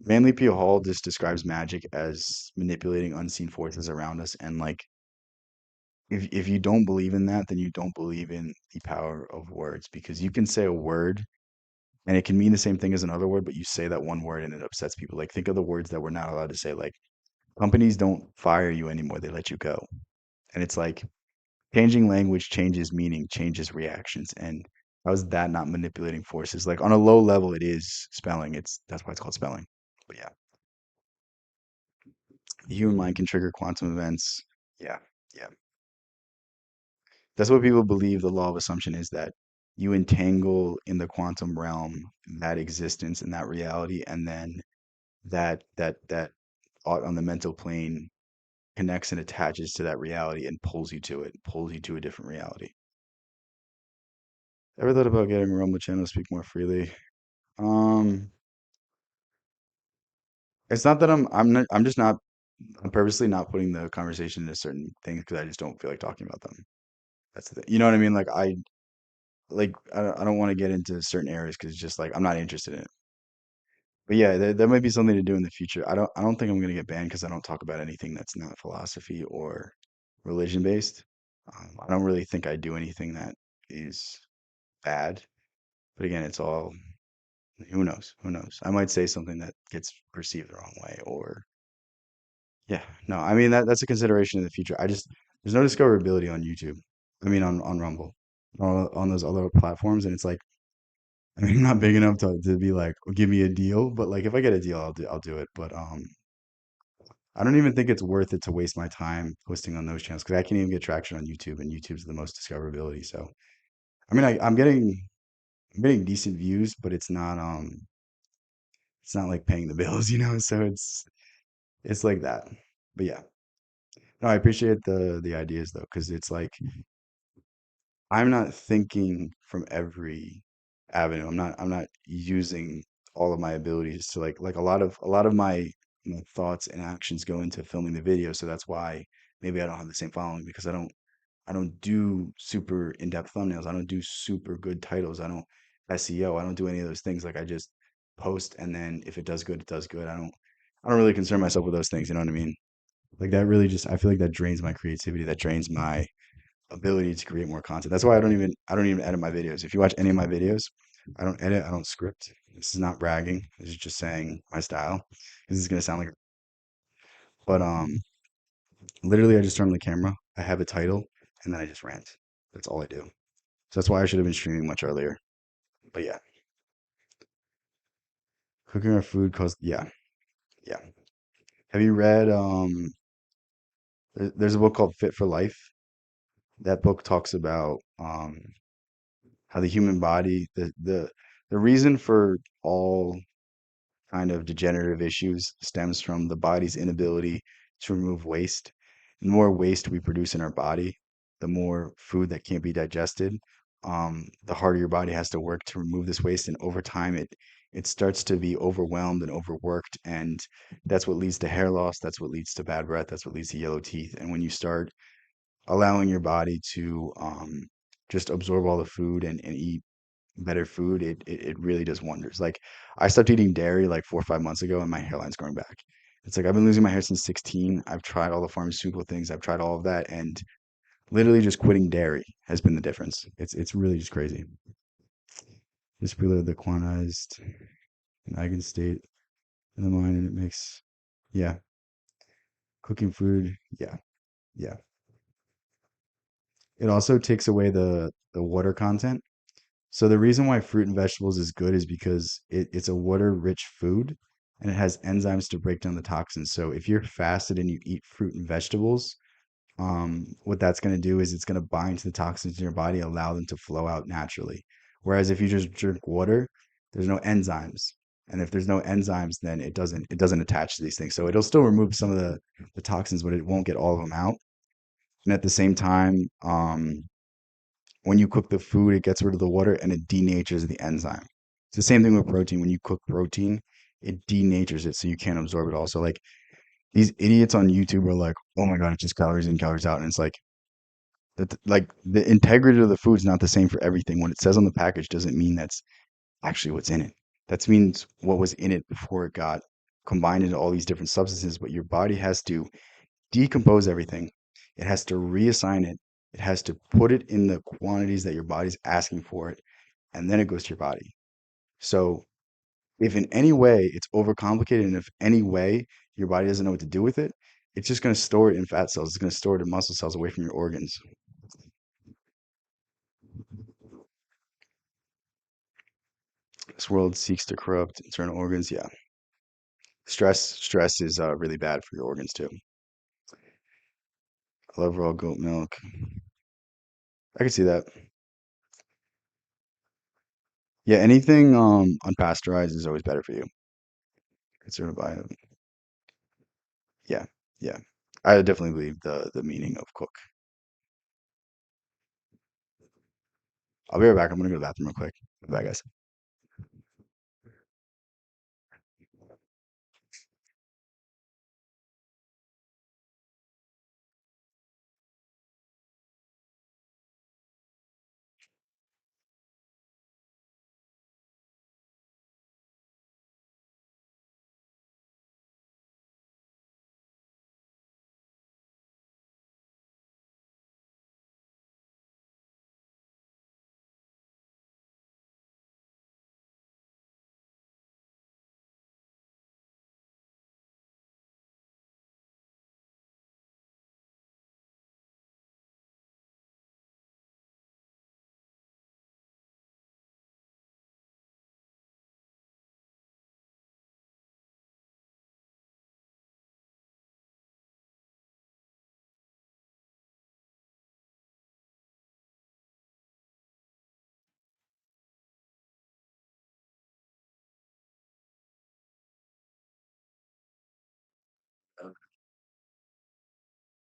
A: Manly P. Hall just describes magic as manipulating unseen forces around us, and like if you don't believe in that, then you don't believe in the power of words because you can say a word and it can mean the same thing as another word, but you say that one word and it upsets people. Like think of the words that we're not allowed to say. Like companies don't fire you anymore; they let you go, and it's like changing language changes meaning, changes reactions, and how is that not manipulating forces? Like on a low level, it is spelling. It's that's why it's called spelling. But yeah, the human mind can trigger quantum events. Yeah, yeah. That's what people believe the law of assumption is that you entangle in the quantum realm that existence and that reality, and then that on the mental plane connects and attaches to that reality and pulls you to it, pulls you to a different reality. Ever thought about getting a Rumble channel to speak more freely? Um, it's not that I'm just not I'm purposely not putting the conversation into certain things because I just don't feel like talking about them. That's the thing. You know what I mean? I don't want to get into certain areas because it's just like I'm not interested in it. But yeah, there might be something to do in the future. I don't think I'm gonna get banned because I don't talk about anything that's not philosophy or religion based. I don't really think I do anything that is bad. But again, it's all who knows? Who knows? I might say something that gets perceived the wrong way or yeah, no, I mean that's a consideration in the future. There's no discoverability on YouTube. I mean on Rumble, on those other platforms, and it's like I mean I'm not big enough to be like give me a deal, but like if I get a deal, I'll do it. But I don't even think it's worth it to waste my time posting on those channels because I can't even get traction on YouTube, and YouTube's the most discoverability. So I mean I'm getting decent views, but it's not like paying the bills, you know. So it's like that. But yeah. No, I appreciate the ideas though, because it's like I'm not thinking from every avenue. I'm not using all of my abilities to like a lot of my thoughts and actions go into filming the video. So that's why maybe I don't have the same following because I don't do super in-depth thumbnails. I don't do super good titles. I don't SEO. I don't do any of those things. Like I just post and then if it does good, it does good. I don't really concern myself with those things, you know what I mean? Like that really just I feel like that drains my creativity, that drains my ability to create more content. That's why I don't even edit my videos. If you watch any of my videos, I don't edit, I don't script. This is not bragging. This is just saying my style. This is gonna sound like but literally I just turn on the camera, I have a title, and then I just rant. That's all I do. So that's why I should have been streaming much earlier. But yeah, cooking our food cause yeah, yeah. Have you read there's a book called Fit for Life. That book talks about how the human body the reason for all kind of degenerative issues stems from the body's inability to remove waste. The more waste we produce in our body, the more food that can't be digested, the harder your body has to work to remove this waste, and over time it starts to be overwhelmed and overworked, and that's what leads to hair loss. That's what leads to bad breath. That's what leads to yellow teeth. And when you start allowing your body to just absorb all the food and eat better food, it really does wonders. Like I stopped eating dairy like 4 or 5 months ago, and my hairline's growing back. It's like I've been losing my hair since 16. I've tried all the pharmaceutical things. I've tried all of that, and literally just quitting dairy has been the difference. It's really just crazy. Just below the quantized eigenstate in the mind, and it makes, yeah, cooking food, yeah, yeah. It also takes away the water content. So the reason why fruit and vegetables is good is because it's a water-rich food and it has enzymes to break down the toxins. So if you're fasted and you eat fruit and vegetables, what that's going to do is it's going to bind to the toxins in your body, allow them to flow out naturally. Whereas if you just drink water, there's no enzymes. And if there's no enzymes, then it doesn't attach to these things. So it'll still remove some of the toxins, but it won't get all of them out. And at the same time, when you cook the food, it gets rid of the water and it denatures the enzyme. It's the same thing with protein. When you cook protein, it denatures it so you can't absorb it all. So like these idiots on YouTube are like, oh my God, it's just calories in, calories out. And it's like the integrity of the food is not the same for everything. What it says on the package doesn't mean that's actually what's in it. That means what was in it before it got combined into all these different substances. But your body has to decompose everything. It has to reassign it. It has to put it in the quantities that your body's asking for it, and then it goes to your body. So if in any way it's overcomplicated, and if any way your body doesn't know what to do with it, it's just going to store it in fat cells. It's going to store it in muscle cells away from your organs. This world seeks to corrupt internal organs. Yeah, stress is really bad for your organs too. I love raw goat milk. I can see that. Yeah, anything unpasteurized is always better for you. Considered by yeah, yeah. I definitely believe the meaning of cook. I'll be right back. I'm gonna go to the bathroom real quick. Bye, guys.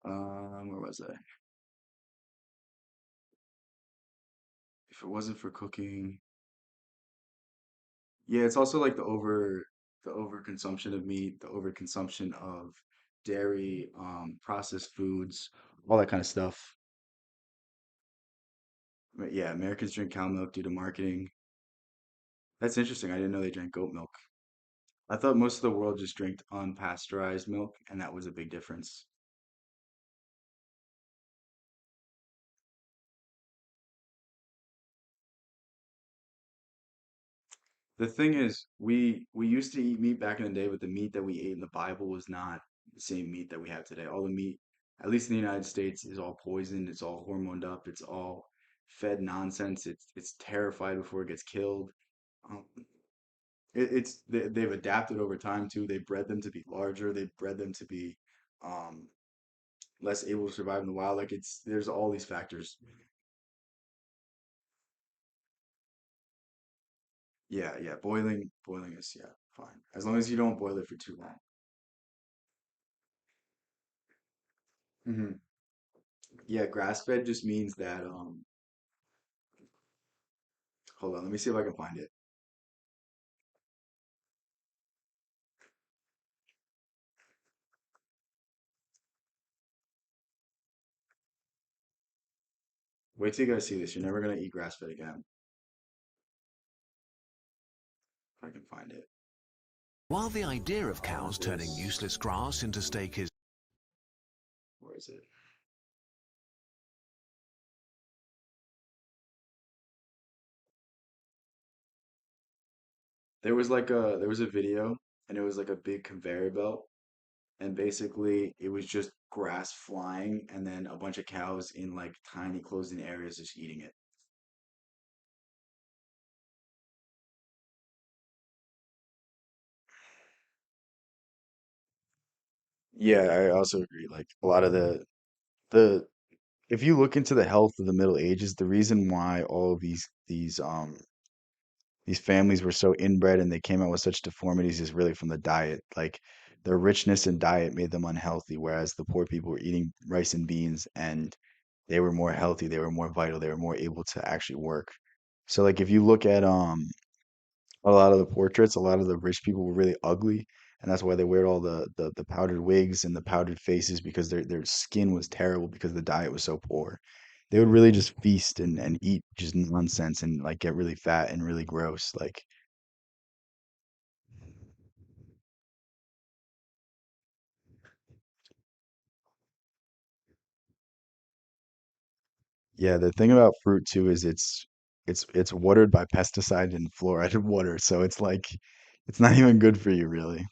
A: Where was I? If it wasn't for cooking, yeah, it's also like the overconsumption of meat, the overconsumption of dairy, processed foods, all that kind of stuff. But yeah, Americans drink cow milk due to marketing. That's interesting. I didn't know they drank goat milk. I thought most of the world just drank unpasteurized milk, and that was a big difference. The thing is, we used to eat meat back in the day, but the meat that we ate in the Bible was not the same meat that we have today. All the meat, at least in the United States, is all poisoned. It's all hormoned up. It's all fed nonsense. It's terrified before it gets killed. Um, they've adapted over time too. They bred them to be larger. They bred them to be um, less able to survive in the wild. Like it's there's all these factors. Yeah, yeah. Boiling is yeah fine as long as you don't boil it for too long. Hmm. Yeah, grass fed just means that hold on, let me see if I can find it. Wait till you guys see this. You're never gonna eat grass fed again. If I can find it.
E: While the idea of
A: All
E: cows turning
A: this.
E: useless grass into steak is
A: Where is it? There was a video, and it was like a big conveyor belt, and basically it was just grass flying and then a bunch of cows in like tiny closed-in areas just eating it. Yeah, I also agree. Like a lot of the if you look into the health of the Middle Ages, the reason why all of these families were so inbred and they came out with such deformities is really from the diet. Like their richness in diet made them unhealthy, whereas the poor people were eating rice and beans and they were more healthy, they were more vital, they were more able to actually work. So like if you look at a lot of the portraits, a lot of the rich people were really ugly, and that's why they wear all the powdered wigs and the powdered faces because their skin was terrible because the diet was so poor. They would really just feast and eat just nonsense and like get really fat and really gross. Like yeah, the thing about fruit too is it's watered by pesticide and fluoride water, so it's like it's not even good for you really.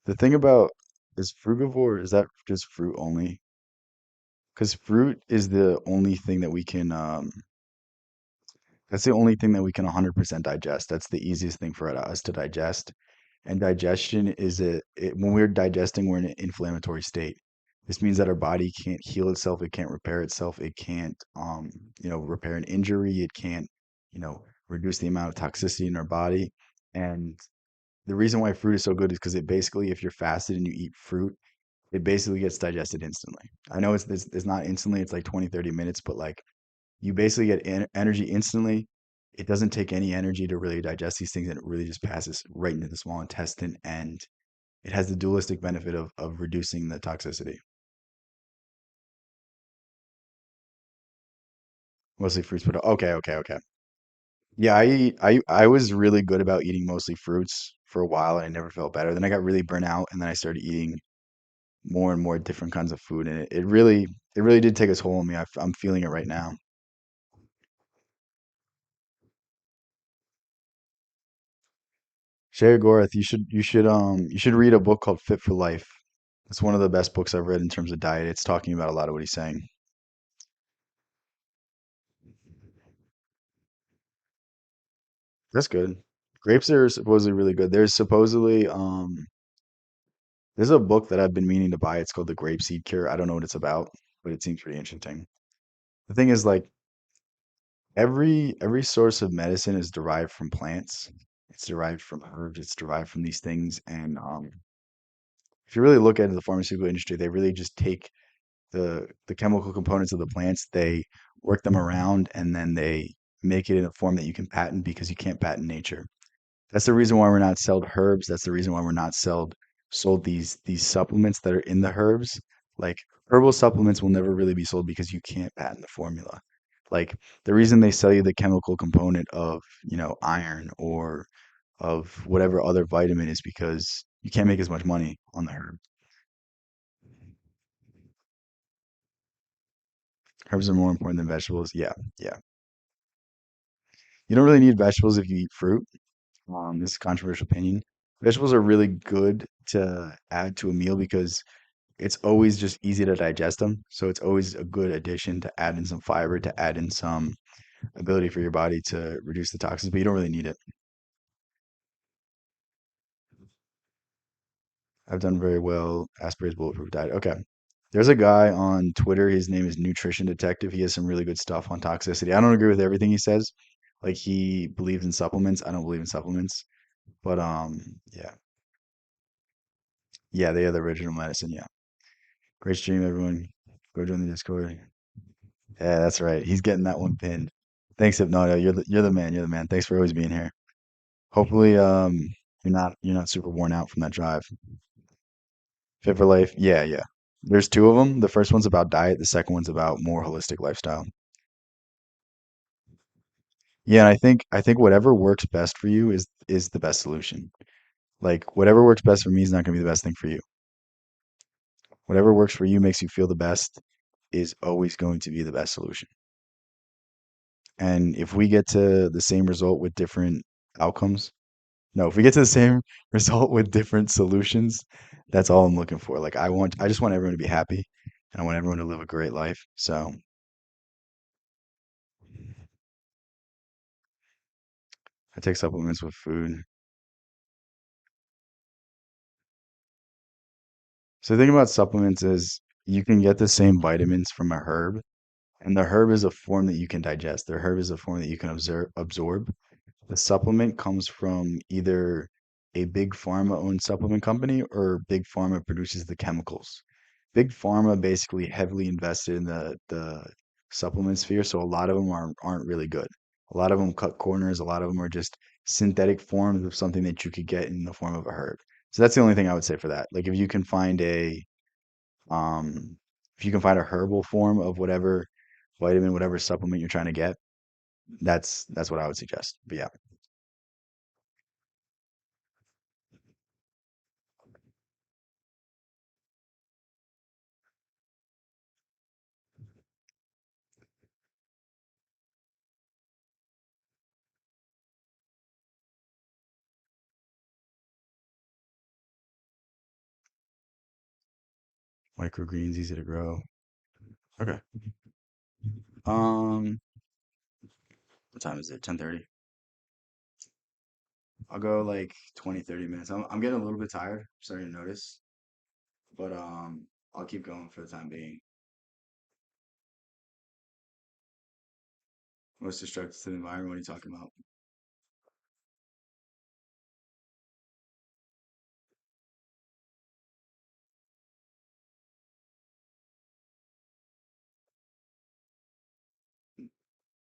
A: The thing about is frugivore, is that just fruit only? Because fruit is the only thing that we can that's the only thing that we can 100% digest. That's the easiest thing for us to digest. And digestion is when we're digesting, we're in an inflammatory state. This means that our body can't heal itself, it can't repair itself, it can't repair an injury, it can't, reduce the amount of toxicity in our body. And the reason why fruit is so good is because it basically, if you're fasted and you eat fruit, it basically gets digested instantly. I know it's not instantly, it's like 20, 30 minutes, but like you basically get energy instantly. It doesn't take any energy to really digest these things, and it really just passes right into the small intestine, and it has the dualistic benefit of reducing the toxicity. Mostly fruits, but okay, okay, okay. Yeah, I was really good about eating mostly fruits for a while, and I never felt better. Then I got really burnt out, and then I started eating more and more different kinds of food, and it really did take its toll on me. I'm feeling it right now. Shay Gorath, you should read a book called Fit for Life. It's one of the best books I've read in terms of diet. It's talking about a lot of what he's saying. That's good. Grapes are supposedly really good. There's a book that I've been meaning to buy. It's called The Grape Seed Cure. I don't know what it's about, but it seems pretty interesting. The thing is like every source of medicine is derived from plants. It's derived from herbs. It's derived from these things. And if you really look at the pharmaceutical industry, they really just take the chemical components of the plants, they work them around, and then they make it in a form that you can patent because you can't patent nature. That's the reason why we're not sold herbs. That's the reason why we're not sold these supplements that are in the herbs. Like herbal supplements will never really be sold because you can't patent the formula. Like the reason they sell you the chemical component of, iron or of whatever other vitamin is because you can't make as much money on the herb. Herbs are more important than vegetables. Yeah, yeah. You don't really need vegetables if you eat fruit. This is a controversial opinion. Vegetables are really good to add to a meal because it's always just easy to digest them. So it's always a good addition to add in some fiber, to add in some ability for your body to reduce the toxins, but you don't really need it. I've done very well. Asperger's bulletproof diet. Okay. There's a guy on Twitter. His name is Nutrition Detective. He has some really good stuff on toxicity. I don't agree with everything he says. Like he believes in supplements. I don't believe in supplements. But yeah. Yeah, they are the original medicine. Yeah. Great stream, everyone. Go join the Discord. Yeah, that's right. He's getting that one pinned. Thanks, Hypnoto. You're the man. You're the man. Thanks for always being here. Hopefully, you're not super worn out from that drive. Fit for life. Yeah, yeah. There's two of them. The first one's about diet. The second one's about more holistic lifestyle. Yeah, and I think whatever works best for you is the best solution. Like whatever works best for me is not going to be the best thing for you. Whatever works for you makes you feel the best is always going to be the best solution. And if we get to the same result with different outcomes, no, if we get to the same result with different solutions, that's all I'm looking for. Like I just want everyone to be happy and I want everyone to live a great life. So I take supplements with food. So the thing about supplements is you can get the same vitamins from a herb, and the herb is a form that you can digest. The herb is a form that you can absorb. The supplement comes from either a big pharma owned supplement company or big pharma produces the chemicals. Big pharma basically heavily invested in the supplement sphere, so a lot of them aren't really good. A lot of them cut corners, a lot of them are just synthetic forms of something that you could get in the form of a herb. So that's the only thing I would say for that. Like if you can find um if you can find a herbal form of whatever vitamin, whatever supplement you're trying to get, that's what I would suggest. But yeah. Microgreens, easy to grow. Okay. Um, what time is it? 10:30. I'll go like 20, 30 minutes. I'm getting a little bit tired, I'm starting to notice, but I'll keep going for the time being. Most destructive to the environment, what are you talking about?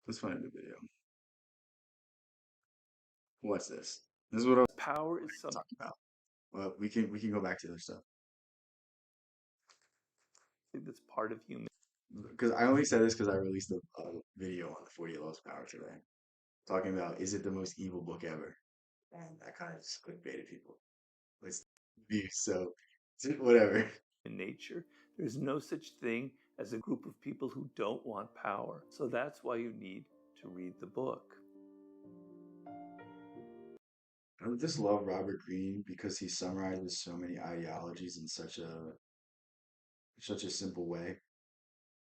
A: Let's find a new video. What's this? This is what I was
F: Power is something
A: talking about. Well, we can go back to other stuff.
F: that's part of human
A: Because I only said this because I released a video on the 48 Laws of Power today, talking about is it the most evil book ever? And that kind of just clickbaited people. Let's be so whatever.
F: nature. There's no such thing as a group of people who don't want power. So that's why you need to read the book.
A: I just love Robert Greene because he summarizes so many ideologies in such a simple way.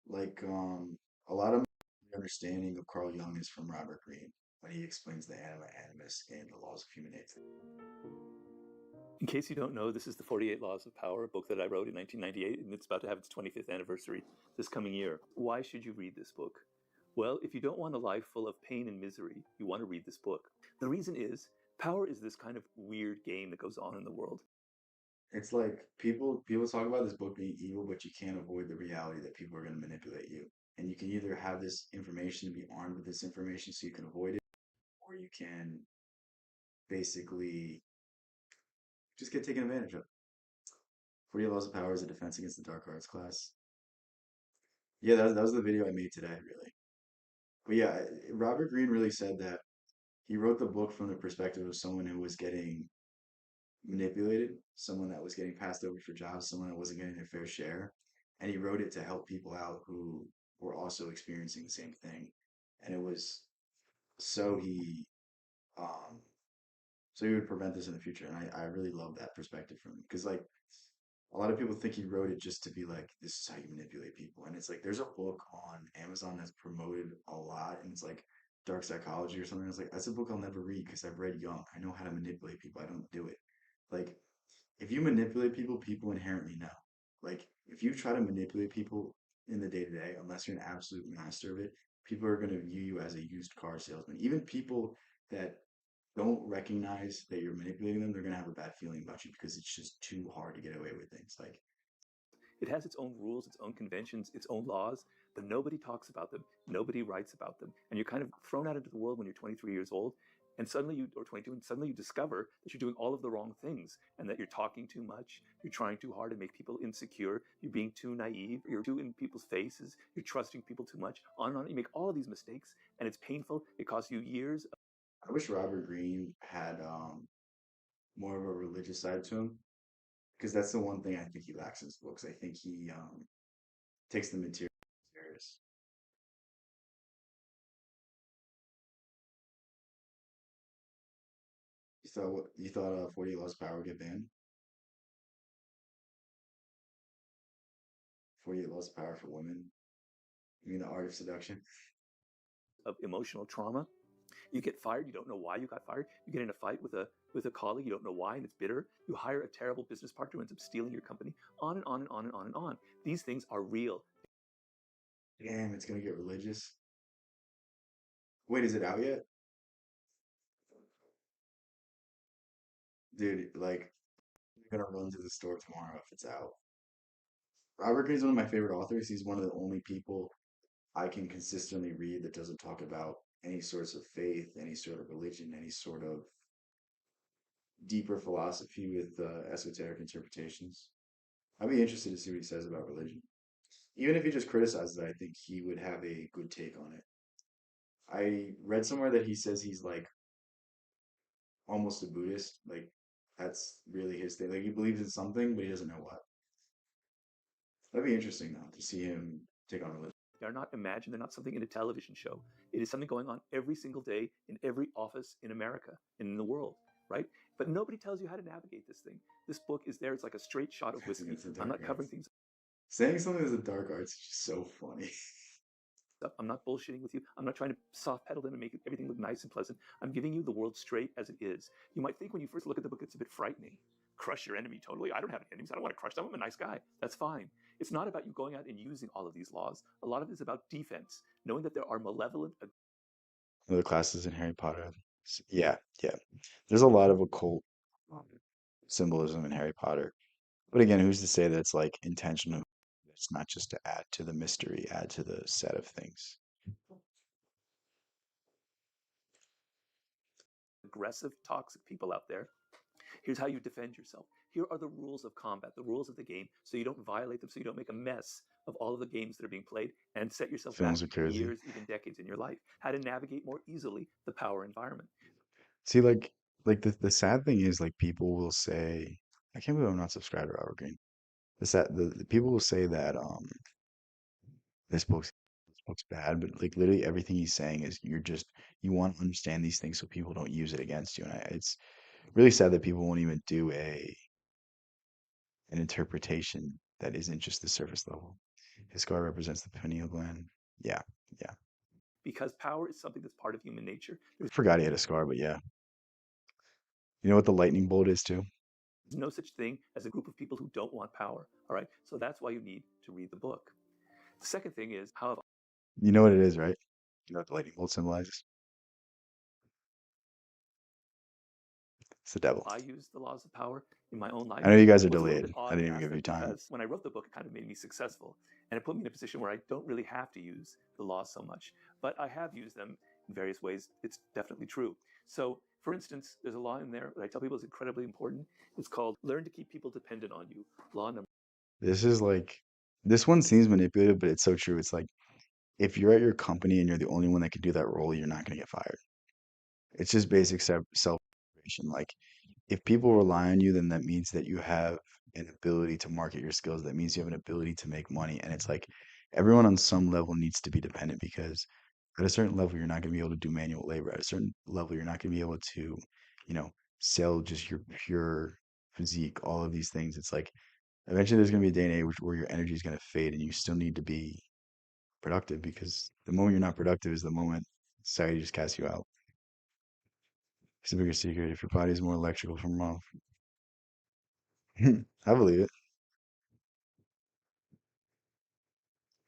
A: Like a lot of my understanding of Carl Jung is from Robert Greene when he explains the anima animus and the laws of human nature.
F: In case you don't know, this is the 48 Laws of Power, a book that I wrote in 1998, and it's about to have its 25th anniversary this coming year. Why should you read this book? Well, if you don't want a life full of pain and misery, you want to read this book. The reason is power is this kind of weird game that goes on in the world.
A: It's like people talk about this book being evil, but you can't avoid the reality that people are going to manipulate you. And you can either have this information and be armed with this information so you can avoid it, or you can basically just get taken advantage of. 48 Laws of Power is a defense against the dark arts class. Yeah, that was the video I made today, really. But yeah, Robert Greene really said that he wrote the book from the perspective of someone who was getting manipulated, someone that was getting passed over for jobs, someone that wasn't getting their fair share. And he wrote it to help people out who were also experiencing the same thing. And it was so he um so he would prevent this in the future. And I really love that perspective from him. Because like a lot of people think he wrote it just to be like, this is how you manipulate people. And it's like there's a book on Amazon that's promoted a lot and it's like dark psychology or something. It's like that's a book I'll never read because I've read Young. I know how to manipulate people. I don't do it. Like if you manipulate people, people inherently know. Like if you try to manipulate people in the day to day, unless you're an absolute master of it, people are going to view you as a used car salesman. Even people that don't recognize that you're manipulating them, they're going to have a bad feeling about you because it's just too hard to get away with things. Like,
F: It has its own rules, its own conventions, its own laws, but nobody talks about them. Nobody writes about them. And you're kind of thrown out into the world when you're 23 years old, and suddenly you, or 22, and suddenly you discover that you're doing all of the wrong things, and that you're talking too much, you're trying too hard to make people insecure, you're being too naive, you're too in people's faces, you're trusting people too much, on and on. You make all of these mistakes, and it's painful. It costs you years.
A: I wish Robert Greene had more of a religious side to him, because that's the one thing I think he lacks in his books. I think he takes the material serious. You thought 48 Laws of Power would get banned? 48 Laws of Power for Women. You mean the art of seduction?
F: Of emotional trauma. You get fired, you don't know why you got fired. You get in a fight with a colleague, you don't know why, and it's bitter. You hire a terrible business partner who ends up stealing your company. On and on and on and on and on. These things are real.
A: Damn, it's gonna get religious. Wait, is it out yet? Dude, like, I'm gonna run to the store tomorrow if it's out. Robert Greene's one of my favorite authors. He's one of the only people I can consistently read that doesn't talk about any sorts of faith, any sort of religion, any sort of deeper philosophy with esoteric interpretations. I'd be interested to see what he says about religion. Even if he just criticizes it, I think he would have a good take on it. I read somewhere that he says he's like almost a Buddhist. Like that's really his thing. Like he believes in something, but he doesn't know what. That'd be interesting though to see him take on religion.
F: They're not imagined, they're not something in a television show. It is something going on every single day in every office in America and in the world, right? But nobody tells you how to navigate this thing. This book is there, it's like a straight shot of whiskey.
A: It's a
F: I'm
A: dark
F: not covering
A: arts.
F: things
A: Saying something is a dark arts is just so funny.
F: up. I'm not bullshitting with you. I'm not trying to soft pedal them and make everything look nice and pleasant. I'm giving you the world straight as it is. You might think when you first look at the book, it's a bit frightening. Crush your enemy totally. I don't have any enemies. I don't want to crush them. I'm a nice guy. That's fine. It's not about you going out and using all of these laws. A lot of it is about defense, knowing that there are malevolent.
A: One of the classes in Harry Potter. Yeah, yeah. There's a lot of occult symbolism in Harry Potter. But again, who's to say that it's like intentional? It's not just to add to the mystery, add to the set of things.
F: Aggressive, toxic people out there. Here's how you defend yourself. Here are the rules of combat, the rules of the game, so you don't violate them, so you don't make a mess of all of the games that are being played and set yourself back
A: Films are crazy.
F: years, even decades in your life. How to navigate more easily the power environment.
A: See, like the sad thing is like people will say, I can't believe I'm not subscribed to Robert Greene. The people will say that this book's this book's bad, but like literally everything he's saying is you want to understand these things so people don't use it against you. And it's really sad that people won't even do a an interpretation that isn't just the surface level. His scar represents the pineal gland. Yeah, yeah.
F: Because power is something that's part of human nature.
A: I forgot he had a scar, but yeah. You know what the lightning bolt is too?
F: There's no such thing as a group of people who don't want power. All right. So that's why you need to read the book. The second thing is how have
A: You know what it is, right? You know what the lightning bolt symbolizes? It's the devil.
F: I used the laws of power in my own life.
A: I know you guys are
F: What's a little
A: delayed.
F: bit
A: I
F: odd
A: didn't
F: in
A: even give you
F: aspect
A: time.
F: because when I wrote the book, it kind of made me successful, and it put me in a position where I don't really have to use the laws so much, but I have used them in various ways. It's definitely true. So, for instance, there's a law in there that I tell people is incredibly important. It's called "Learn to keep people dependent on you." Law number.
A: This is like, this one seems manipulative, but it's so true. It's like, if you're at your company and you're the only one that can do that role, you're not going to get fired. It's just basic self-preservation. Like, if people rely on you, then that means that you have an ability to market your skills. That means you have an ability to make money. And it's like everyone on some level needs to be dependent because at a certain level, you're not going to be able to do manual labor. At a certain level, you're not going to be able to, you know, sell just your pure physique, all of these things. It's like eventually there's going to be a day and age where your energy is going to fade and you still need to be productive because the moment you're not productive is the moment society just casts you out. It's a bigger secret. If your body is more electrical from off, I believe it.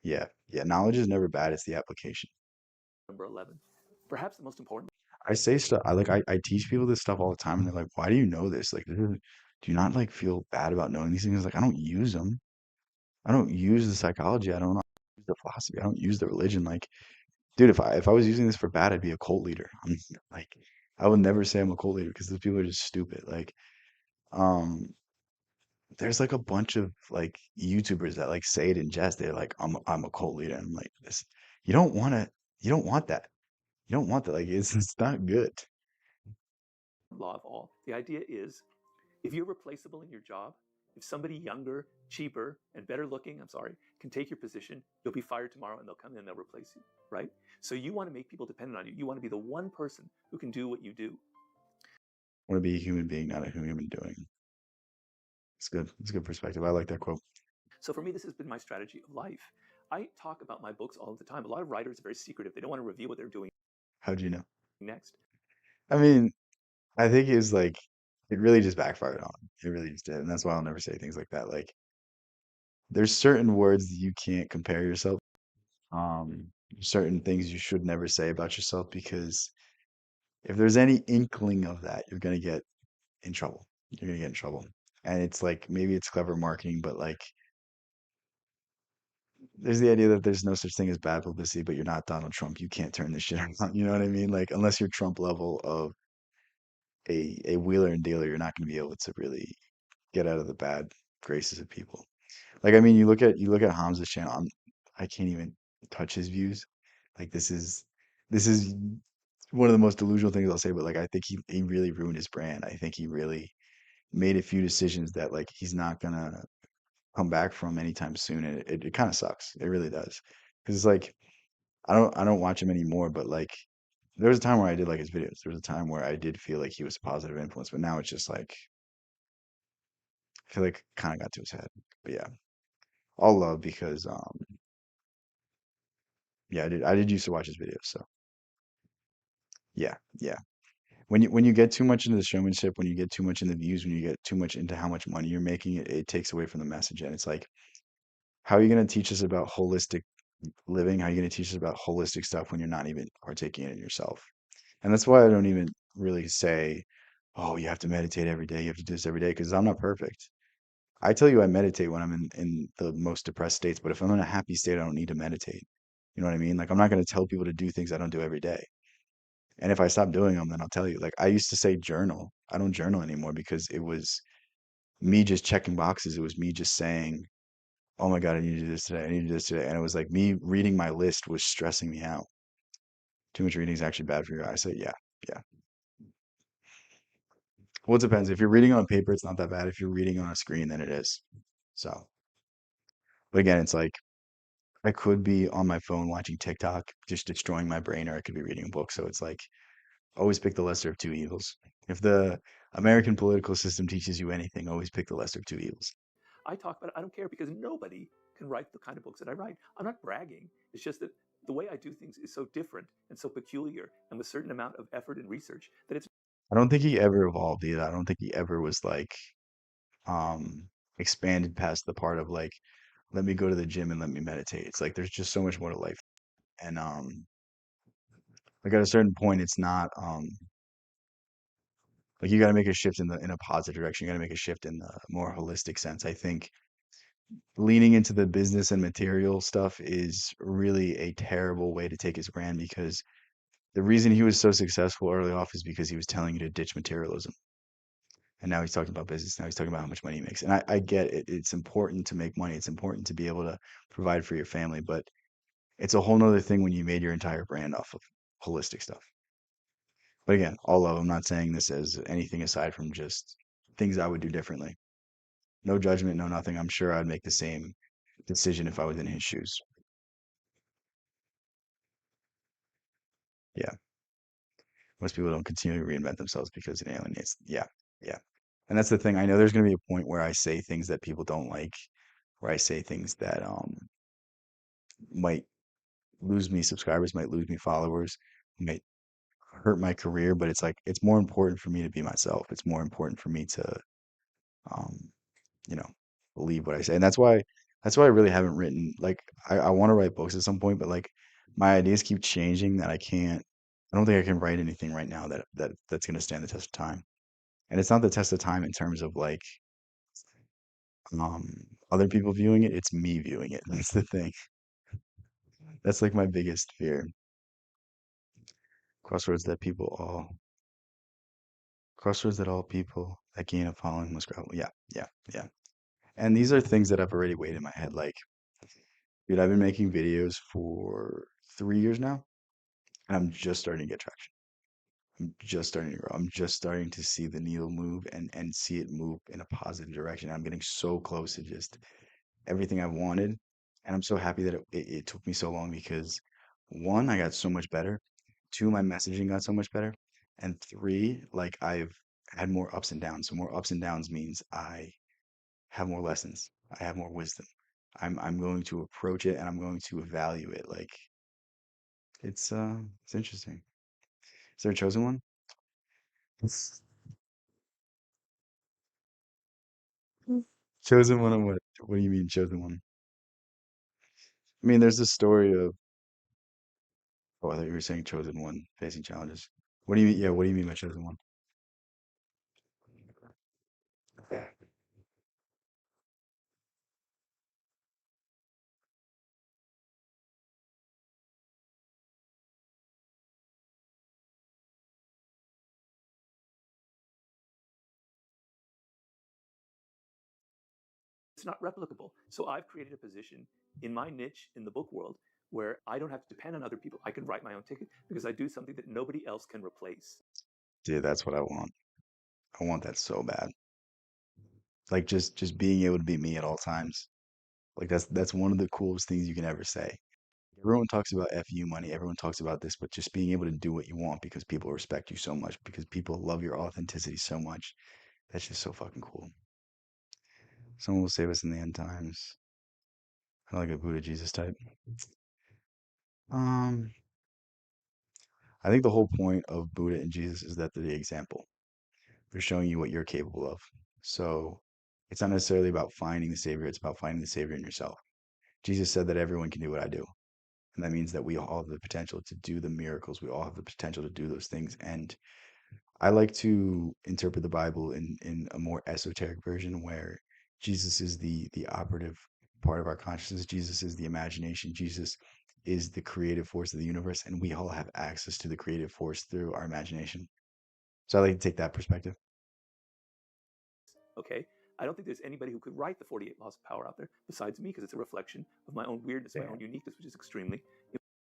A: Yeah, yeah. Knowledge is never bad. It's the application.
F: Number 11. Perhaps the most important.
A: I say stuff. I teach people this stuff all the time, and they're like, "Why do you know this? Like, do you not like feel bad about knowing these things?" Like, I don't use them. I don't use the psychology. I don't know the philosophy. I don't use the religion. Like, dude, if I was using this for bad, I'd be a cult leader. I'm like, I would never say I'm a cult leader because those people are just stupid. Like, um, there's like a bunch of like YouTubers that like say it in jest. They're like, I'm a cult leader. And I'm like, this, you don't want to, you don't want that. You don't want that. Like, it's not good.
F: Law of all. The idea is if you're replaceable in your job, if somebody younger, cheaper, and better looking, I'm sorry, can take your position, you'll be fired tomorrow and they'll come in and they'll replace you, right? So you want to make people dependent on you. You want to be the one person who can do what you do.
A: I want to be a human being, not a human doing. It's good. It's a good perspective. I like that quote.
F: So for me, this has been my strategy of life. I talk about my books all the time. A lot of writers are very secretive. They don't want to reveal what they're doing
A: How'd you know?
F: next.
A: I mean, I think it's like it really just backfired on him. It really just did. And that's why I'll never say things like that. Like there's certain words that you can't compare yourself. Um, certain things you should never say about yourself because if there's any inkling of that, you're gonna get in trouble. You're gonna get in trouble. And it's like maybe it's clever marketing, but like there's the idea that there's no such thing as bad publicity, but you're not Donald Trump. You can't turn this shit around. You know what I mean? Like unless you're Trump level of a wheeler and dealer, you're not gonna be able to really get out of the bad graces of people. Like I mean, you look at Hamza's channel. I can't even touch his views. Like this is one of the most delusional things I'll say, but like I think he really ruined his brand. I think he really made a few decisions that like he's not gonna come back from anytime soon, and it kind of sucks. It really does. Because it's like I don't watch him anymore, but like there was a time where I did like his videos. There was a time where I did feel like he was a positive influence, but now it's just like I feel like kind of got to his head. But yeah, all love because yeah, I did used to watch his videos, so yeah, yeah. When you get too much into the showmanship, when you get too much in the views, when you get too much into how much money you're making, it takes away from the message. And it's like, how are you going to teach us about holistic living? How are you going to teach us about holistic stuff when you're not even partaking in it yourself? And that's why I don't even really say, oh, you have to meditate every day, you have to do this every day, because I'm not perfect. I tell you I meditate when I'm in the most depressed states, but if I'm in a happy state, I don't need to meditate. You know what I mean? Like I'm not going to tell people to do things I don't do every day. And if I stop doing them, then I'll tell you. Like I used to say journal. I don't journal anymore because it was me just checking boxes. It was me just saying, "Oh my God, I need to do this today. I need to do this today." And it was like me reading my list was stressing me out. Too much reading is actually bad for your eyes. So yeah, yeah. Well, it depends. If you're reading on paper, it's not that bad. If you're reading on a screen, then it is. So, but again, it's like I could be on my phone watching TikTok, just destroying my brain, or I could be reading a book. So it's like always pick the lesser of two evils. If the American political system teaches you anything, always pick the lesser of two evils.
F: I talk about it. I don't care because nobody can write the kind of books that I write. I'm not bragging. It's just that the way I do things is so different and so peculiar and with a certain amount of effort and research that it's
A: I don't think he ever evolved either. I don't think he ever was like um expanded past the part of like let me go to the gym and let me meditate. It's like there's just so much more to life. And like at a certain point it's not like you got to make a shift in a positive direction. You got to make a shift in the more holistic sense. I think leaning into the business and material stuff is really a terrible way to take his brand because the reason he was so successful early off is because he was telling you to ditch materialism. And now he's talking about business. Now he's talking about how much money he makes. And I get it. It's important to make money. It's important to be able to provide for your family. But it's a whole nother thing when you made your entire brand off of holistic stuff. But again, all love. I'm not saying this as anything aside from just things I would do differently. No judgment, no nothing. I'm sure I'd make the same decision if I was in his shoes. Yeah. Most people don't continually reinvent themselves because it alienates. Yeah. Yeah. And that's the thing. I know there's going to be a point where I say things that people don't like, where I say things that might lose me subscribers, might lose me followers, might hurt my career, but it's like it's more important for me to be myself. It's more important for me to um, you know, believe what I say. And that's why I really haven't written like I want to write books at some point, but like my ideas keep changing that I don't think I can write anything right now that's gonna stand the test of time. And it's not the test of time in terms of like um other people viewing it, it's me viewing it. That's the thing. That's like my biggest fear. Crossroads that people all Crossroads that all people that gain a following must grapple. Yeah, yeah, yeah. And these are things that I've already weighed in my head. Like, dude, I've been making videos for 3 years now, and I'm just starting to get traction. I'm just starting to grow. I'm just starting to see the needle move and see it move in a positive direction. I'm getting so close to just everything I've wanted, and I'm so happy that it took me so long because one, I got so much better. Two, my messaging got so much better. And three, like I've had more ups and downs. So more ups and downs means I have more lessons. I have more wisdom. I'm going to approach it and I'm going to evaluate it. Like it's interesting. Is there a chosen one? Chosen one of what? What do you mean chosen one? I mean, there's this story of, oh, I thought you were saying chosen one facing challenges. What do you mean? Yeah, what do you mean by chosen one?
F: It's not replicable. So I've created a position in my niche in the book world where I don't have to depend on other people. I can write my own ticket because I do something that nobody else can replace.
A: Dude, that's what I want. I want that so bad. Like just being able to be me at all times. Like that's one of the coolest things you can ever say. Everyone talks about FU money, everyone talks about this, but just being able to do what you want because people respect you so much, because people love your authenticity so much. That's just so fucking cool. Someone will save us in the end times. I like a Buddha Jesus type. Um, I think the whole point of Buddha and Jesus is that they're the example. They're showing you what you're capable of. So it's not necessarily about finding the savior, it's about finding the savior in yourself. Jesus said that everyone can do what I do. And that means that we all have the potential to do the miracles. We all have the potential to do those things. And I like to interpret the Bible in a more esoteric version where Jesus is the operative part of our consciousness. Jesus is the imagination. Jesus is the creative force of the universe, and we all have access to the creative force through our imagination. So I like to take that perspective.
F: Okay. I don't think there's anybody who could write the 48 Laws of Power out there besides me because it's a reflection of my own weirdness, my own uniqueness, which is extremely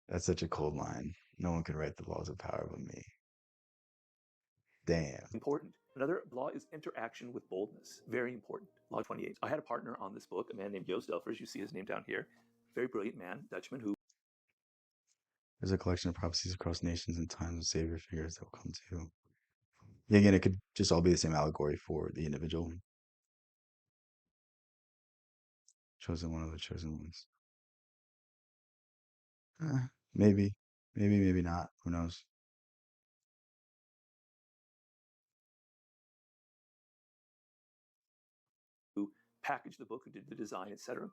A: That's such a cold line. No one can write the laws of power but me. Damn.
F: important. Another law is interaction with boldness. Very important. Law 28. I had a partner on this book, a man named Joost Delfers. You see his name down here. Very brilliant man, Dutchman, who
A: There's a collection of prophecies across nations and times of savior figures that will come to. Yeah, again, it could just all be the same allegory for the individual. Chosen one of the chosen ones. Maybe, maybe not. Who knows?
F: packaged the book, who did the design, etc.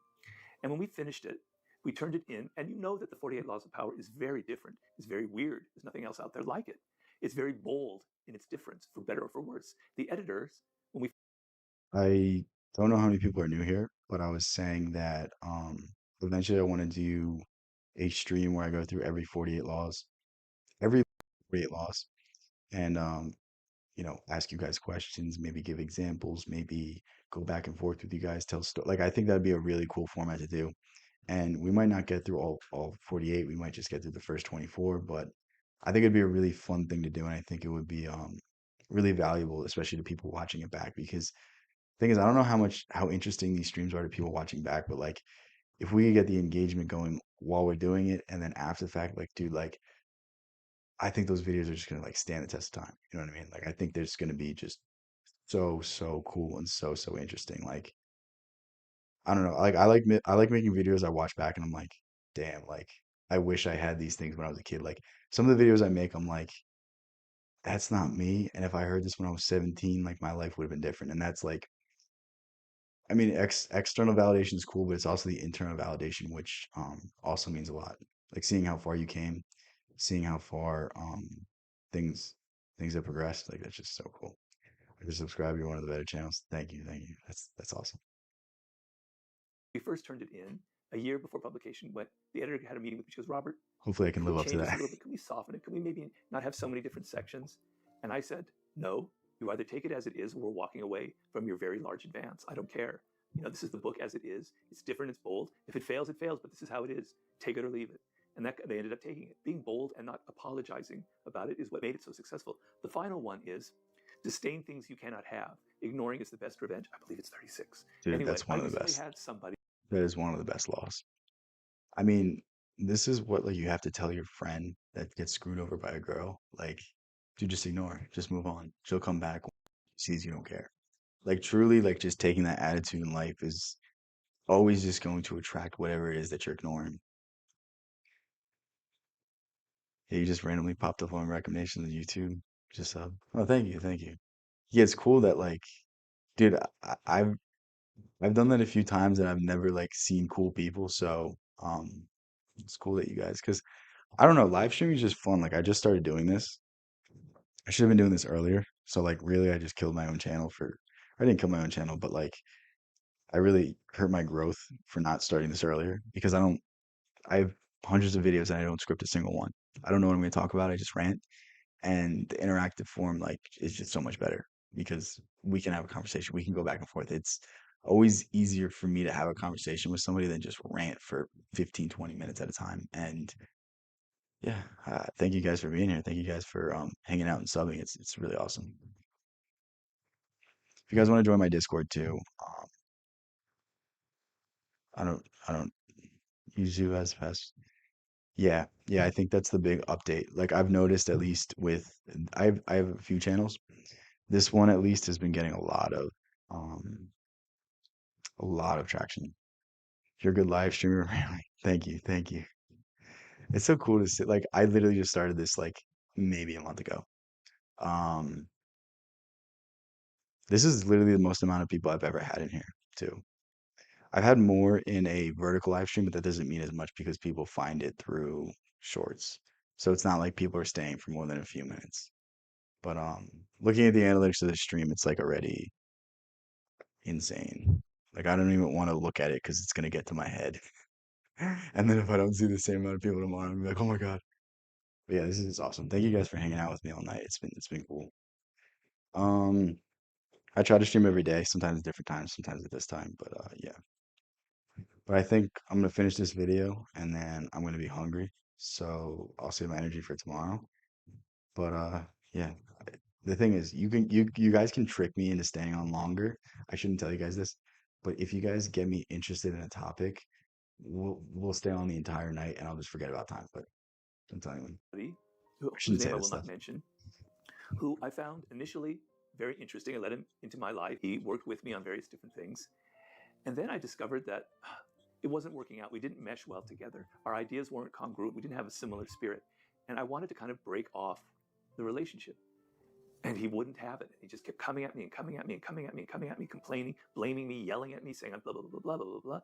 F: And when we finished it, we turned it in, and you know that the 48 Laws of Power is very different. It's very weird. There's nothing else out there like it. It's very bold in its difference, for better or for worse. The editors, when we
A: I don't know how many people are new here, but I was saying that eventually I want to do a stream where I go through every 48 laws, every 48 laws, and ask you guys questions, maybe give examples, maybe go back and forth with you guys, tell story. Like I think that'd be a really cool format to do. And we might not get through all 48. We might just get through the first 24, but I think it'd be a really fun thing to do, and I think it would be really valuable, especially to people watching it back. Because thing is, I don't know how interesting these streams are to people watching back, but like if we could get the engagement going while we're doing it, and then after the fact, like dude, like I think those videos are just gonna like stand the test of time. You know what I mean? Like I think there's gonna be just so cool and so interesting. Like I don't know. Like I like making videos I watch back and I'm like, damn, like I wish I had these things when I was a kid. Like some of the videos I make, I'm like, that's not me. And if I heard this when I was 17, like my life would have been different. And that's like, I mean, external validation is cool, but it's also the internal validation, which also means a lot. Like seeing how far you came, seeing how far things things have progressed. Like that's just so cool. Like to subscribe, you're one of the better channels. Thank you, thank you. That's awesome.
F: first turned it in, a year before publication, the editor had a meeting with me. She goes, Robert,
A: Hopefully, I can
F: can we
A: live up to
F: change this a
A: that.
F: little bit? Can we soften it? Can we maybe not have so many different sections? And I said, no, You either take it as it is, or we're walking away from your very large advance. I don't care. This is the book as it is. It's different. It's bold. If it fails, it fails. But this is how it is. Take it or leave it. And that they ended up taking it. Being bold and not apologizing about it is what made it so successful. The final one is disdain things you cannot have. Ignoring is the best revenge. I believe it's 36.
A: Dude,
F: Anyway,
A: that's
F: I
A: one of the
F: recently
A: best.
F: had somebody.
A: That is one of the best laws. I mean, this is what like you have to tell your friend that gets screwed over by a girl. Like, dude, just ignore. Just move on. She'll come back when she sees you don't care. Like truly, like just taking that attitude in life is always just going to attract whatever it is that you're ignoring. Yeah, you just randomly popped up on recommendations on YouTube. Just oh, thank you, thank you. Yeah, it's cool that like, dude, I've done that a few times and I've never like seen cool people. So it's cool that you guys, because I don't know, live streaming is just fun. Like I just started doing this. I should have been doing this earlier. So like really, I just killed my own channel for. I didn't kill my own channel, but like I really hurt my growth for not starting this earlier because I don't. I have hundreds of videos and I don't script a single one. I don't know what I'm going to talk about. I just rant. And the interactive form like is just so much better because we can have a conversation, we can go back and forth. It's always easier for me to have a conversation with somebody than just rant for 15, 20 minutes at a time. And yeah, thank you guys for being here. Thank you guys for hanging out and subbing. It's really awesome. If you guys want to join my Discord too, I don't use you as fast. Yeah, yeah, I think that's the big update. Like I've noticed at least with I have a few channels. This one at least has been getting um a lot of traction. You're a good live streamer. Thank you, thank you. It's so cool to see. Like I literally just started this like maybe a month ago. Um, this is literally the most amount of people I've ever had in here too. I've had more in a vertical live stream, but that doesn't mean as much because people find it through shorts. So it's not like people are staying for more than a few minutes. But looking at the analytics of the stream, it's like already insane. Like I don't even want to look at it because it's gonna get to my head. And then if I don't see the same amount of people tomorrow, I'm like, oh my God. But yeah, this is awesome. Thank you guys for hanging out with me all night. It's been cool. Um, I try to stream every day, sometimes at different times, sometimes at this time. But yeah. But I think I'm gonna finish this video and then I'm gonna be hungry. So I'll save my energy for tomorrow. But yeah. The thing is, you guys can trick me into staying on longer. I shouldn't tell you guys this, but if you guys get me interested in a topic, we'll stay on the entire night and I'll just forget about time. But I'm telling you, I
F: Whose
A: shouldn't say
F: name I
A: this
F: will not
A: stuff.
F: mention, who I found initially very interesting. I let him into my life. He worked with me on various different things. And then I discovered that it wasn't working out. We didn't mesh well together. Our ideas weren't congruent. We didn't have a similar spirit. And I wanted to kind of break off the relationship. And he wouldn't have it. He just kept coming at me and coming at me and coming at me and coming at me, complaining, blaming me, yelling at me, saying blah, blah, blah, blah, blah, blah, blah.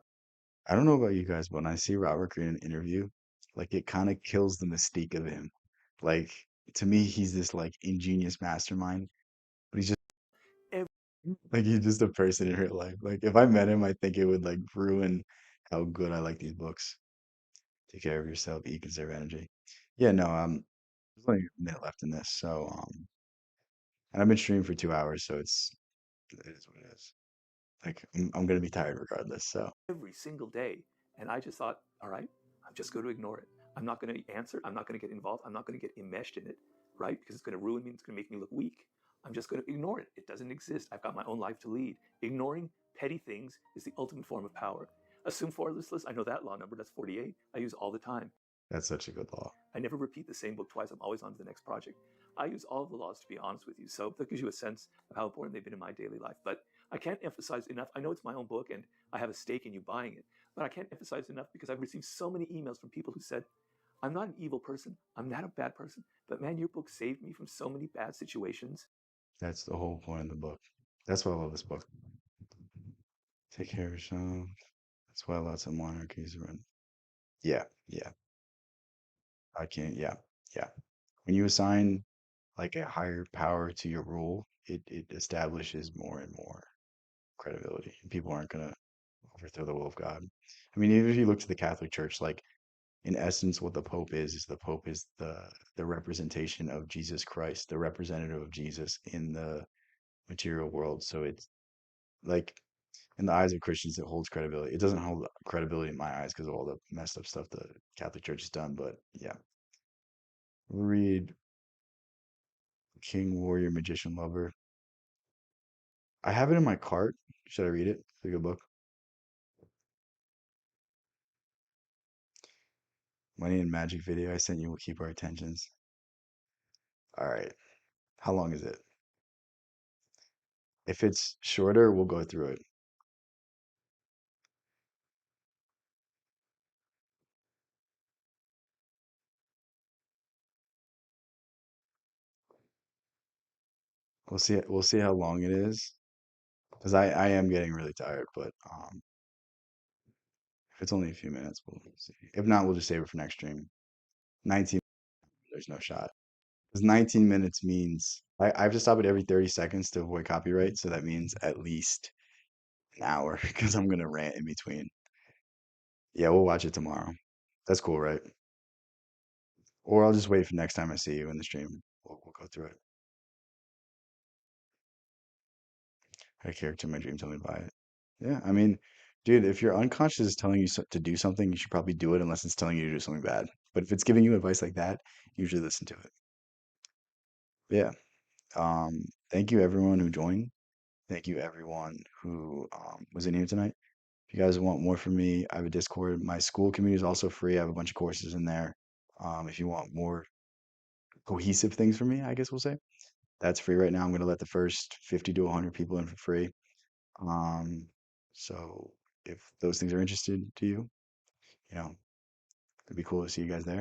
A: I don't know about you guys, but when I see Robert Greene in an interview, like it kind of kills the mystique of him. Like to me, he's this like ingenious mastermind, but he's just like he's just a person in real life. Like if I met him, I think it would like ruin how good I like these books. Take care of yourself, eat, conserve energy. Yeah, no, there's only a minute left in this, so and I've been streaming for 2 hours, so it is what it is. Like I'm gonna be tired regardless. So
F: Every single day. And I just thought, all right, I'm just going to ignore it. I'm not going to answer. I'm not going to get involved. I'm not going to get enmeshed in it, right? Because it's going to ruin me. It's going to make me look weak. I'm just going to ignore it. It doesn't exist. I've got my own life to lead. Ignoring petty things is the ultimate form of power. Assume formlessness. I know that law number. That's 48. I use all the time.
A: that's such a good law.
F: I never repeat the same book twice. I'm always on to the next project. I use all of the laws, to be honest with you. So that gives you a sense of how important they've been in my daily life. But I can't emphasize enough. I know it's my own book and I have a stake in you buying it, but I can't emphasize enough because I've received so many emails from people who said, I'm not an evil person. I'm not a bad person. But man, your book saved me from so many bad situations.
A: That's the whole point of the book. That's why I love this book. Take care of yourself. That's why lots of monarchies run. Yeah, yeah. I can't. Yeah, yeah. When you assign like a higher power to your rule, it establishes more and more credibility. People aren't gonna overthrow the will of God. I mean, even if you look to the Catholic Church, like in essence, what the Pope is the Pope is the representation of Jesus Christ, the representative of Jesus in material world. So it's like in the eyes of Christians, it holds credibility. It doesn't hold credibility in my eyes because of all the messed up stuff the Catholic Church has done. But yeah, read King, Warrior, Magician, Lover. I have it in my cart. Should I read it? It's a good book. Money and Magic video I sent you will keep our attentions. All right. How long is it? If it's shorter, we'll go through it. We'll see how long it is. Because I am getting really tired, but if it's only a few minutes, we'll see. If not, we'll just save it for next stream. 19, there's no shot. Because 19 minutes means I have to stop it every 30 seconds to avoid copyright, so that means at least an hour because I'm gonna rant in between. Yeah, we'll watch it tomorrow. That's cool, right? Or I'll just wait for next time I see you in the stream. We'll go through it. A character in my dream told me to buy it. Yeah, I mean, dude, if your unconscious is telling you to do something, you should probably do it unless it's telling you to do something bad. But if it's giving you advice like that, usually listen to it. Yeah. Thank you everyone who joined. Thank you everyone who was in here tonight. If you guys want more from me, I have a Discord. My school community is also free. I have a bunch of courses in there. If you want more cohesive things from me, I guess we'll say that's free right now. I'm gonna let the first 50 to 100 people in for free. Um, so if those things are interested to you, you know, it'd be cool to see you guys there.